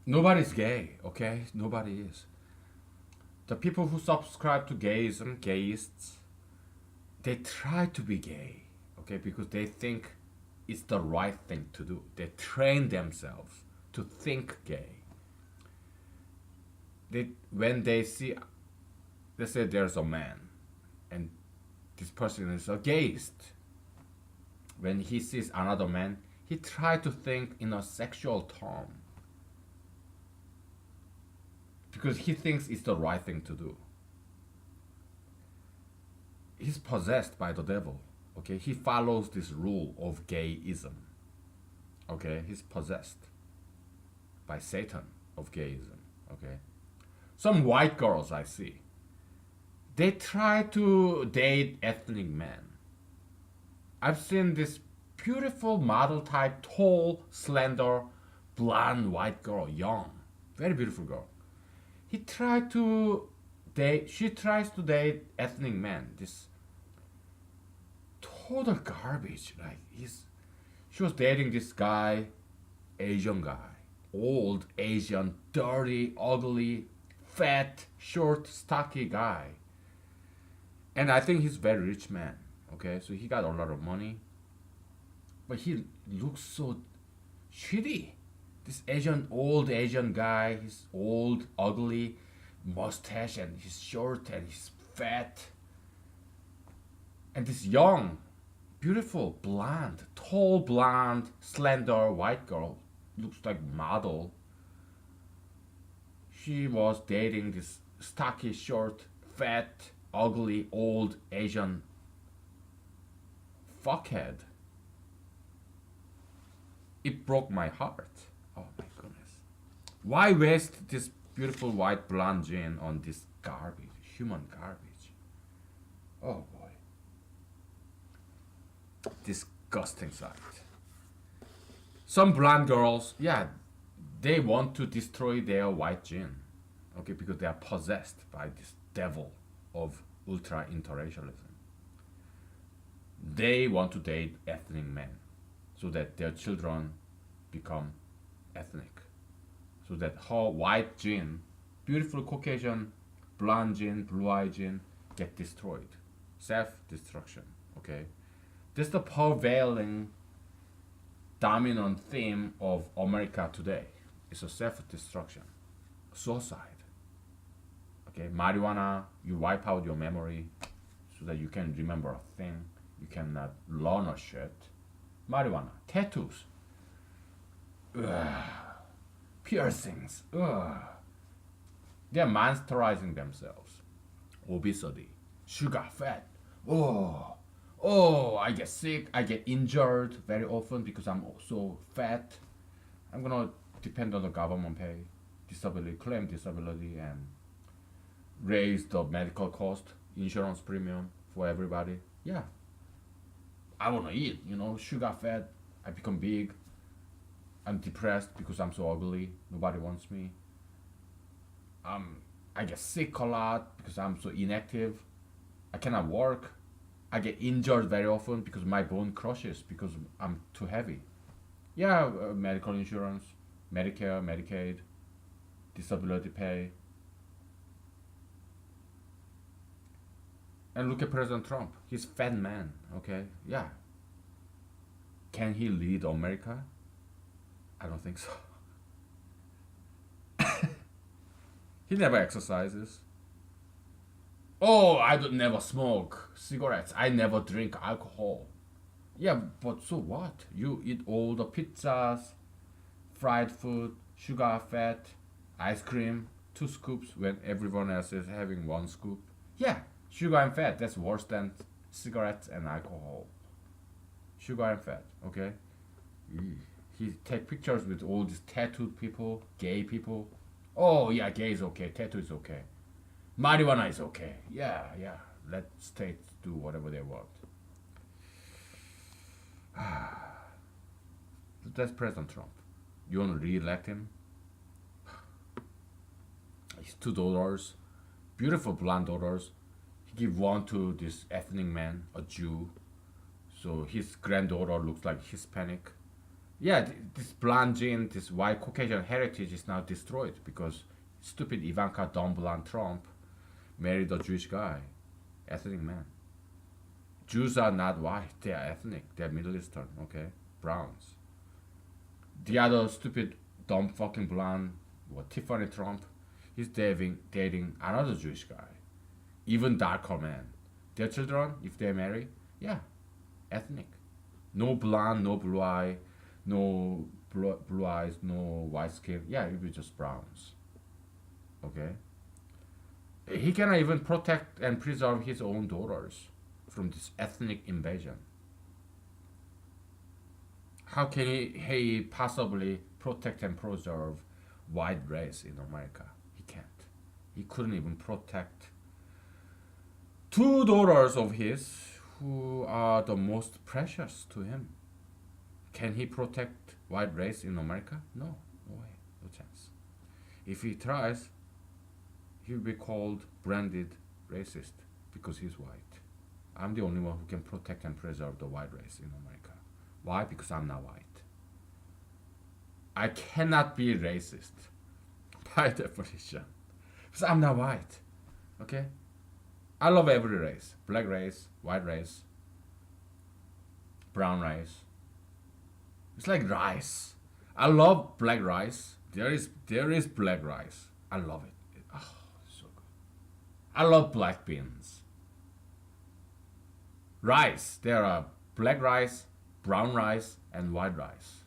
Nobody's gay, okay? Nobody is. The people who subscribe to gayism, gayists, they try to be gay, okay, because they think it's the right thing to do. They train themselves to think gay. When they see, let's say there's a man, and this person is a gayist. When he sees another man, he tries to think in a sexual term because he thinks it's the right thing to do. He's possessed by the devil. Okay, he follows this rule of gayism. Okay, he's possessed by Satan of gayism. Okay, some white girls I see, they try to date ethnic men. I've seen this beautiful model type, tall, slender, blonde white girl, young, very beautiful girl. He tried to date. She tries to date ethnic men. This total garbage. Like she was dating this guy, Asian guy, old Asian, dirty, ugly, fat, short, stocky guy. And I think he's a very rich man. Okay, so he got a lot of money, but he looks so shitty. This old Asian guy, he's old, ugly, mustache, and he's short and he's fat. And this young, beautiful, blonde, tall, blonde, slender white girl, looks like model. She was dating this stocky, short, fat, ugly, old Asian fuckhead. It broke my heart. Oh Why waste this beautiful white blonde gene on this garbage, human garbage? Oh boy, disgusting sight. Some blonde girls, yeah, they want to destroy their white gene, okay, because they are possessed by this devil of ultra interracialism. They want to date ethnic men so that their children become ethnic, so that her white gene, beautiful Caucasian blonde gene, blue eye gene, get destroyed. Self-destruction. Okay, this is the prevailing dominant theme of America today. It's a self-destruction, suicide. Okay, marijuana, you wipe out your memory so that you can remember a thing. You cannot learn a shit. Marijuana, tattoos, ugh, piercings, ugh. They're monsterizing themselves. Obesity, sugar, fat. Oh, oh, I get sick, I get injured very often because I'm so fat. I'm gonna depend on the government pay, disability, claim disability, and raise the medical cost, insurance premium for everybody. Yeah, I wanna eat, sugar, fat. I become big. I'm depressed because I'm so ugly. Nobody wants me. I get sick a lot because I'm so inactive. I cannot work. I get injured very often because my bone crushes because I'm too heavy. Yeah, medical insurance, Medicare, Medicaid, disability pay. And look at President Trump. He's a fat man, okay? Yeah. Can he lead America? I don't think so. He never exercises. Oh, I don't never smoke cigarettes. I never drink alcohol. Yeah, but so what? You eat all the pizzas, fried food, sugar, fat, ice cream, 2 scoops when everyone else is having 1 scoop. Yeah, sugar and fat, that's worse than cigarettes and alcohol. Sugar and fat, okay? He take pictures with all these tattooed people, gay people. Oh yeah, gay is okay, tattoo is okay. Marijuana is okay. Yeah, yeah. Let states do whatever they want. That's President Trump. You want to re-elect him? His 2 daughters, beautiful blonde daughters. He give one to this ethnic man, a Jew. So his granddaughter looks like Hispanic. Yeah, this blonde gene, this white Caucasian heritage is now destroyed because stupid Ivanka dumb blonde Trump married a Jewish guy, ethnic man. Jews are not white, they are ethnic, they are Middle Eastern, okay? Browns. The other stupid dumb fucking blonde, Tiffany Trump, he's dating another Jewish guy, even darker man. Their children, if they marry, yeah, ethnic. No blonde, no blue eye, no blue eyes, no white skin. Yeah, it'll be just browns. Okay? He cannot even protect and preserve his own daughters from this ethnic invasion. How can he possibly protect and preserve white race in America? He can't. He couldn't even protect 2 daughters of his who are the most precious to him. Can he protect white race in America? No, no way, no chance. If he tries, he'll be called branded racist because he's white. I'm the only one who can protect and preserve the white race in America. Why? Because I'm not white. I cannot be racist by definition because I'm not white. Okay? I love every race. Black race, white race, brown race. It's like rice. I love black rice. There is black rice. I love it. Oh, so good. I love black beans. Rice. There are black rice, brown rice, and white rice.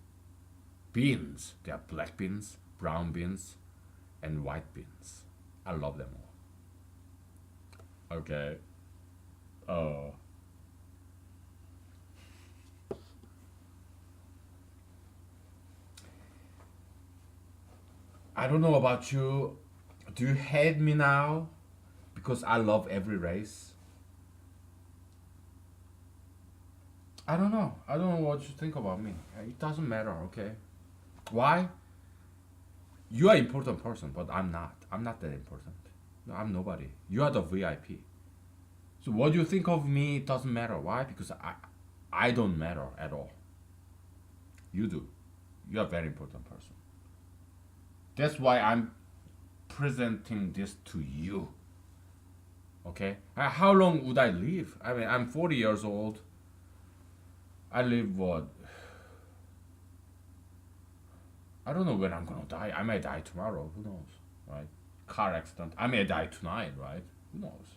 Beans. There are black beans, brown beans, and white beans. I love them all. Okay. Oh. I don't know about you. Do you hate me now because I love every race? I don't know. I don't know what you think about me. It doesn't matter, okay? Why? You are an important person, but I'm not. I'm not that important. No, I'm nobody. You are the VIP. So what you think of me doesn't matter. Why? Because I don't matter at all. You do. You are a very important person. That's why I'm presenting this to you. Okay? How long would I live? I mean, I'm 40 years old. I live what? I don't know when I'm gonna die. I may die tomorrow. Who knows? Right? Car accident. I may die tonight, right? Who knows?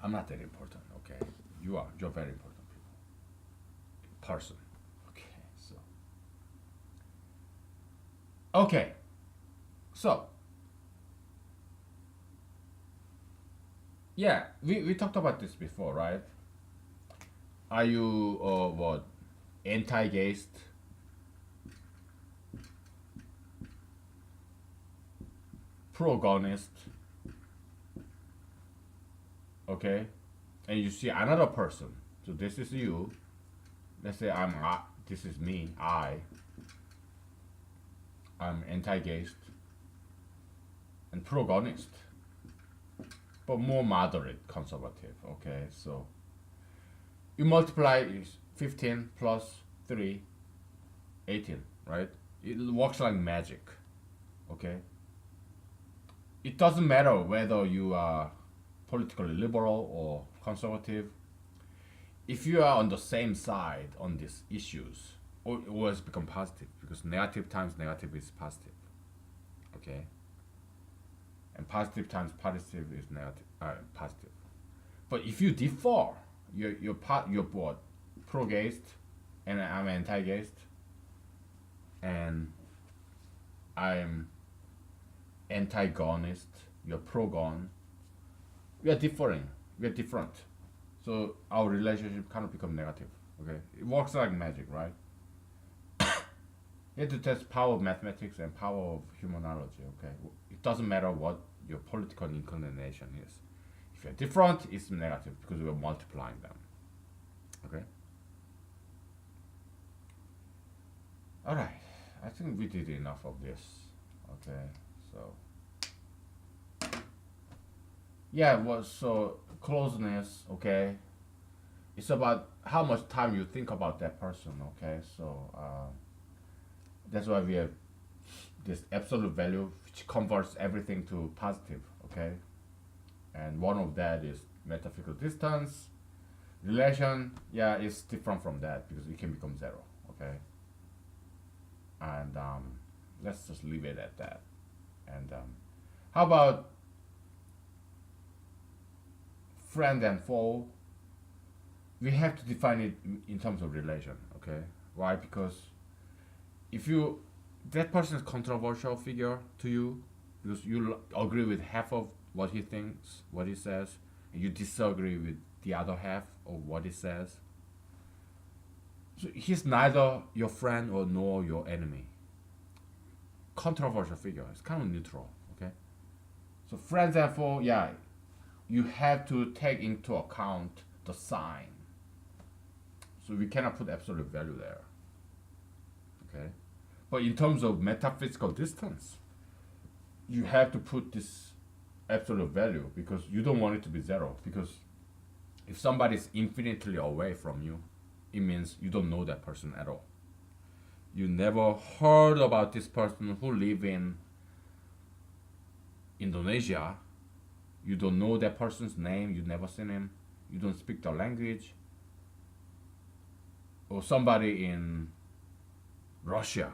I'm not that important, okay? You are. You're very important people. Person. Okay, so. Okay. So. Yeah, we talked about this before, right? Are you what? Anti-gayist? Progonist? Okay? And you see another person. So this is you. Let's say this is me. I'm anti-gayist and progonist, but more moderate conservative. Okay, so you multiply is 15 plus 3, 18, right? It works like magic. Okay, it doesn't matter whether you are politically liberal or conservative. If you are on the same side on these issues, it always become positive because negative times negative is positive. Okay, and positive times positive is negative. Positive. But if you differ, you're both pro-gayist, and I'm anti-gayist, and I'm anti-gonist. You're pro-gon. We are differing. We are different. So our relationship kind of become negative. Okay, it works like magic, right? You have to test power of mathematics and power of humanology. Okay, it doesn't matter what your political inclination is. If you're different, it's negative because we're multiplying them. Okay. All right. I think we did enough of this. Okay. So yeah, well, so closeness. Okay. It's about how much time you think about that person. Okay. So that's why we have this absolute value which converts everything to positive. Okay. And one of that is metaphysical distance. Relation, yeah, is different from that because it can become zero. Okay. And let's just leave it at that. And how about friend and foe? We have to define it in terms of relation. Okay. Why? Because if you that person is controversial figure to you because you agree with half of what he thinks, what he says, and you disagree with the other half of what he says. So he's neither your friend or nor your enemy. Controversial figure. It's kind of neutral. Okay. So friends and foe, yeah, you have to take into account the sign. So we cannot put absolute value there. Okay. But in terms of metaphysical distance, you have to put this absolute value because you don't want it to be zero. Because if somebody is infinitely away from you, it means you don't know that person at all. You never heard about this person who live in Indonesia. You don't know that person's name. You never seen him. You don't speak the language. Or somebody in Russia,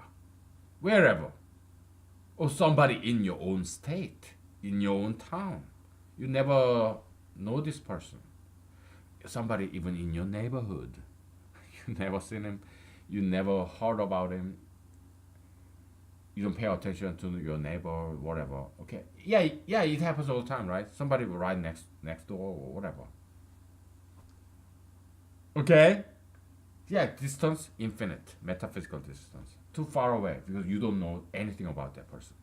wherever. Or somebody in your own state, in your own town. You never know this person. Somebody even in your neighborhood. You never seen him. You never heard about him. You don't pay attention to your neighbor or whatever. Okay. Yeah, it happens all the time, right? Somebody will right next door or whatever. Okay? Yeah, distance, infinite. Metaphysical distance. too far away because you don't know anything about that person.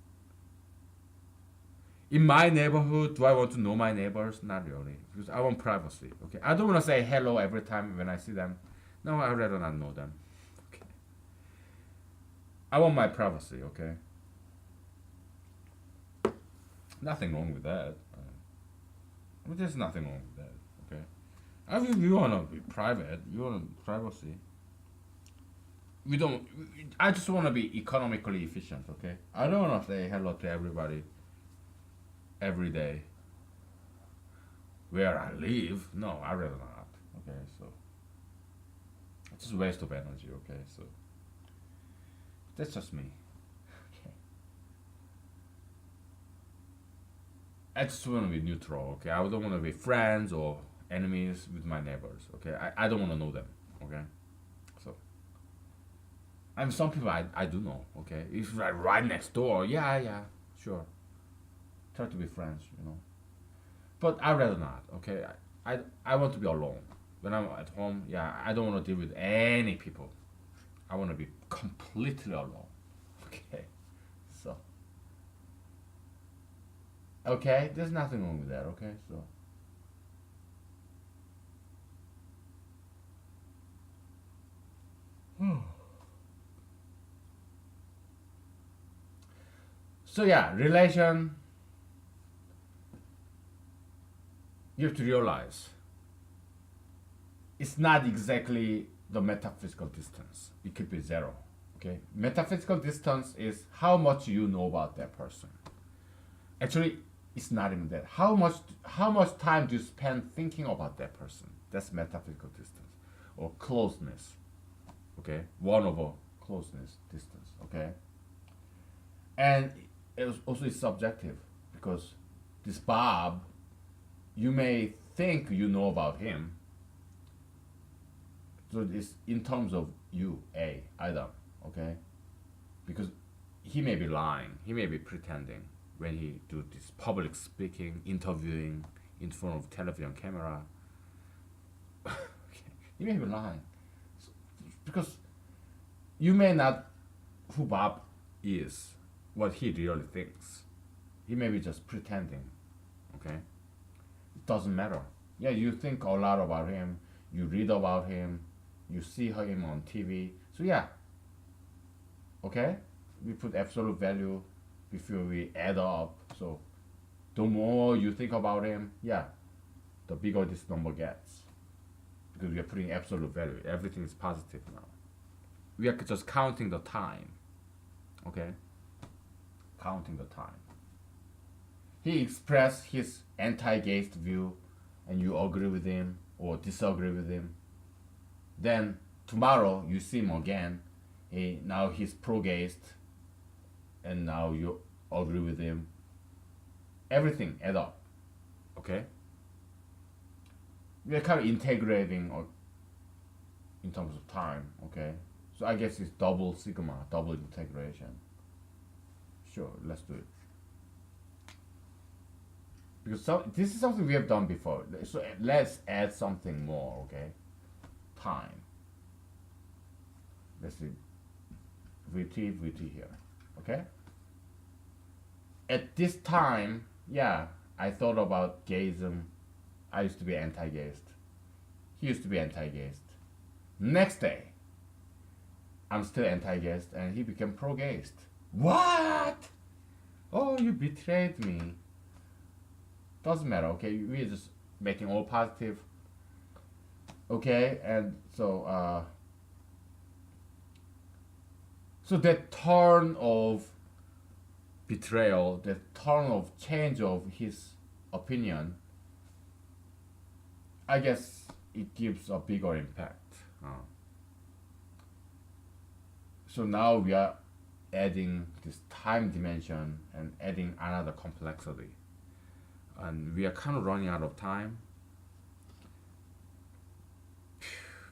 In my neighborhood, do I want to know my neighbors? Not really, because I want privacy. Okay, I don't want to say hello every time when I see them. No, I'd rather not know them. Okay, I want my privacy. Okay, nothing wrong with that. There's nothing wrong with that. Okay, I mean, you want to be private. You want privacy. We don't. I just want to be economically efficient. Okay, I don't want to say hello to everybody every day where I live. No, I rather not. Okay, so it's just a waste of energy. Okay, so that's just me. Okay, I just want to be neutral. Okay, I don't want to be friends or enemies with my neighbors. Okay, I don't want to know them. Okay, so I mean some people I do know. Okay, if like right next door, yeah, sure, try to be friends. But I rather not. Okay, I want to be alone when I'm at home. Yeah, I don't want to deal with any people. I want to be completely alone. Okay, so okay, there's nothing wrong with that. Okay, so so yeah, relation. You have to realize it's not exactly the metaphysical distance. It could be zero. Okay, metaphysical distance is how much you know about that person. Actually, it's not even that. How much time do you spend thinking about that person? That's metaphysical distance or closeness. Okay, one over closeness distance. Okay, and also it's subjective because this Bob, you may think you know about him. So it's in terms of you, Adam, okay? Because he may be lying, he may be pretending when he do this public speaking, interviewing in front of television camera. Okay. He may be lying. So, because you may not who Bob is, what he really thinks. He may be just pretending, okay? It doesn't matter. Yeah, you think a lot about him, you read about him, you see him on TV. So yeah, okay, we put absolute value before we add up. So the more you think about him, yeah, the bigger this number gets because we are putting absolute value. Everything is positive now. We are just counting the time. Okay, counting the time. He expressed his anti-gayist view, and you agree with him or disagree with him. Then tomorrow you see him again. Now he's pro-gayist, and now you agree with him. Everything add up. Okay. We are kind of integrating in terms of time. Okay. So I guess it's double sigma, double integration. Sure, let's do it. Because this is something we have done before. So let's add something more, okay? Time. Let's see. VT here, okay? At this time, yeah, I thought about gayism. I used to be anti-gayist. He used to be anti-gayist. Next day, I'm still anti-gayist, and he became pro-gayist. What? Oh, you betrayed me. Doesn't matter, okay? We're just making all positive. Okay, and so so that turn of betrayal, that turn of change of his opinion, I guess it gives a bigger impact. So now we are adding this time dimension and adding another complexity. And we are kind of running out of time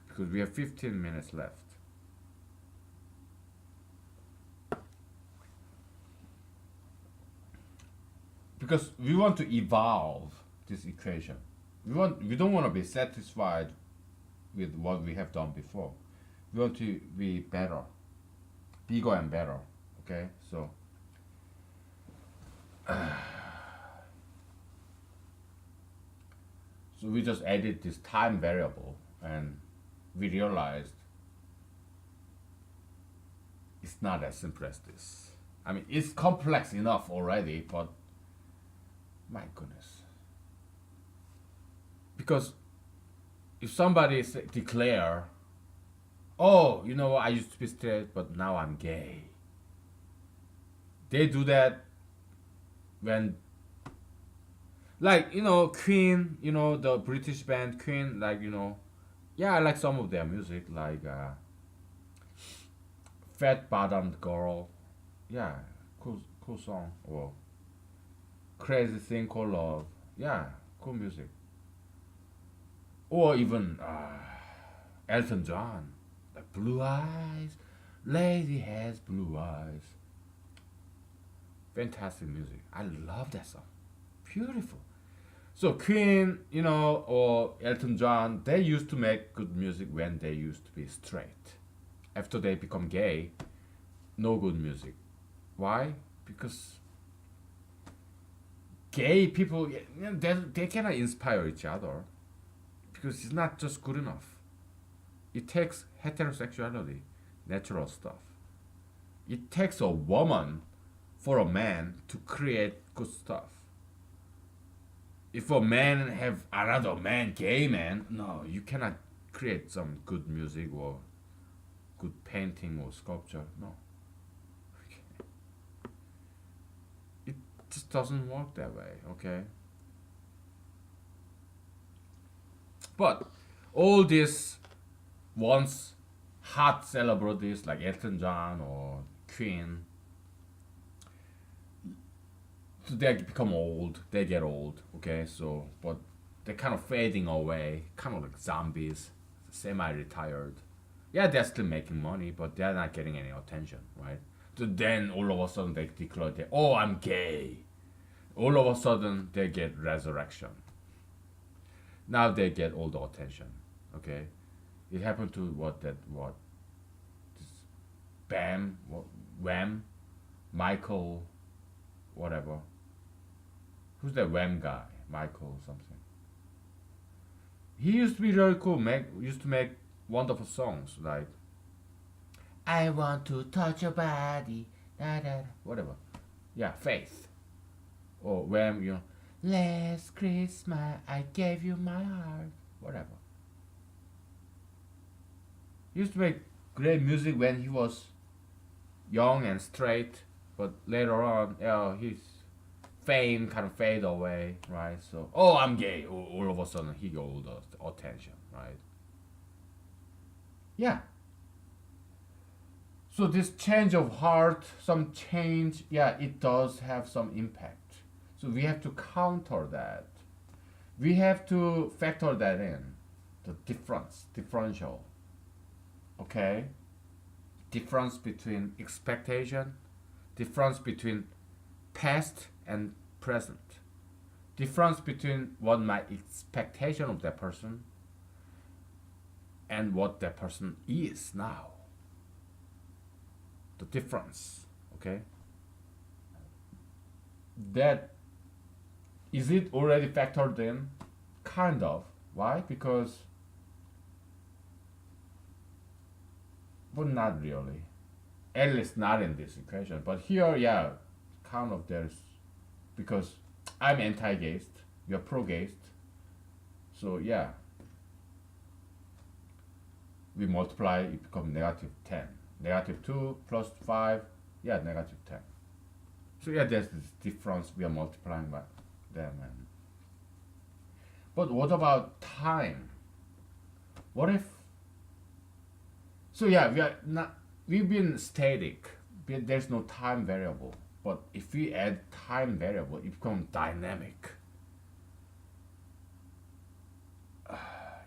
because we have 15 minutes left. Because we want to evolve this equation. We don't want to be satisfied with what we have done before. We want to be better. bigger and better. Okay, so so we just added this time variable, and we realized it's not as simple as this. I mean, it's complex enough already, but my goodness. Because if somebody declare, oh, you know, I used to be straight, but now I'm gay. They do that when, like, you know, Queen, you know, the British band Queen, like, you know, yeah, I like some of their music, like Fat Bottomed Girl, yeah, cool song, or Crazy Thing Called Love, yeah, cool music, or even Elton John, like Blue Eyes, Lady has blue eyes, fantastic music. I love that song, beautiful. So Queen, you know, or Elton John, they used to make good music when they used to be straight. After they become gay, no good music. Why? Because gay people, you know, they cannot inspire each other. Because it's not just good enough. It takes heterosexuality, natural stuff. It takes a woman for a man to create good stuff. If a man have another man, gay man, no, you cannot create some good music or good painting or sculpture. No, it just doesn't work that way. Okay, but all these once hot celebrities like Elton John or Queen, so they become old. They get old. Okay, so but they're kind of fading away, kind of like zombies, semi-retired. Yeah, they're still making money, but they're not getting any attention, right? So then all of a sudden they declare that, oh, I'm gay. All of a sudden they get resurrection. Now they get all the attention. Okay, it happened to what this Bam, Wham, Michael, whatever. Who's that Wham guy? Michael something. He used to be really cool. Used to make wonderful songs like I want to touch your body, da, da, da, whatever. Yeah, Faith. Or Wham, you know, last Christmas I gave you my heart, whatever. He used to make great music when he was young and straight, but later on, his fame kind of fade away, right? So, oh, I'm gay. All of a sudden, he got all the attention, right? Yeah. So this change of heart, some change, yeah, it does have some impact. So we have to counter that. We have to factor that in. The differential. Okay? Difference between expectation, difference between past and present, difference between what my expectation of that person and what that person is now. The difference, okay? That is it already factored in? Kind of. Why? Because, but not really. At least not in this equation. But here, yeah, kind of there's, because I'm anti-gayist, you're pro-gayist. So yeah, we multiply, it becomes negative 10. Negative 2 plus 5, yeah, negative 10. So yeah, there's this difference, we are multiplying by them. But what about time? What if, so yeah, we've been static, there's no time variable. But if we add time variable, it becomes dynamic.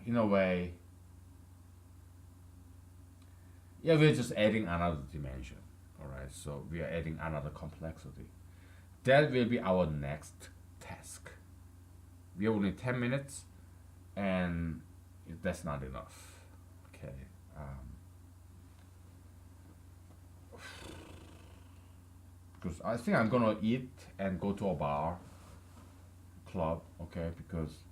In a way, yeah, we're just adding another dimension. Alright, so we are adding another complexity. That will be our next task. We have only 10 minutes, and that's not enough. Okay. because I think I'm gonna eat and go to a bar, club, okay? Because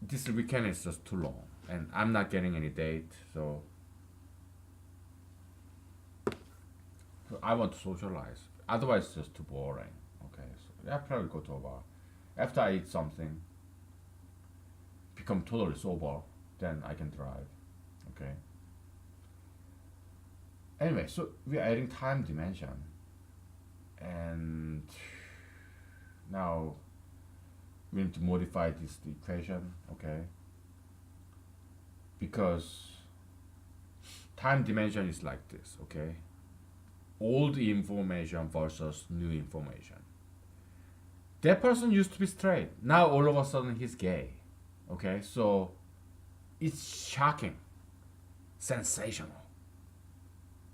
this weekend is just too long, and I'm not getting any date, so I want to socialize. Otherwise, it's just too boring. Okay, so I probably go to a bar. After I eat something, become totally sober, then I can drive. Okay. Anyway, so we are adding time dimension, and now we need to modify this equation. Okay. Because time dimension is like this. Okay. Old information versus new information. That person used to be straight. Now all of a sudden he's gay. Okay, so it's shocking, sensational,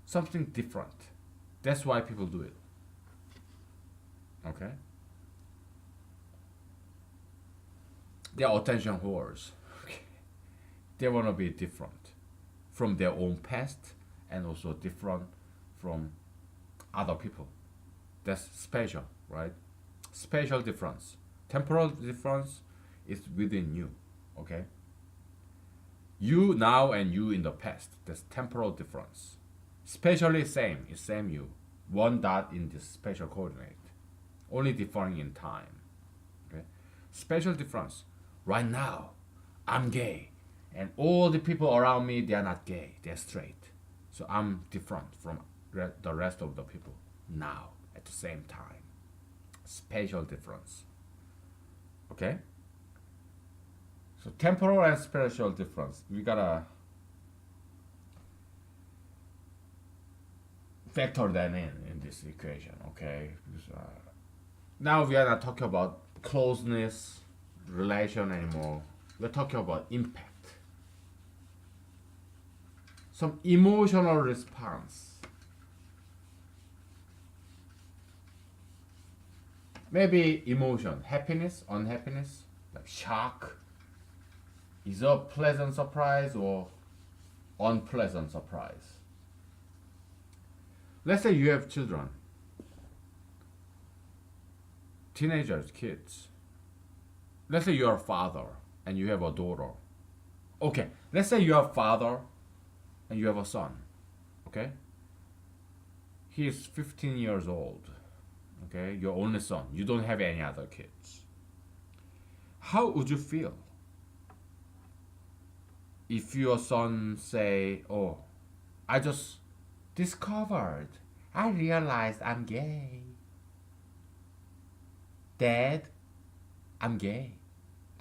something different. That's why people do it. Okay, they're attention whores. Okay, they wanna be different from their own past and also different from other people. That's special, right? Spatial difference, temporal difference is within you. Okay, you now and you in the past, that's temporal difference. Spatially same is same you, one dot in this spatial coordinate, only differing in time. Okay, spatial difference. Right now I'm gay and all the people around me, they are not gay, they're straight, so I'm different from the rest of the people now at the same time. Spatial difference. Okay, so temporal and spatial difference, we gotta factor that in this equation. Okay, because, now we are not talking about closeness relation anymore, we're talking about impact, some emotional response. Maybe emotion, happiness, unhappiness, like shock, is a pleasant surprise or unpleasant surprise. Let's say you have children, teenagers, kids. Let's say you're a father and you have a daughter. Okay, let's say you're a father and you have a son. Okay? He is 15 years old. Okay, your only son. You don't have any other kids. How would you feel if your son say, "Oh, I just discovered, I realized I'm gay. Dad, I'm gay.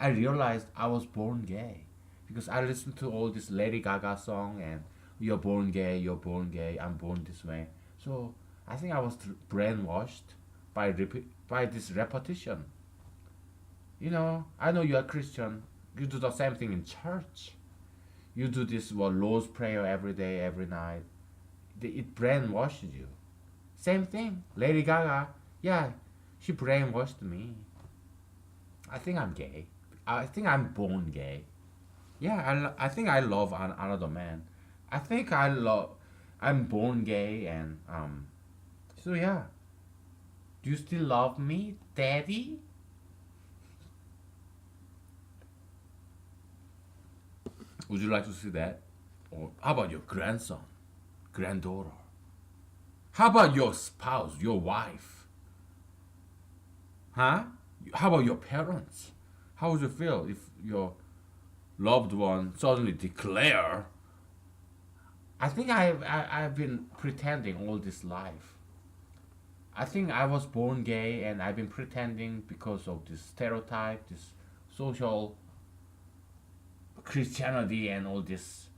I realized I was born gay because I listened to all this Lady Gaga song and you're born gay, I'm born this way." So I think I was brainwashed by this repetition. I know you are Christian. You do the same thing in church. You do this Lord's prayer every day, every night. It brainwashes you. Same thing. Lady Gaga, yeah, she brainwashed me. I think I'm gay. I think I'm born gay. Yeah, I think I love another man. I think I'm born gay and so yeah. Do you still love me, Daddy? Would you like to see that? Or how about your grandson, granddaughter? How about your spouse, your wife? Huh? How about your parents? How would you feel if your loved one suddenly declare, "I think I've been pretending all this life. I think I was born gay and I've been pretending because of this stereotype, this social Christianity and all this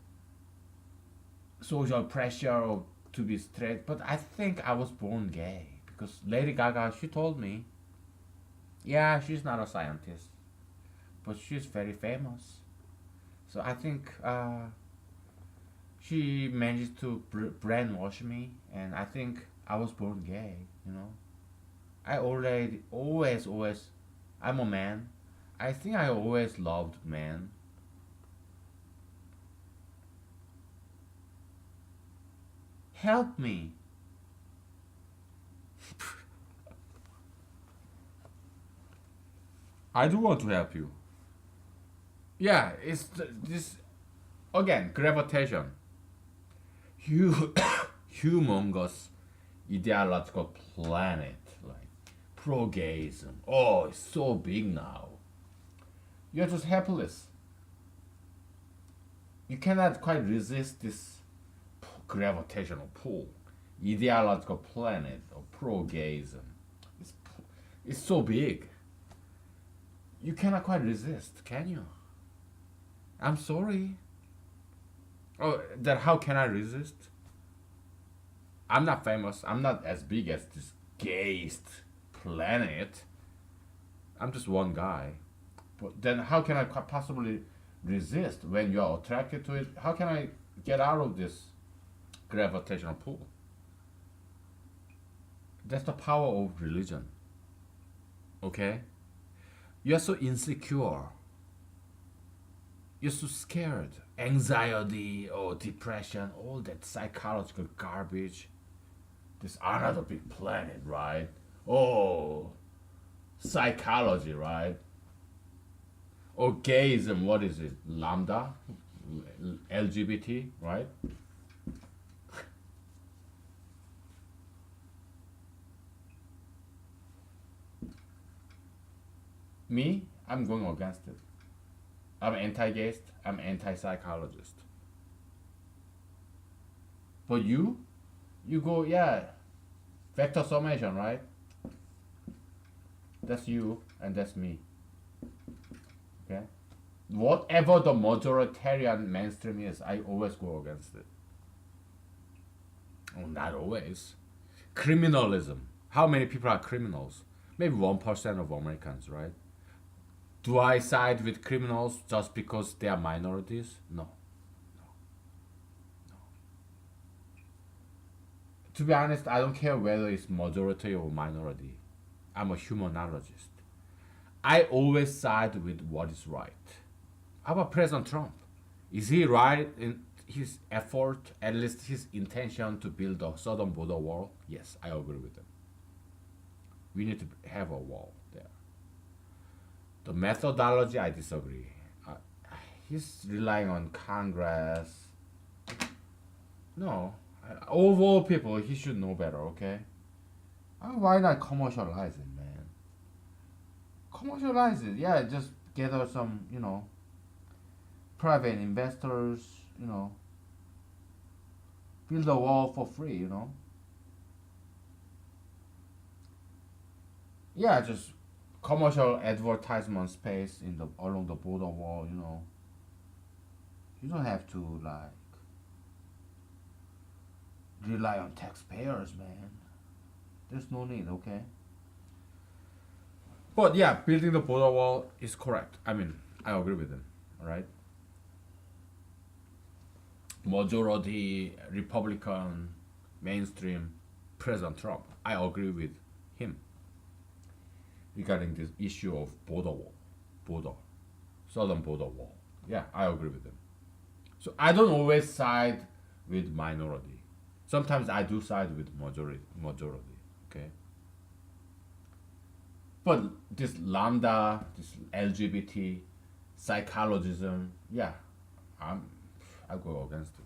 social pressure to be straight, but I think I was born gay because Lady Gaga, she told me, yeah, she's not a scientist, but she's very famous. So I think she managed to brainwash me, and I think I was born gay. I already, always, I'm a man. I think I always loved men. Help me. I do want to help you. Yeah, it's this again gravitation. Humongous ideological planet like pro-gayism. Oh, it's so big now. You're just helpless. You cannot quite resist this gravitational pull. Ideological planet of pro-gayism. It's, it's so big. You cannot quite resist, can you? I'm sorry. Oh, then how can I resist? I'm not famous. I'm not as big as this gayest planet. I'm just one guy. But then how can I possibly resist when you are attracted to it? How can I get out of this gravitational pull? That's the power of religion. Okay? You're so insecure. You're so scared. Anxiety or depression, all that psychological garbage. This another big planet, right? Oh, psychology, right? Or gayism, what is it? Lambda? LGBT, right? Me, I'm going against it. I'm anti-gayist, I'm anti-psychologist. But you go, yeah, vector summation, right? That's you and that's me. Okay? Whatever the majoritarian mainstream is, I always go against it. Oh, not always. Criminalism. How many people are criminals? Maybe 1% of Americans, right? Do I side with criminals just because they are minorities? No. To be honest, I don't care whether it's majority or minority. I'm a humanologist. I always side with what is right. How about President Trump? Is he right in his effort, at least his intention to build a southern border wall? Yes, I agree with him. We need to have a wall there. The methodology, I disagree. Uh, he's relying on Congress. No, of all people, he should know better, okay? Why not commercialize it, man? Commercialize it, yeah, just gather some, private investors, build a wall for free. Yeah, just commercial advertisement space in the along the border wall. You don't have to like rely on taxpayers, man. There's no need, okay? But yeah, building the border wall is correct. I mean, I agree with him. All right. Majority Republican mainstream President Trump. I agree with him regarding this issue of border, southern border wall. Yeah, I agree with him. So I don't always side with minority. Sometimes I do side with majority. Okay. But this lambda, this LGBT, psychologism, yeah, I'm I go against it.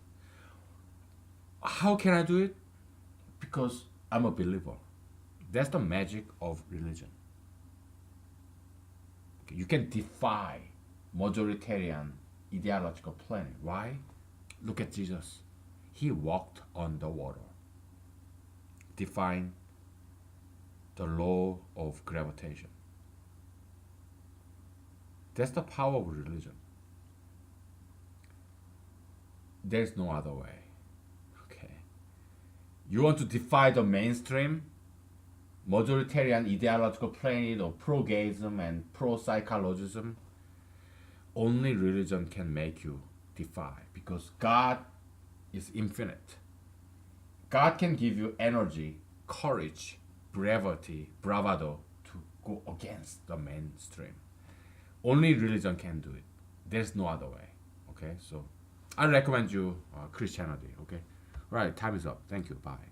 How can I do it? Because I'm a believer. That's the magic of religion. Okay, you can defy majoritarian ideological planning. Why? Look at Jesus. He walked on the water, defying the law of gravitation. That's the power of religion. There's no other way. Okay. You want to defy the mainstream, majoritarian ideological planet of pro-gayism and pro-psychologism? Only religion can make you defy because God is infinite. God can give you energy, courage, bravado to go against the mainstream. Only religion can do it. There's no other way. Okay, so I recommend you Christianity. Okay, right. Time is up. Thank you. Bye.